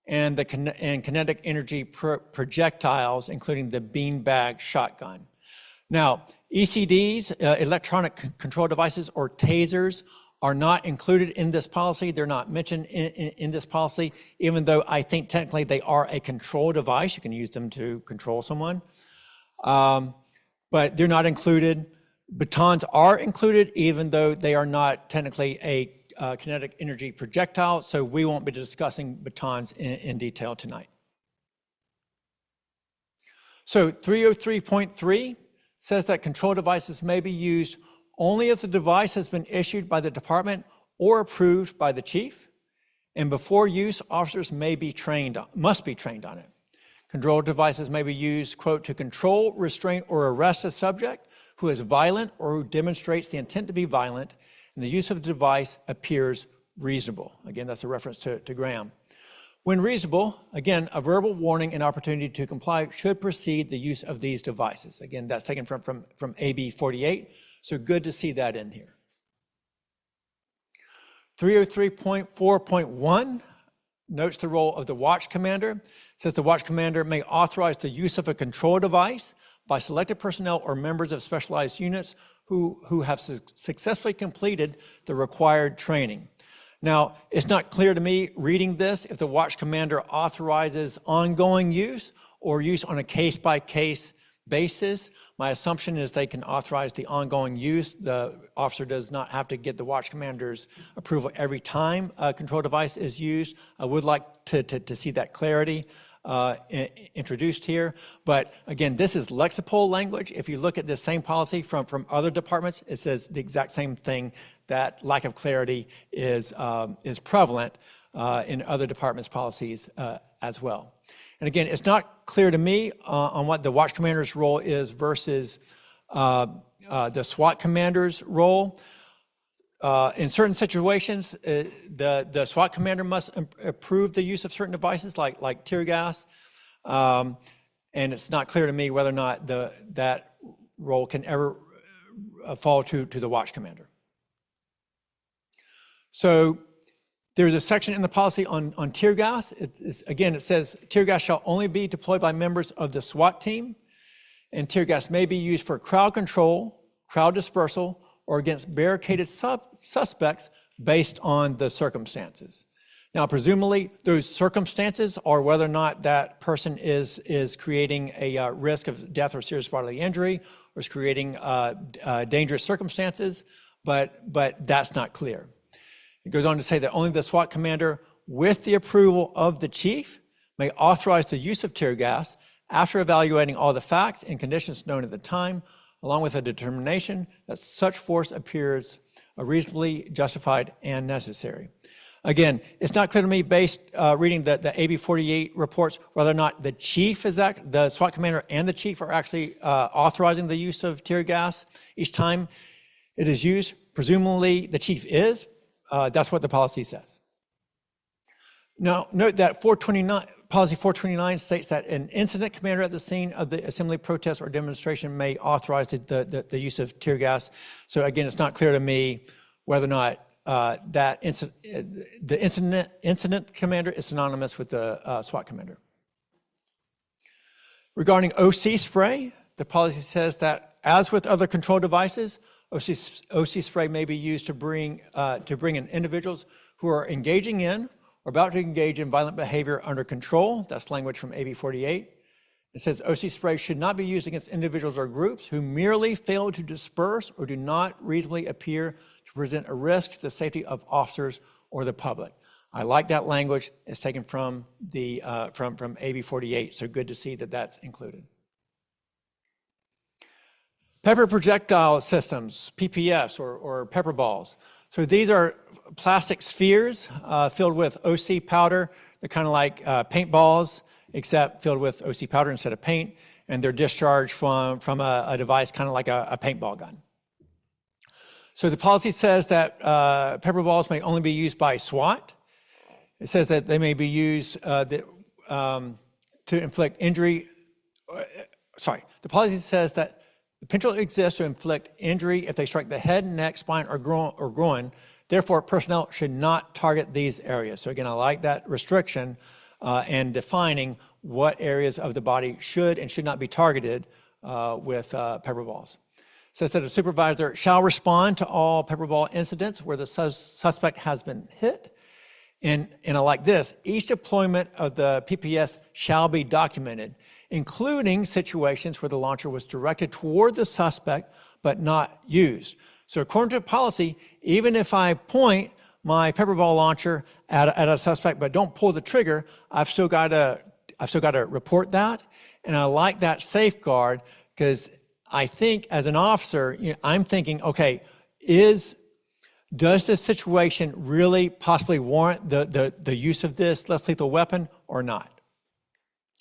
and kinetic energy projectiles, including the beanbag shotgun. Now, ECDs, electronic control devices, or tasers, are not included in this policy. They're not mentioned in this policy, even though I think technically they are a control device. You can use them to control someone, but they're not included. Batons are included, even though they are not technically a kinetic energy projectile, so we won't be discussing batons in detail tonight. So 303.3 says that control devices may be used only if the device has been issued by the department or approved by the chief, and before use, officers must be trained on it. Control devices may be used, quote, to control, restrain, or arrest a subject who is violent or who demonstrates the intent to be violent, and the use of the device appears reasonable. Again, that's a reference to Graham. When reasonable, again, a verbal warning and opportunity to comply should precede the use of these devices. Again, that's taken from AB 48, so good to see that in here. 303.4.1 notes the role of the watch commander. It says the watch commander may authorize the use of a control device by selected personnel or members of specialized units who have successfully completed the required training. Now, it's not clear to me reading this if the watch commander authorizes ongoing use or use on a case-by-case basis. My assumption is they can authorize the ongoing use. The officer does not have to get the watch commander's approval every time a control device is used. I would like to see that clarity introduced here. But again, this is Lexipol language. If you look at this same policy from other departments, it says the exact same thing, that lack of clarity is prevalent in other departments' policies as well. And again, it's not clear to me on what the watch commander's role is versus the SWAT commander's role. in certain situations, the SWAT commander must approve the use of certain devices like tear gas. And it's not clear to me whether or not that role can ever fall to the watch commander. So there's a section in the policy on tear gas. Again, it says tear gas shall only be deployed by members of the SWAT team, and tear gas may be used for crowd control, crowd dispersal, or against barricaded suspects based on the circumstances. Now, presumably, those circumstances are whether or not that person is creating a risk of death or serious bodily injury, or is creating dangerous circumstances, but that's not clear. It goes on to say that only the SWAT commander, with the approval of the chief, may authorize the use of tear gas after evaluating all the facts and conditions known at the time, along with a determination that such force appears reasonably justified and necessary. Again, it's not clear to me, based reading the AB 48 reports, whether or not the chief the SWAT commander and the chief are actually authorizing the use of tear gas each time it is used. Presumably, the chief is. That's what the policy says. Now, note that policy 429 states that an incident commander at the scene of the assembly, protest, or demonstration may authorize the use of tear gas. So again, it's not clear to me whether or not the incident commander is synonymous with the SWAT commander. Regarding OC spray, the policy says that, as with other control devices, OC spray may be used to bring in individuals who are engaging in or about to engage in violent behavior under control. That's language from AB 48. It says OC spray should not be used against individuals or groups who merely fail to disperse or do not reasonably appear to present a risk to the safety of officers or the public. I like that language. It's taken from from AB 48, so good to see that that's included. Pepper projectile systems, PPS, or pepper balls. So these are plastic spheres filled with OC powder. They're kind of like paintballs, except filled with OC powder instead of paint, and they're discharged from a device kind of like a paintball gun. So the policy says that pepper balls may only be used by SWAT. It says that they may be used to inflict injury. The policy says that the potential exists to inflict injury if they strike the head, neck, spine, or groin. Therefore, personnel should not target these areas. So again, I like that restriction and defining what areas of the body should and should not be targeted with pepper balls. It says that a supervisor shall respond to all pepper ball incidents where the suspect has been hit. And I like this: each deployment of the PPS shall be documented, including situations where the launcher was directed toward the suspect but not used. So according to policy, even if I point my pepper ball launcher at a suspect but don't pull the trigger, I've still got to report that. And I like that safeguard, because I think as an officer, I'm thinking, okay, does this situation really possibly warrant the use of this less lethal weapon or not?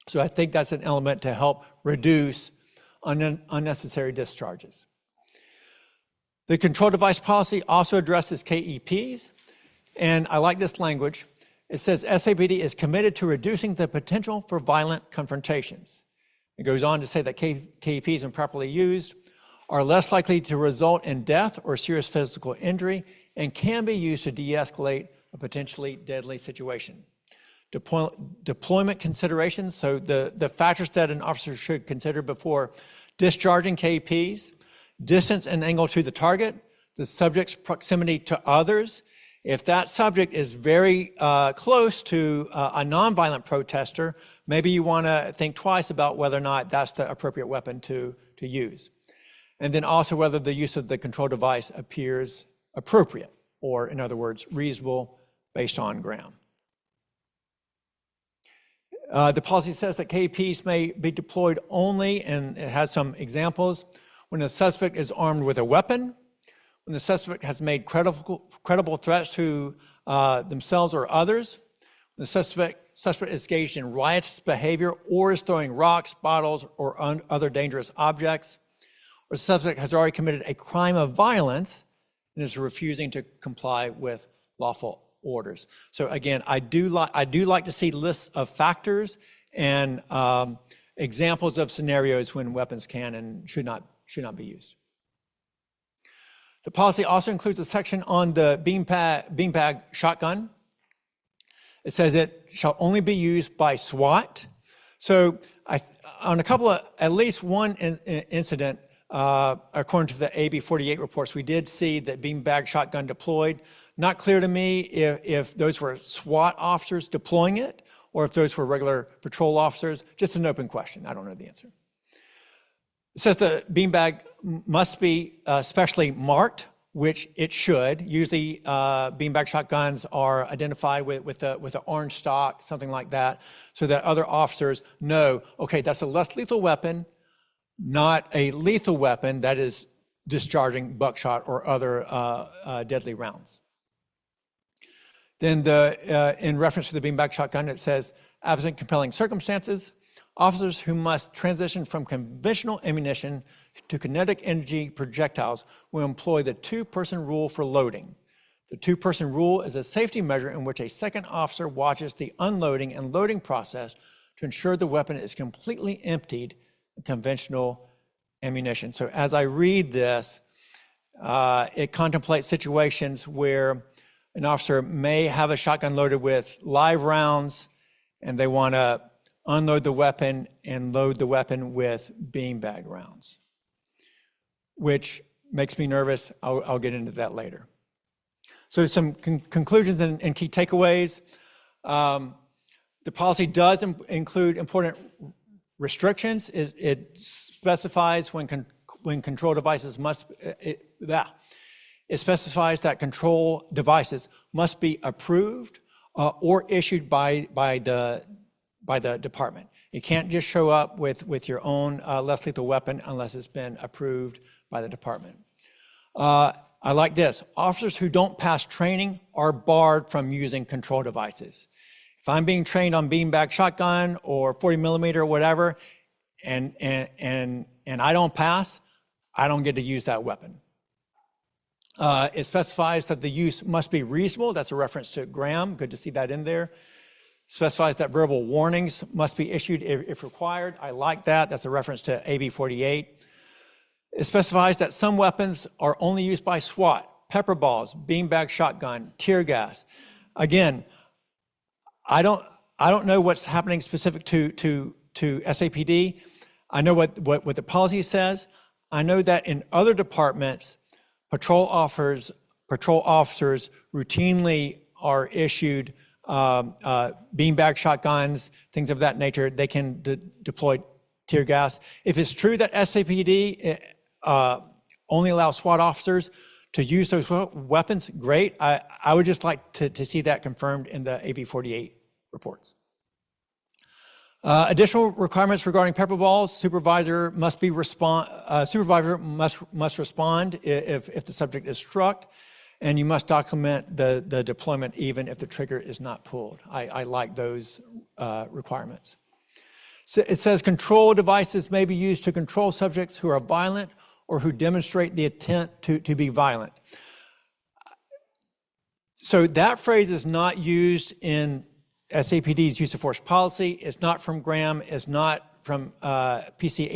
So I think that's an element to help reduce unnecessary discharges. The control device policy also addresses KEPs, and I like this language. It says SAPD is committed to reducing the potential for violent confrontations. It goes on to say that KEPs, when properly used, are less likely to result in death or serious physical injury and can be used to de-escalate a potentially deadly situation. Deployment considerations, so the factors that an officer should consider before discharging KEPs: distance and angle to the target, the subject's proximity to others. If that subject is very close to a nonviolent protester, maybe you want to think twice about whether or not that's the appropriate weapon to use. And then also whether the use of the control device appears appropriate, or in other words, reasonable based on ground. The policy says that KEPs may be deployed only, and it has some examples, when the suspect is armed with a weapon, when the suspect has made credible threats to themselves or others, when the suspect is engaged in riotous behavior or is throwing rocks, bottles, or other dangerous objects, or the suspect has already committed a crime of violence and is refusing to comply with lawful orders. So again, I do like to see lists of factors and examples of scenarios when weapons can and should not be used. The policy also includes a section on the beanbag shotgun. It says it shall only be used by SWAT. So on a couple of, at least one incident, according to the AB 48 reports, we did see that beanbag shotgun deployed. Not clear to me if those were SWAT officers deploying it or if those were regular patrol officers. Just an open question. I don't know the answer. It says the beanbag must be specially marked, which it should. Usually beanbag shotguns are identified with the orange stock, something like that, so that other officers know, okay, that's a less lethal weapon, not a lethal weapon that is discharging buckshot or other deadly rounds. Then in reference to the beanbag shotgun, it says, absent compelling circumstances, officers who must transition from conventional ammunition to kinetic energy projectiles will employ the two-person rule for loading. The two-person rule is a safety measure in which a second officer watches the unloading and loading process to ensure the weapon is completely emptied of conventional ammunition. So as I read this, it contemplates situations where an officer may have a shotgun loaded with live rounds and they want to unload the weapon and load the weapon with beanbag rounds, which makes me nervous. I'll get into that later. So some conclusions and key takeaways. The policy does include important restrictions. It specifies when control devices must, it specifies that control devices must be approved or issued by the department. You can't just show up with your own less lethal weapon unless it's been approved by the department. I like this. Officers who don't pass training are barred from using control devices. If I'm being trained on beanbag shotgun or 40 millimeter or whatever, and I don't pass, I don't get to use that weapon. It specifies that the use must be reasonable. That's a reference to Graham. Good to see that in there. Specifies that verbal warnings must be issued if required. I like that. That's a reference to AB 48. It specifies that some weapons are only used by SWAT, pepper balls, beanbag shotgun, tear gas. Again, I don't know what's happening specific to SAPD. I know what the policy says. I know that in other departments, patrol officers routinely are issued beanbag shotguns, things of that nature. They can deploy tear gas. If it's true that SAPD only allows SWAT officers to use those weapons, great. I would just like to see that confirmed in the AB 48 reports. Additional requirements regarding pepper balls: supervisor must respond if the subject is struck, and you must document the deployment even if the trigger is not pulled. I like those requirements. So it says control devices may be used to control subjects who are violent or who demonstrate the intent to be violent. So that phrase is not used in SAPD's use of force policy. It's not from Graham. It's not from PC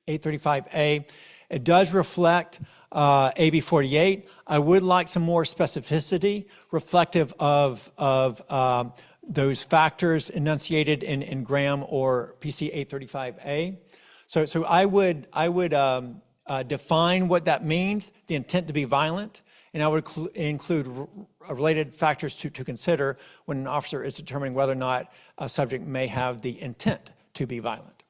835A. It does reflect AB 48. I would like some more specificity reflective of those factors enunciated in Graham or PC 835A. So I would define what that means, the intent to be violent, and I would include related factors to consider when an officer is determining whether or not a subject may have the intent to be violent.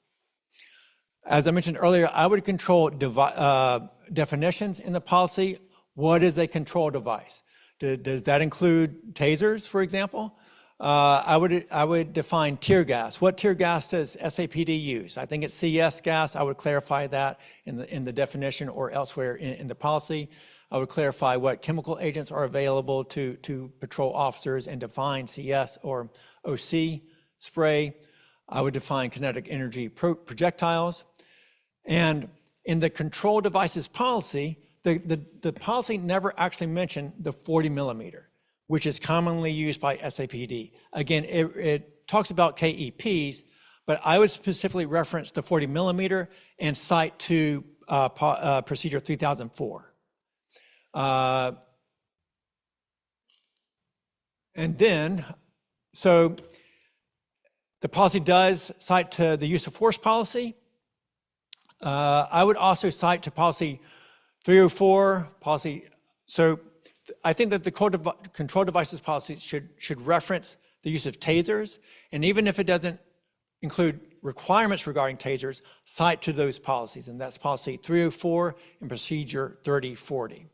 As I mentioned earlier, I would control definitions in the policy. What is a control device? Does that include tasers, for example? I would define tear gas. What tear gas does SAPD use? I think it's CS gas. I would clarify that in the definition or elsewhere in the policy. I would clarify what chemical agents are available to patrol officers and define CS or OC spray. I would define kinetic energy projectiles. And in the control devices policy, the policy never actually mentioned the 40 millimeter, which is commonly used by SAPD. Again, it talks about KEPs, but I would specifically reference the 40 millimeter and cite to procedure 3004. And then, so the policy does cite to the use of force policy. I would also cite to policy 304 policy. So I think that the control devices policy should reference the use of tasers. And even if it doesn't include requirements regarding tasers, cite to those policies. And that's policy 304 and procedure 3040.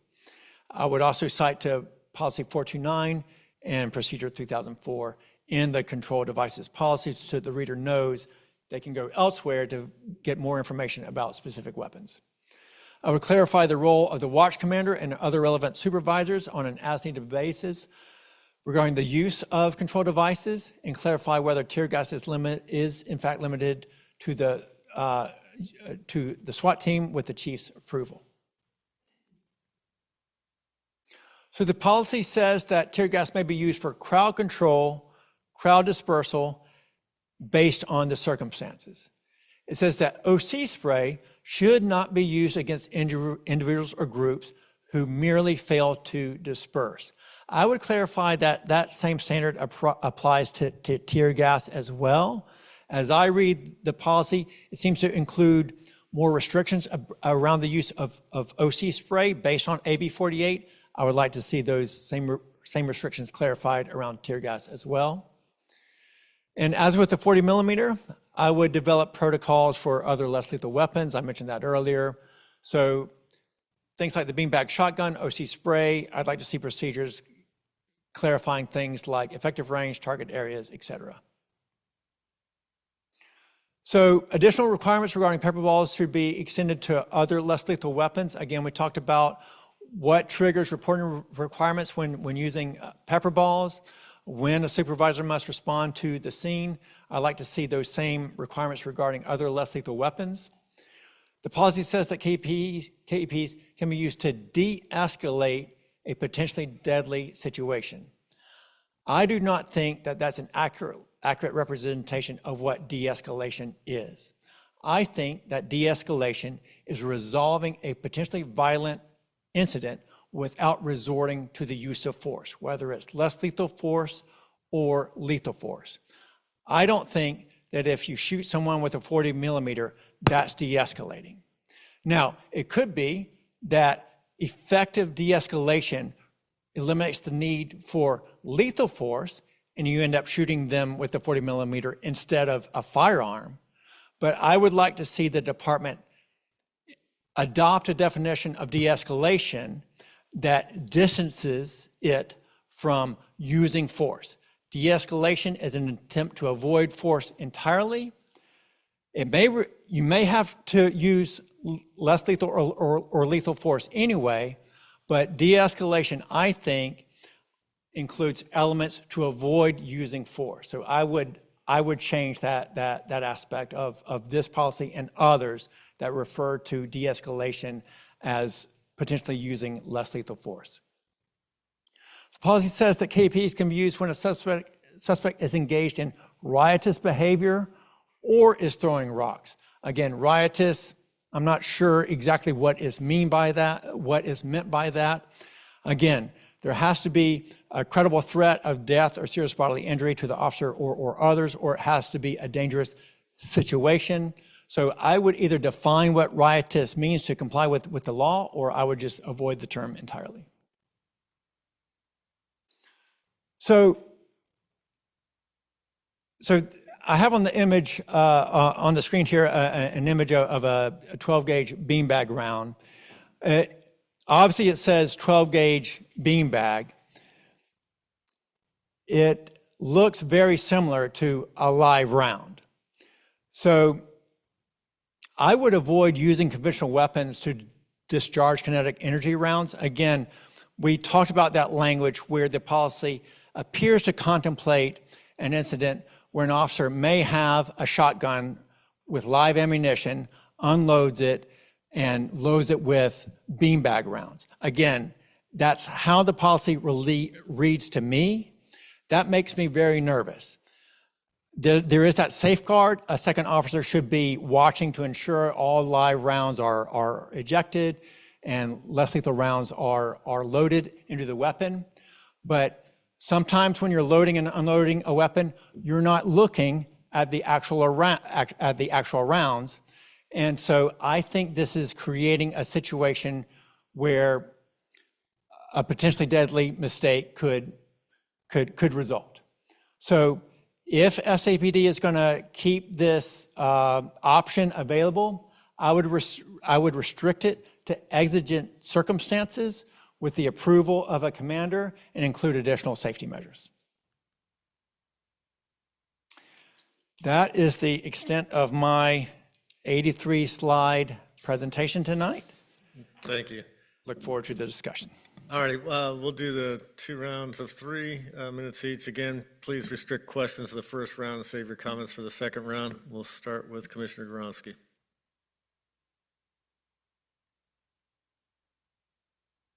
I would also cite to policy 429 and procedure 3004 in the control devices policy so the reader knows they can go elsewhere to get more information about specific weapons. I would clarify the role of the watch commander and other relevant supervisors on an as-needed basis regarding the use of control devices and clarify whether tear gas is in fact limited to the SWAT team with the chief's approval. So the policy says that tear gas may be used for crowd control, crowd dispersal, based on the circumstances. It says that OC spray should not be used against individuals or groups who merely fail to disperse. I would clarify that that same standard applies to tear gas as well. As I read the policy, it seems to include more restrictions around the use of OC spray based on AB 48. I would like to see those same restrictions clarified around tear gas as well. And as with the 40 millimeter, I would develop protocols for other less lethal weapons. I mentioned that earlier. So things like the beanbag shotgun, OC spray, I'd like to see procedures clarifying things like effective range, target areas, etc. So additional requirements regarding pepper balls should be extended to other less lethal weapons. Again, we talked about what triggers reporting requirements when using pepper balls, when a supervisor must respond to the scene. I'd like to see those same requirements regarding other less lethal weapons. The policy says that KEPs can be used to de-escalate a potentially deadly situation. I do not think that that's an accurate representation of what de-escalation is. I think that de-escalation is resolving a potentially violent incident without resorting to the use of force, whether it's less lethal force or lethal force. I don't think that if you shoot someone with a 40 millimeter, that's de-escalating. Now, it could be that effective de-escalation eliminates the need for lethal force and you end up shooting them with the 40 millimeter instead of a firearm. But I would like to see the department adopt a definition of de-escalation that distances it from using force. De-escalation is an attempt to avoid force entirely. You may have to use less lethal or lethal force anyway, but de-escalation, I think, includes elements to avoid using force. So I would change that aspect of this policy and others that refer to de-escalation as potentially using less lethal force. The policy says that KPs can be used when a suspect is engaged in riotous behavior or is throwing rocks. Again, riotous, I'm not sure exactly what is meant by that. Again, there has to be a credible threat of death or serious bodily injury to the officer or others, or it has to be a dangerous situation. So I would either define what riotous means to comply with the law, or I would just avoid the term entirely. So I have on the image, on the screen here, an image of a 12 gauge beanbag round. Obviously it says 12 gauge beanbag. It looks very similar to a live round. So I would avoid using conventional weapons to discharge kinetic energy rounds. Again, we talked about that language where the policy appears to contemplate an incident where an officer may have a shotgun with live ammunition, unloads it, and loads it with beanbag rounds. Again, that's how the policy reads to me. That makes me very nervous. There is that safeguard. A second officer should be watching to ensure all live rounds are ejected and less lethal rounds are loaded into the weapon. But sometimes when you're loading and unloading a weapon, you're not looking at the actual rounds. And so I think this is creating a situation where a potentially deadly mistake could result. So if SAPD is going to keep this option available, I would restrict it to exigent circumstances with the approval of a commander and include additional safety measures. That is the extent of my 83-slide presentation tonight. Thank you. Look forward to the discussion. All righty, we'll do the 2 rounds of 3 minutes each. Again, please restrict questions to the first round and save your comments for the second round. We'll start with Commissioner Goronsky.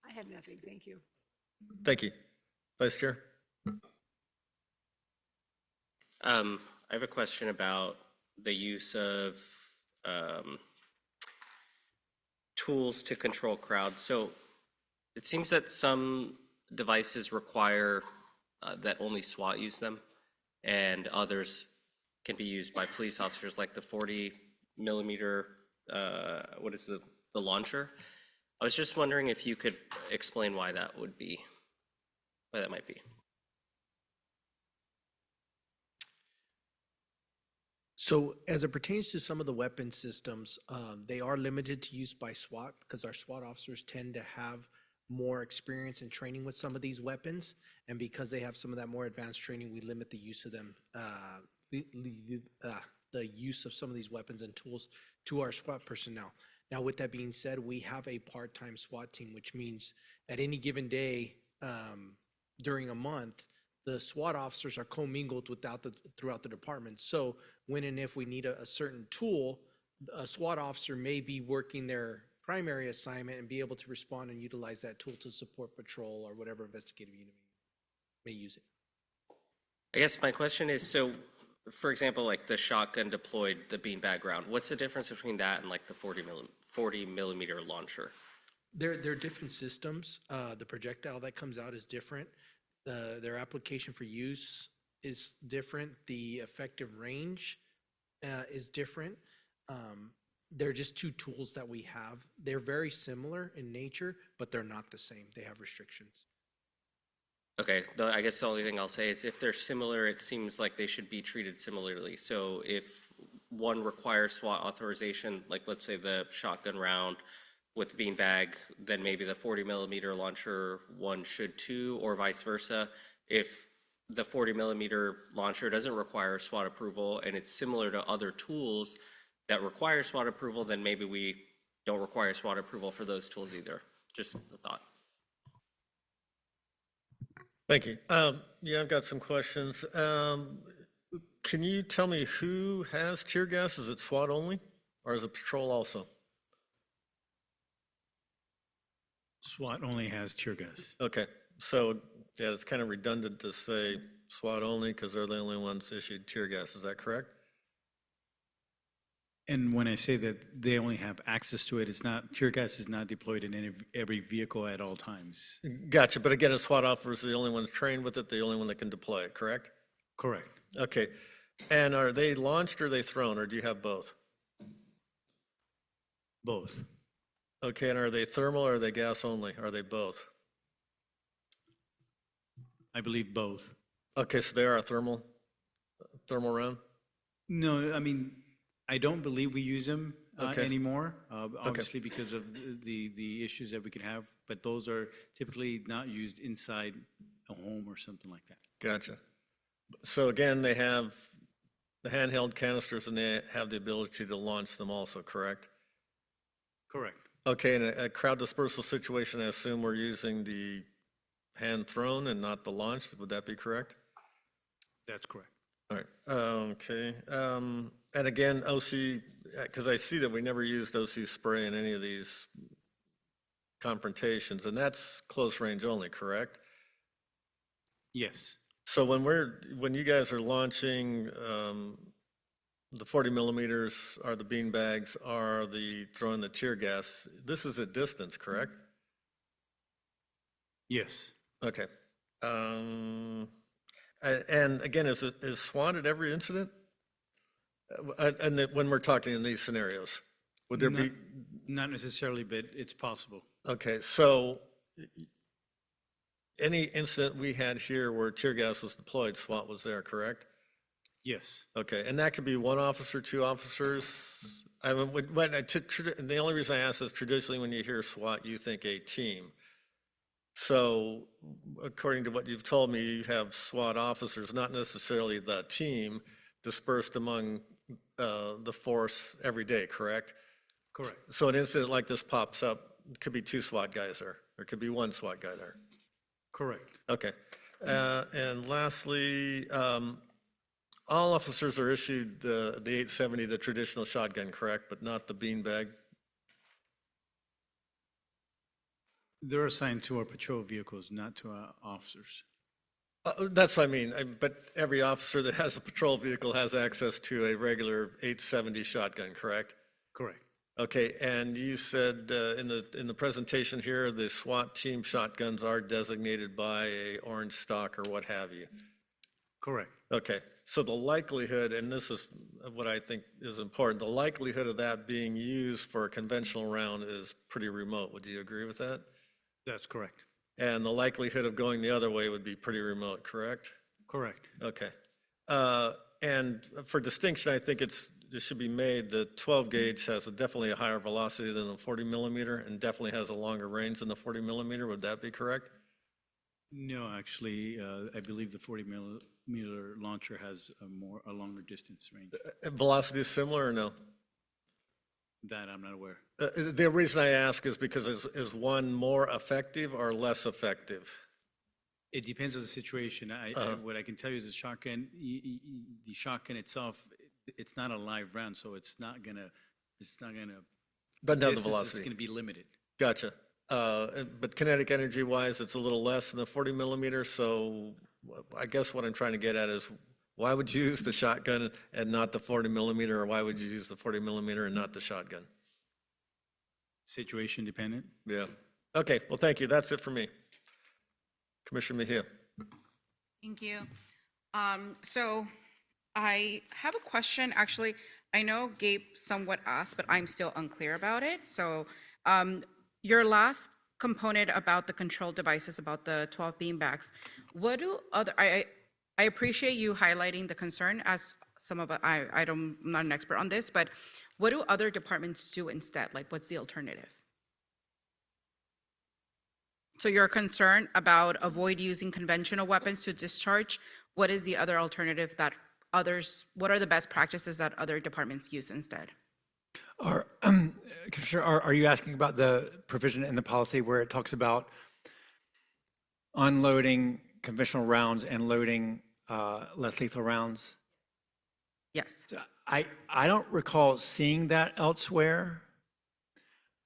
I have nothing, thank you. Thank you. Vice Chair? I have a question about the use of tools to control crowds. So it seems that some devices require that only SWAT use them, and others can be used by police officers, like the 40 millimeter, what is the launcher? I was just wondering if you could explain why that would be, why that might be. So as it pertains to some of the weapon systems, they are limited to use by SWAT because our SWAT officers tend to have more experience and training with some of these weapons. And because they have some of that more advanced training, we limit the use of them, the use of some of these weapons and tools to our SWAT personnel. Now, with that being said, we have a part-time SWAT team, which means at any given day during a month, the SWAT officers are commingled throughout the department. So when and if we need a certain tool, a SWAT officer may be working their primary assignment and be able to respond and utilize that tool to support patrol or whatever investigative unit may use it. I guess my question is, so for example, like the shotgun deployed, the beanbag round, what's the difference between that and like the 40 millimeter launcher? They're different systems. The projectile that comes out is different. Their application for use is different. The effective range is different. They're just 2 tools that we have. They're very similar in nature, but they're not the same. They have restrictions. Okay, I guess the only thing I'll say is if they're similar, it seems like they should be treated similarly. So if one requires SWAT authorization, like let's say the shotgun round with beanbag, then maybe the 40 millimeter launcher one should too, or vice versa. If the 40 millimeter launcher doesn't require SWAT approval and it's similar to other tools that require SWAT approval, then maybe we don't require SWAT approval for those tools either. Just a thought. Thank you. Yeah, I've got some questions. Can you tell me who has tear gas? Is it SWAT only, or is it patrol also? SWAT only has tear gas. Okay, so yeah, it's kind of redundant to say SWAT only because they're the only ones issued tear gas. Is that correct? And when I say that they only have access to it, it's not, tear gas is not deployed in every vehicle at all times. Gotcha, but again, a SWAT officer is the only ones trained with it, the only one that can deploy it, correct? Correct. Okay, and are they launched or are they thrown, or do you have both? Both. Okay, and are they thermal or are they gas only? Are they both? I believe both. Okay, so they are a thermal round? No, I mean, I don't believe we use them Okay. anymore, obviously because of the issues that we could have, but those are typically not used inside a home or something like that. Gotcha. So again, they have the handheld canisters and they have the ability to launch them also, correct? Correct. Okay, in a crowd dispersal situation, I assume we're using the hand thrown and not the launched. Would that be correct? That's correct. All right, okay. And again, OC, because I see that we never used OC spray in any of these confrontations, and that's close range only, correct? Yes, So when you guys are launching, the 40 millimeters are the bean bags, are the throwing the tear gas, this is at distance, correct? yes. Okay. And again, is SWAT at every incident? And when we're talking in these scenarios, would there be? Not necessarily, but it's possible. Okay, so any incident we had here where tear gas was deployed, SWAT was there, correct? Yes, Okay, and that could be one officer, two officers? I mean, the only reason I ask is traditionally when you hear SWAT, you think a team. So according to what you've told me, you have SWAT officers, not necessarily the team, dispersed among the force every day, correct? correct. So an incident like this pops up, it could be two SWAT guys there, or it could be one SWAT guy there. Correct. Okay. And lastly, all officers are issued the 870, the traditional shotgun, correct, but not the beanbag? They're assigned to our patrol vehicles, not to our officers. That's what I mean, but every officer that has a patrol vehicle has access to a regular 870 shotgun, correct? Correct. Okay, and you said in the presentation here, the SWAT team shotguns are designated by a orange stock or what have you. Correct. Okay, so the likelihood, and this is what I think is important, the likelihood of that being used for a conventional round is pretty remote. Would you agree with that? That's correct. And the likelihood of going the other way would be pretty remote, correct? Correct. Okay. And for distinction, I think it should be made that 12 gauge has definitely a higher velocity than the 40 millimeter and definitely has a longer range than the 40 millimeter. Would that be correct? No, actually, I believe the 40 millimeter launcher has a longer distance range. Velocity is similar or no? That I'm not aware. The reason I ask is because is one more effective or less effective? It depends on the situation. What I can tell you is the shotgun itself, it's not a live round, so it's not gonna. Doesn't have the distance is velocity. gonna be limited. Gotcha. But kinetic energy wise, it's a little less than the 40 millimeter. So I guess what I'm trying to get at is why would you use the shotgun and not the 40 millimeter, or why would you use the 40 millimeter and not the shotgun? Situation dependent. Yeah. Okay, well, thank you. That's it for me. Commissioner Mejia. Thank you. So I have a question, actually. I know Gabe somewhat asked, but I'm still unclear about it. So your last component about the control devices, about the 12 beanbags, what do other, I appreciate you highlighting the concern as some of, I'm not an expert on this, but what do other departments do instead? Like, what's the alternative? So you're concerned about avoid using conventional weapons to discharge. What is the other alternative that what are the best practices that other departments use instead? Commissioner, are you asking about the provision in the policy where it talks about unloading conventional rounds and loading less lethal rounds? Yes. I don't recall seeing that elsewhere.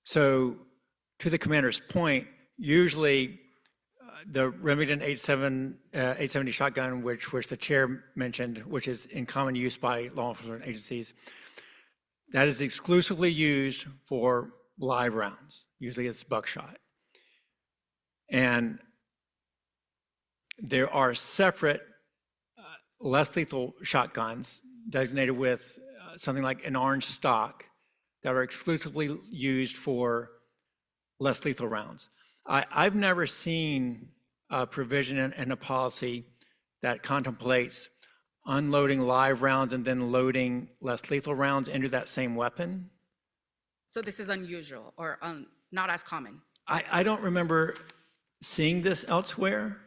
So to the commander's point, usually the Remington 870 shotgun, which the chair mentioned, which is in common use by law enforcement agencies, that is exclusively used for live rounds. Usually it's buckshot. And there are separate less lethal shotguns designated with something like an orange stock that are exclusively used for less lethal rounds. I've never seen a provision in a policy that contemplates unloading live rounds and then loading less lethal rounds into that same weapon. So this is unusual or not as common? I don't remember seeing this elsewhere.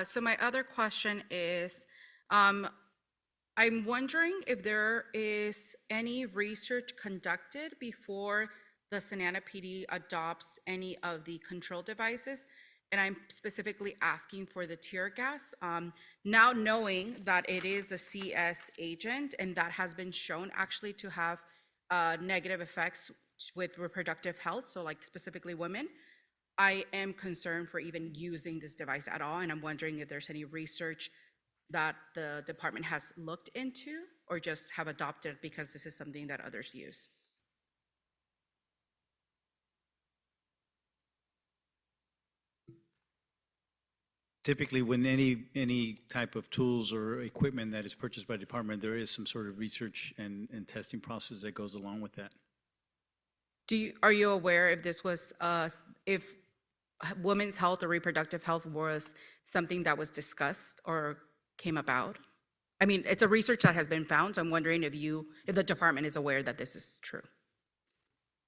So my other question is, I'm wondering if there is any research conducted before the Santa Ana PD adopts any of the control devices, and I'm specifically asking for the tear gas. Now knowing that it is a CS agent and that has been shown actually to have negative effects with reproductive health, so like specifically women, I am concerned for even using this device at all, and I'm wondering if there's any research that the department has looked into or just have adopted because this is something that others use. Typically, when any type of tools or equipment that is purchased by the department, there is some sort of research and testing process that goes along with that. Are you aware if this was, if women's health or reproductive health was something that was discussed or came about? I mean, it's a research that has been found, so I'm wondering if the department is aware that this is true.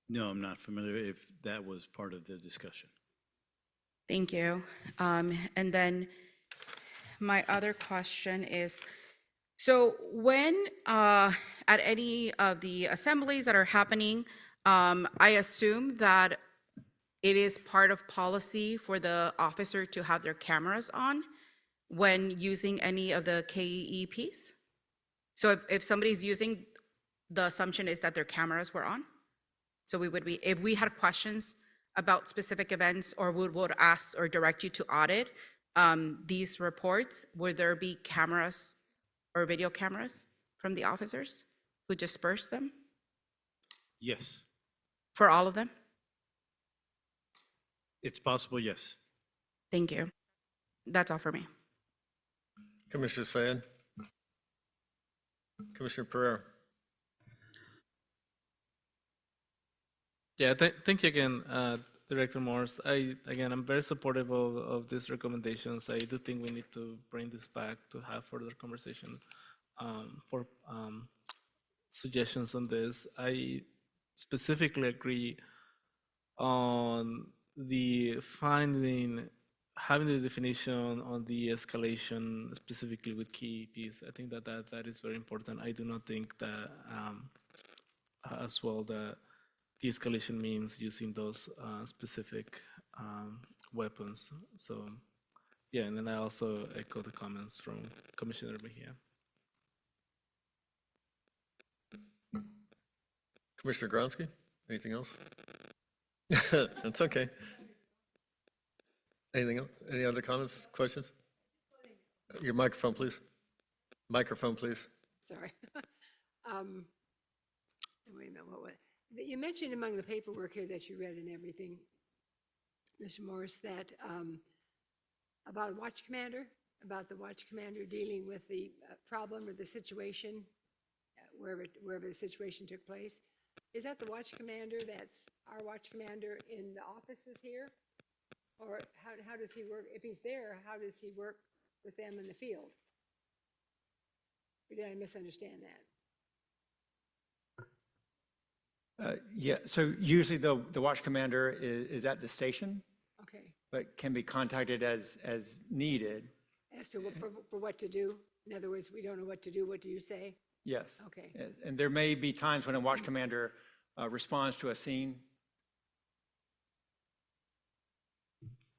No, I'm not familiar if that was part of the discussion. Thank you. And then my other question is, so when at any of the assemblies that are happening, I assume that it is part of policy for the officer to have their cameras on when using any of the KEEPs? So if somebody's using, the assumption is that their cameras were on? So we would be, if we had questions about specific events or would ask or direct you to audit these reports, would there be cameras or video cameras from the officers who disperse them Yes, for all of them? it's possible, yes. Thank you. That's all for me. Commissioner Syed? Commissioner Pereira? Yeah, thank you again, Director Morse. I'm very supportive of these recommendations. I do think we need to bring this back to have further conversation for suggestions on this. I specifically agree on the having the definition on the escalation, specifically with key EPs. I think that is very important. I do not think that as well that de-escalation means using those specific weapons. So, yeah, and then I also echo the comments from Commissioner Mejia. Commissioner Gronsky? Anything else? That's okay. Anything else? Any other comments, questions? Your microphone, please. Microphone, please. Sorry. Wait a minute, you mentioned among the paperwork here that you read and everything, Mr. Morris, that about the watch commander dealing with the problem or the situation, wherever the situation took place. Is that the watch commander that's our watch commander in the offices here? Or how does he work? If he's there, how does he work with them in the field? Or did I misunderstand that? Yeah, so usually the watch commander is at the station, Okay. but can be contacted as needed. As to for what to do? In other words, we don't know what to do. What do you say? Yes. Okay. And there may be times when a watch commander responds to a scene.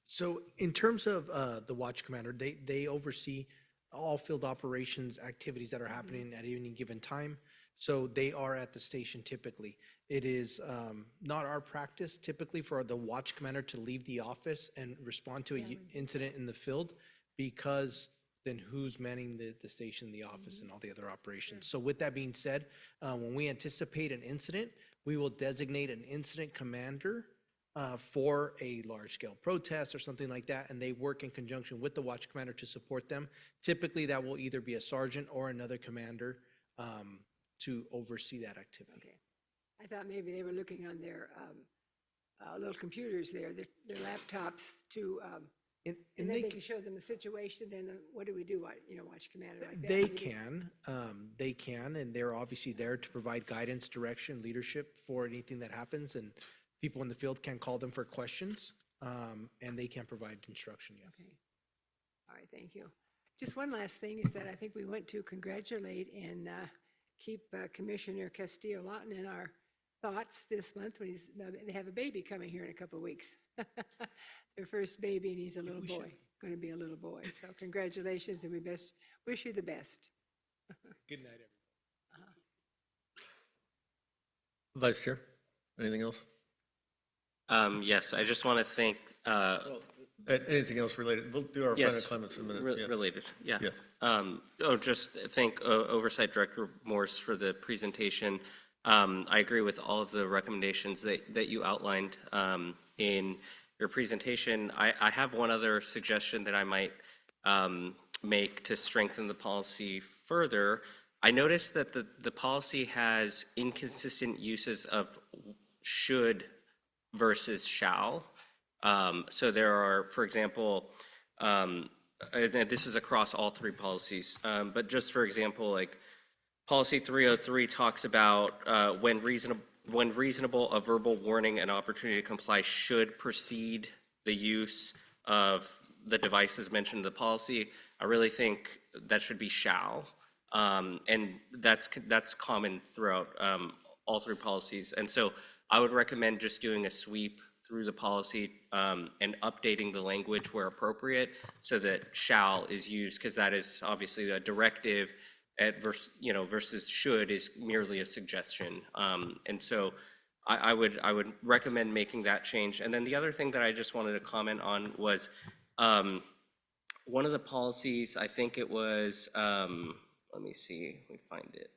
So in terms of the watch commander, they oversee all field operations activities that are happening at any given time. So they are at the station typically. It is not our practice typically for the watch commander to leave the office and respond to an incident in the field, because then who's manning the station, the office, and all the other operations. So with that being said, when we anticipate an incident, we will designate an incident commander for a large-scale protest or something like that, and they work in conjunction with the watch commander to support them. Typically, that will either be a sergeant or another commander to oversee that activity. Okay. I thought maybe they were looking on their little computers there, their laptops to, and then they can show them the situation, then what do we do, watch commander like that? They can, and they're obviously there to provide guidance, direction, leadership for anything that happens, and people in the field can call them for questions, and they can provide instruction, yes. Okay. All right, thank you. Just one last thing is that I think we want to congratulate and keep Commissioner Castillo-Lawton in our thoughts this month when they have a baby coming here in a couple of weeks. their first baby, and he's a little boy, going to be a little boy. So congratulations, and we wish you the best. Good night, everyone. Vice Chair, anything else? Yes, I just want to thank, Anything else related? We'll do our final yes, comments in a minute. Yeah. related, yeah. Yeah. Just thank Oversight Director Morse for the presentation. I agree with all of the recommendations that you outlined in your presentation. I have one other suggestion that I might make to strengthen the policy further. I noticed that the policy has inconsistent uses of should versus shall. So there are, for example, and this is across all three policies, but just for example, like policy 303 talks about when reasonable, a verbal warning and opportunity to comply should precede the use of the devices mentioned in the policy. I really think that should be shall. And that's common throughout all three policies. And so I would recommend just doing a sweep through the policy and updating the language where appropriate so that shall is used, because that is obviously a directive versus should is merely a suggestion. And so I would recommend making that change. And then the other thing that I just wanted to comment on was one of the policies, I think it was, let me see, let me find it.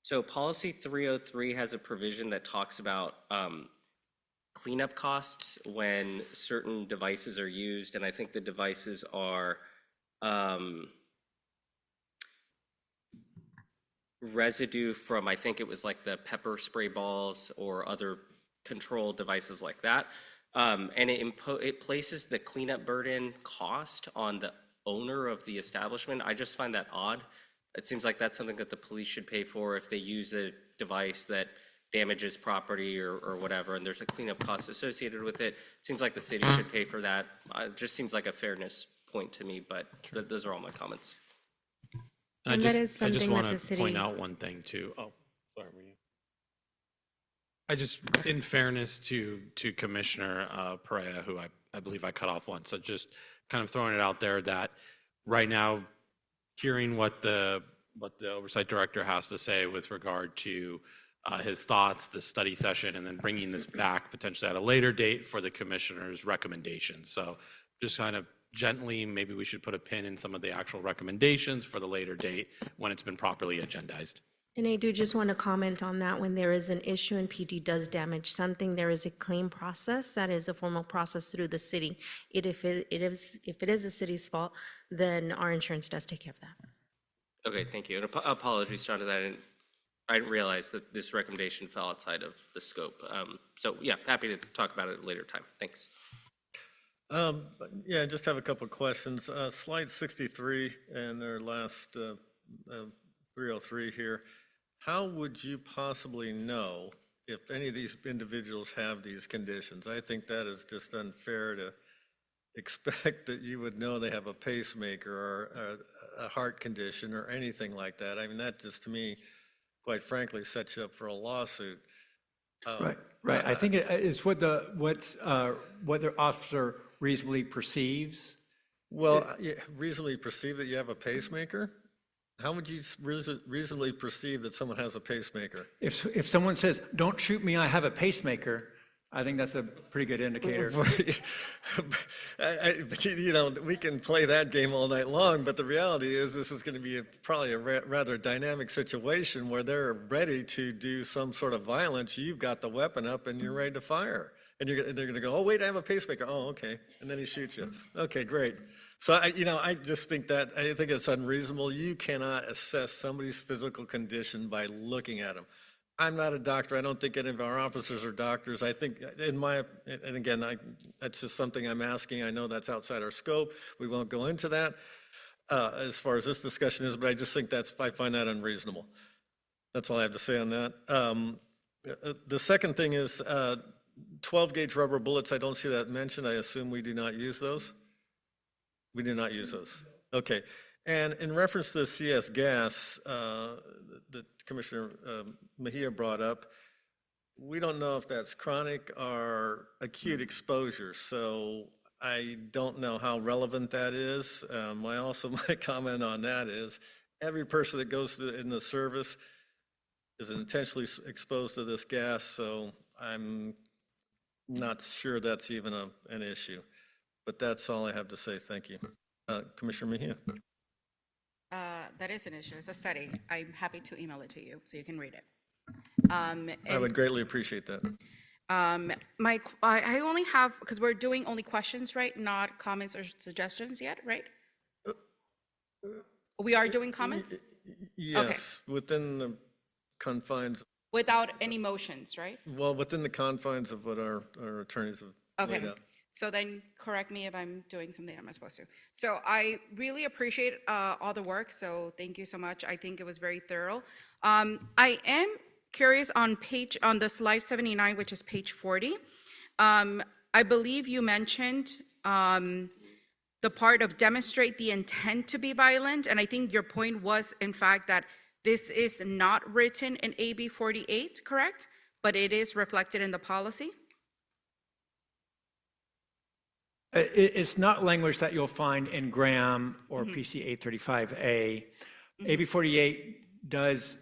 So policy 303 has a provision that talks about cleanup costs when certain devices are used, and I think the devices are residue from, I think it was like the pepper spray balls or other control devices like that. And it places the cleanup burden cost on the owner of the establishment. I just find that odd. It seems like that's something that the police should pay for if they use a device that damages property or whatever, and there's a cleanup cost associated with it. Seems like the city should pay for that. It just seems like a fairness point to me, but those are all my comments. And that is I just something that want the to city- point out one thing too. Oh, sorry, were you? I just, in fairness to Commissioner Perea, who I believe I cut off once, so just kind of throwing it out there that right now, hearing what the Oversight Director has to say with regard to his thoughts, the study session, and then bringing this back potentially at a later date for the Commissioner's recommendations. So just kind of gently, maybe we should put a pin in some of the actual recommendations for the later date when it's been properly agendized. And I do just want to comment on that. When there is an issue and PD does damage something, there is a claim process that is a formal process through the city. If it is the city's fault, then our insurance does take care of that. Okay, thank you. And apologies, John, that I didn't realize that this recommendation fell outside of the scope. So yeah, happy to talk about it at a later time. Thanks. Yeah, I just have a couple of questions. Slide 63 and their last 303 here. How would you possibly know if any of these individuals have these conditions? I think that is just unfair to expect that you would know they have a pacemaker or a heart condition or anything like that. I mean, that just, to me, quite frankly, sets you up for a lawsuit. Right. I think it's what their officer reasonably perceives. Well, reasonably perceive that you have a pacemaker? How would you reasonably perceive that someone has a pacemaker? If someone says, "Don't shoot me, I have a pacemaker," I think that's a pretty good indicator. You know, we can play that game all night long, but the reality is this is going to be probably a rather dynamic situation where they're ready to do some sort of violence. You've got the weapon up and you're ready to fire. And they're going to go, "Oh, wait, I have a pacemaker." "Oh, okay." And then he shoots you. Okay, great. So, I just think I think it's unreasonable. You cannot assess somebody's physical condition by looking at them. I'm not a doctor. I don't think any of our officers are doctors. I think and again, that's just something I'm asking. I know that's outside our scope. We won't go into that as far as this discussion is, but I just think I find that unreasonable. That's all I have to say on that. The second thing is 12-gauge rubber bullets. I don't see that mentioned. I assume we do not use those. We do not use those. Okay. And in reference to the CS gas that Commissioner Mejia brought up, we don't know if that's chronic or acute exposure, so I don't know how relevant that is. My comment on that is, every person that goes in the service is intentionally exposed to this gas, so I'm not sure that's even an issue. But that's all I have to say. Thank you. Commissioner Mejia. That is an issue. It's a study. I'm happy to email it to you so you can read it. I would greatly appreciate that. I only have, because we're doing only questions, right? Not comments or suggestions yet, right? We are doing comments Yes, within the confines, without any motions, right? well, within the confines of what our attorneys have laid Okay, out. so then correct me if I'm doing something I'm not supposed to. So I really appreciate all the work, so thank you so much. I think it was very thorough. I am curious on the slide 79, which is page 40. I believe you mentioned the part of demonstrate the intent to be violent, and I think your point was, in fact, that this is not written in AB 48, correct? But it is reflected in the policy? It's not language that you'll find in Graham or PC 835A. AB 48 does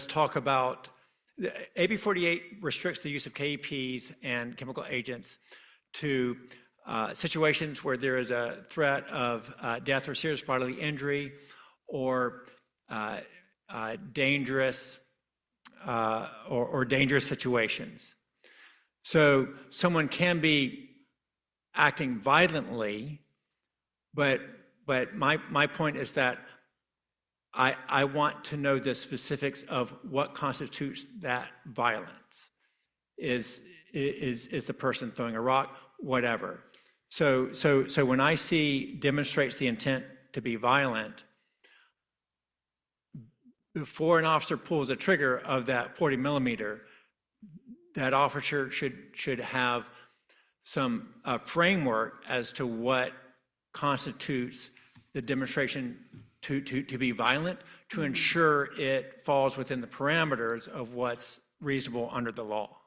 talk about, AB 48 restricts the use of KEPs and chemical agents to situations where there is a threat of death or serious bodily injury or dangerous or dangerous situations. So someone can be acting violently, but my point is that I want to know the specifics of what constitutes that violence. Is the person throwing a rock, whatever. So when I see demonstrates the intent to be violent, before an officer pulls a trigger of that 40 millimeter, that officer should have some framework as to what constitutes the demonstration to be violent, to ensure it falls within the parameters of what's reasonable under the law.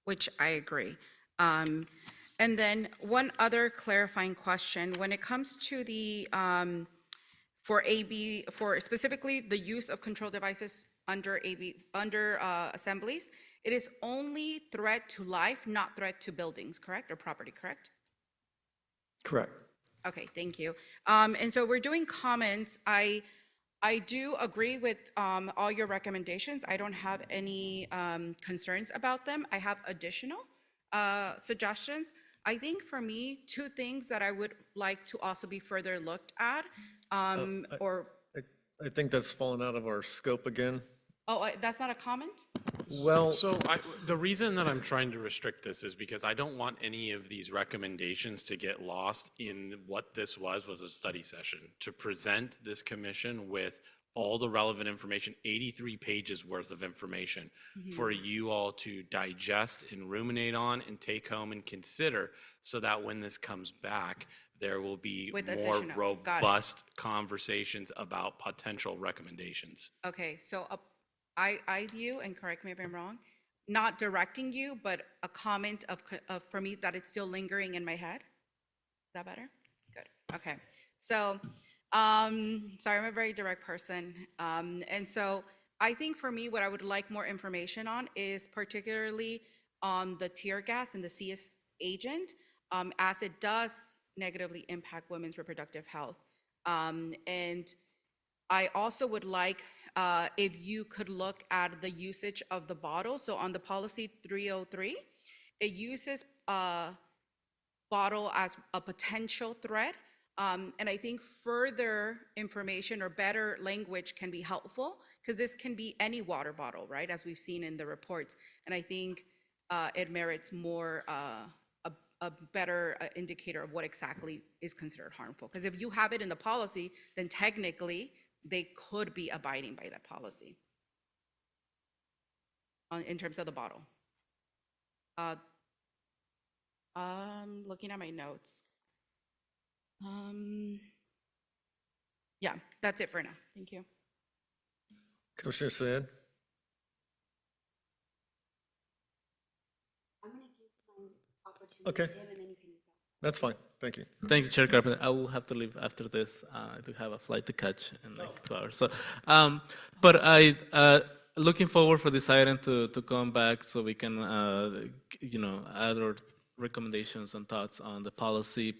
Which I agree. And then one other clarifying question, when it comes to the, for specifically the use of control devices under assemblies, it is only threat to life, not threat to buildings, correct, or property, correct? Correct. Okay, thank you. And so we're doing comments. I do agree with all your recommendations. I don't have any concerns about them. I have additional suggestions. I think for me, two things that I would like to also be further looked at, or, I think that's fallen out of our scope again. that's not a comment? Well, So the reason that I'm trying to restrict this is because I don't want any of these recommendations to get lost in what this was a study session, to present this commission with all the relevant information, 83 pages worth of information for you all to digest and ruminate on and take home and consider, so that when this comes back, there will be With more additional, got it. robust conversations about potential recommendations. Okay, so I view, and correct me if I'm wrong, not directing you, but a comment of for me that it's still lingering in my head. Is that better? Good, okay. So, sorry, I'm a very direct person. And so I think for me, what I would like more information on is particularly on the tear gas and the CS agent, as it does negatively impact women's reproductive health. And I also would like if you could look at the usage of the bottle. So on the policy 303, it uses bottle as a potential threat. And I think further information or better language can be helpful, because this can be any water bottle, right, as we've seen in the reports. And I think it merits more, a better indicator of what exactly is considered harmful. Because if you have it in the policy, then technically they could be abiding by that policy in terms of the bottle. Looking at my notes. Yeah, that's it for now. Thank you. Commissioner Syed? Okay. That's fine. Thank you. Thank you, Chair Carpenter. I will have to leave after this. I do have a flight to catch in like 2 hours. So, but looking forward for this item to come back so we can, add our recommendations and thoughts on the policy.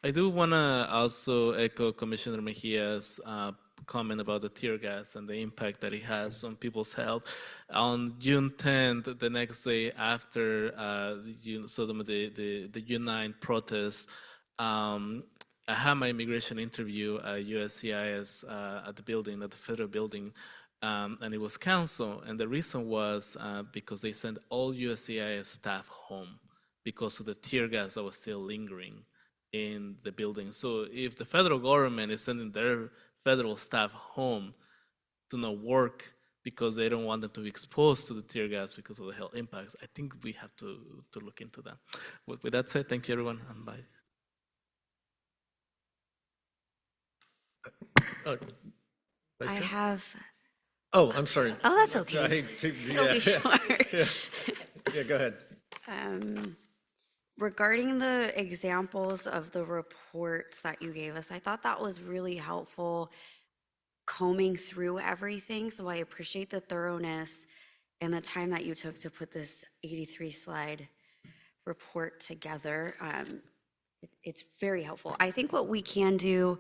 I do want to also echo Commissioner Mejia's comment about the tear gas and the impact that it has on people's health. On June 10th, the next day after the June 9 protests, I had my immigration interview at USCIS at the building, at the federal building, and it was canceled. And the reason was because they sent all USCIS staff home because of the tear gas that was still lingering in the building. So if the federal government is sending their federal staff home to not work because they don't want them to be exposed to the tear gas because of the health impacts, I think we have to look into that. With that said, thank you everyone, and bye. I have, Oh, I'm sorry. oh, that's I okay. hate to, It'll yeah, be short. yeah, go ahead. Regarding the examples of the reports that you gave us, I thought that was really helpful combing through everything. So I appreciate the thoroughness and the time that you took to put this 83-slide report together. It's very helpful. I think what we can do,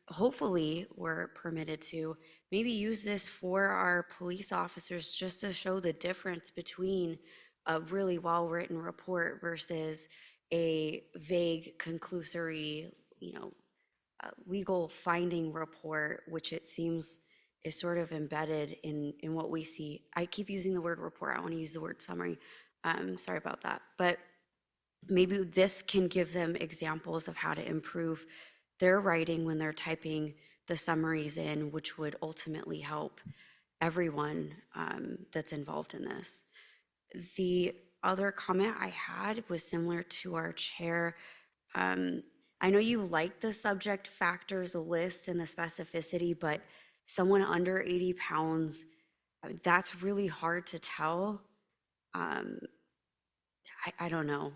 hopefully we're permitted to maybe use this for our police officers just to show the difference between a really well-written report versus a vague, conclusory, legal finding report, which it seems is sort of embedded in what we see. I keep using the word report. I want to use the word summary. Sorry about that. But maybe this can give them examples of how to improve their writing when they're typing the summaries in, which would ultimately help everyone that's involved in this. The other comment I had was similar to our chair. I know you like the subject factors list and the specificity, but someone under 80 pounds, that's really hard to tell. I don't know.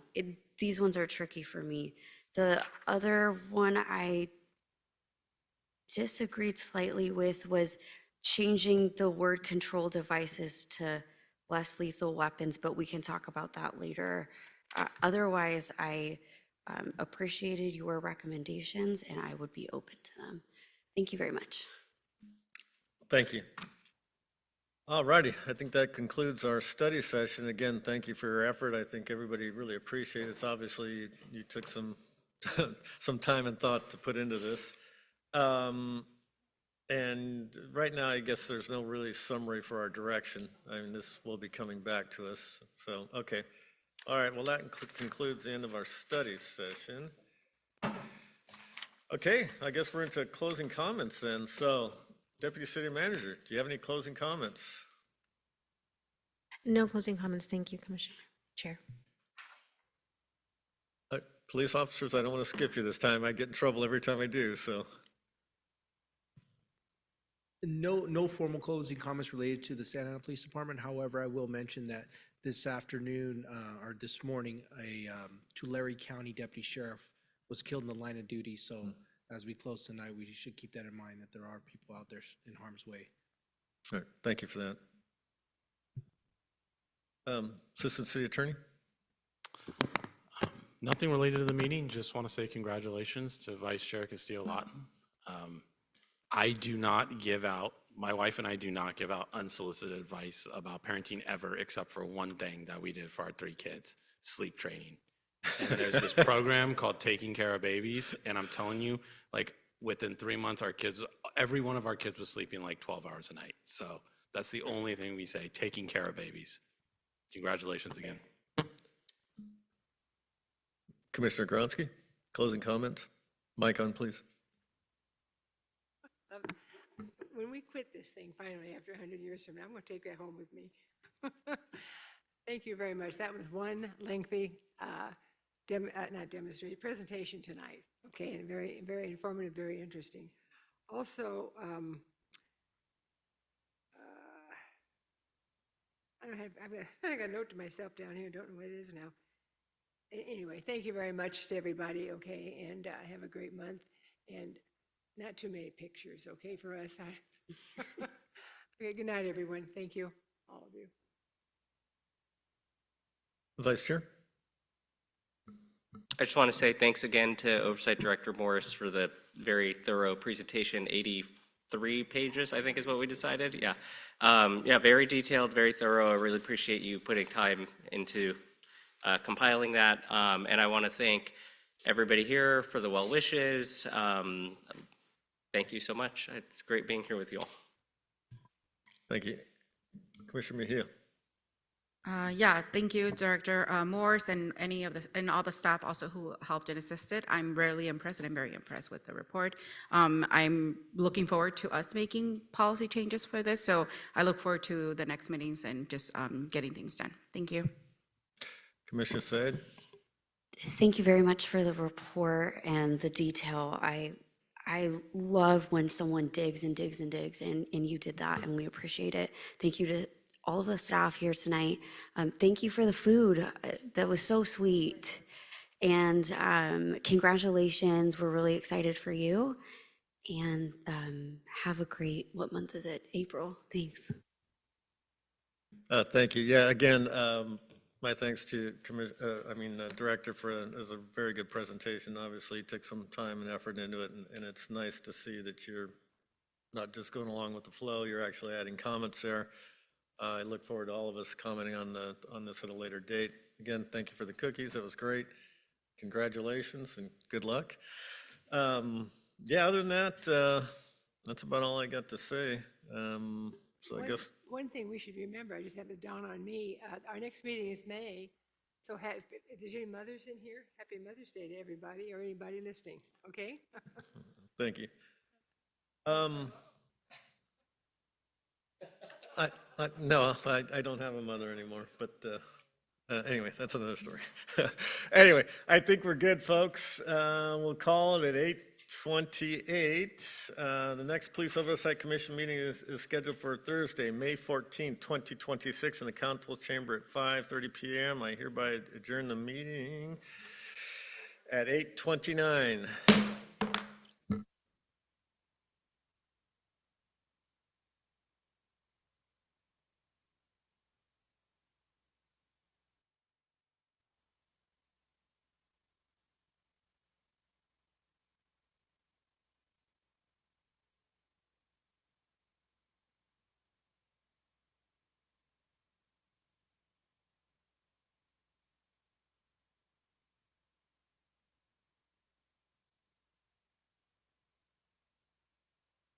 These ones are tricky for me. The other one I disagreed slightly with was changing the word control devices to less lethal weapons, but we can talk about that later. Otherwise, I appreciated your recommendations and I would be open to them. Thank you very much. Thank you. All righty, I think that concludes our study session. Again, thank you for your effort. I think everybody really appreciates it. It's obviously you took some some time and thought to put into this. And right now, I guess there's no really summary for our direction. I mean, this will be coming back to us. So, okay. All right, well, that concludes the end of our study session. Okay, I guess we're into closing comments then. So, Deputy City Manager, do you have any closing comments? No closing comments. Thank you, Commissioner Chair. Police officers, I don't want to skip you this time. I get in trouble every time I do, so. No formal closing comments related to the Santa Ana Police Department. However, I will mention that this afternoon, or this morning, a Tulare County Deputy Sheriff was killed in the line of duty. So as we close tonight, we should keep that in mind, that there are people out there in harm's way. All right, thank you for that. Assistant City Attorney? Nothing related to the meeting, just want to say congratulations to Vice Chair Castillo-Lawton. I do not give out, my wife and I do not give out unsolicited advice about parenting ever, except for one thing that we did for our 3 kids, sleep training. And there's this program called Taking Care of Babies, and I'm telling you, like within 3 months, every one of our kids was sleeping like 12 hours a night. So that's the only thing we say, taking care of babies. Congratulations again. Commissioner Gronsky, closing comments? Mic on, please. When we quit this thing finally, after 100 years from now, I'm going to take that home with me. Thank you very much. That was one lengthy, not demonstration, presentation tonight. Okay, and very, very informative, very interesting. Also, I got a note to myself down here. Don't know what it is now. Anyway, thank you very much to everybody, okay? And have a great month. And not too many pictures, okay, for us. Okay, good night, everyone. Thank you, all of you. Vice Chair? I just want to say thanks again to Oversight Director Morris for the very thorough presentation, 83 pages, I think is what we decided, yeah. Yeah, very detailed, very thorough. I really appreciate you putting time into compiling that. And I want to thank everybody here for the well wishes. Thank you so much. It's great being here with you all. Thank you. Commissioner Mejia? Yeah, thank you, Director Morse, and all the staff also who helped and assisted. I'm really impressed, and I'm very impressed with the report. I'm looking forward to us making policy changes for this, so I look forward to the next meetings and just getting things done. Thank you. Commissioner Said? Thank you very much for the report and the detail. I love when someone digs and digs and digs, and you did that, and we appreciate it. Thank you to all of the staff here tonight. Thank you for the food. That was so sweet. And congratulations. We're really excited for you. And have a great, what month is it? April. Thanks. Thank you. Yeah, again, my thanks to Director for it was a very good presentation. Obviously, you took some time and effort into it, and it's nice to see that you're not just going along with the flow, you're actually adding comments there. I look forward to all of us commenting on this at a later date. Again, thank you for the cookies. It was great. Congratulations and good luck. Yeah, other than that, that's about all I got to say. So I guess. One thing we should remember, I just have it dawn on me, our next meeting is May. So if there's any mothers in here, happy Mother's Day to everybody or anybody listening, okay? Thank you. No, I don't have a mother anymore, but anyway, that's another story. Anyway, I think we're good, folks. We'll call it at 8:28. The next Police Oversight Commission meeting is scheduled for Thursday, May 14th, 2026 in the Council Chamber at 5:30 p.m. I hereby adjourn the meeting at 8:29.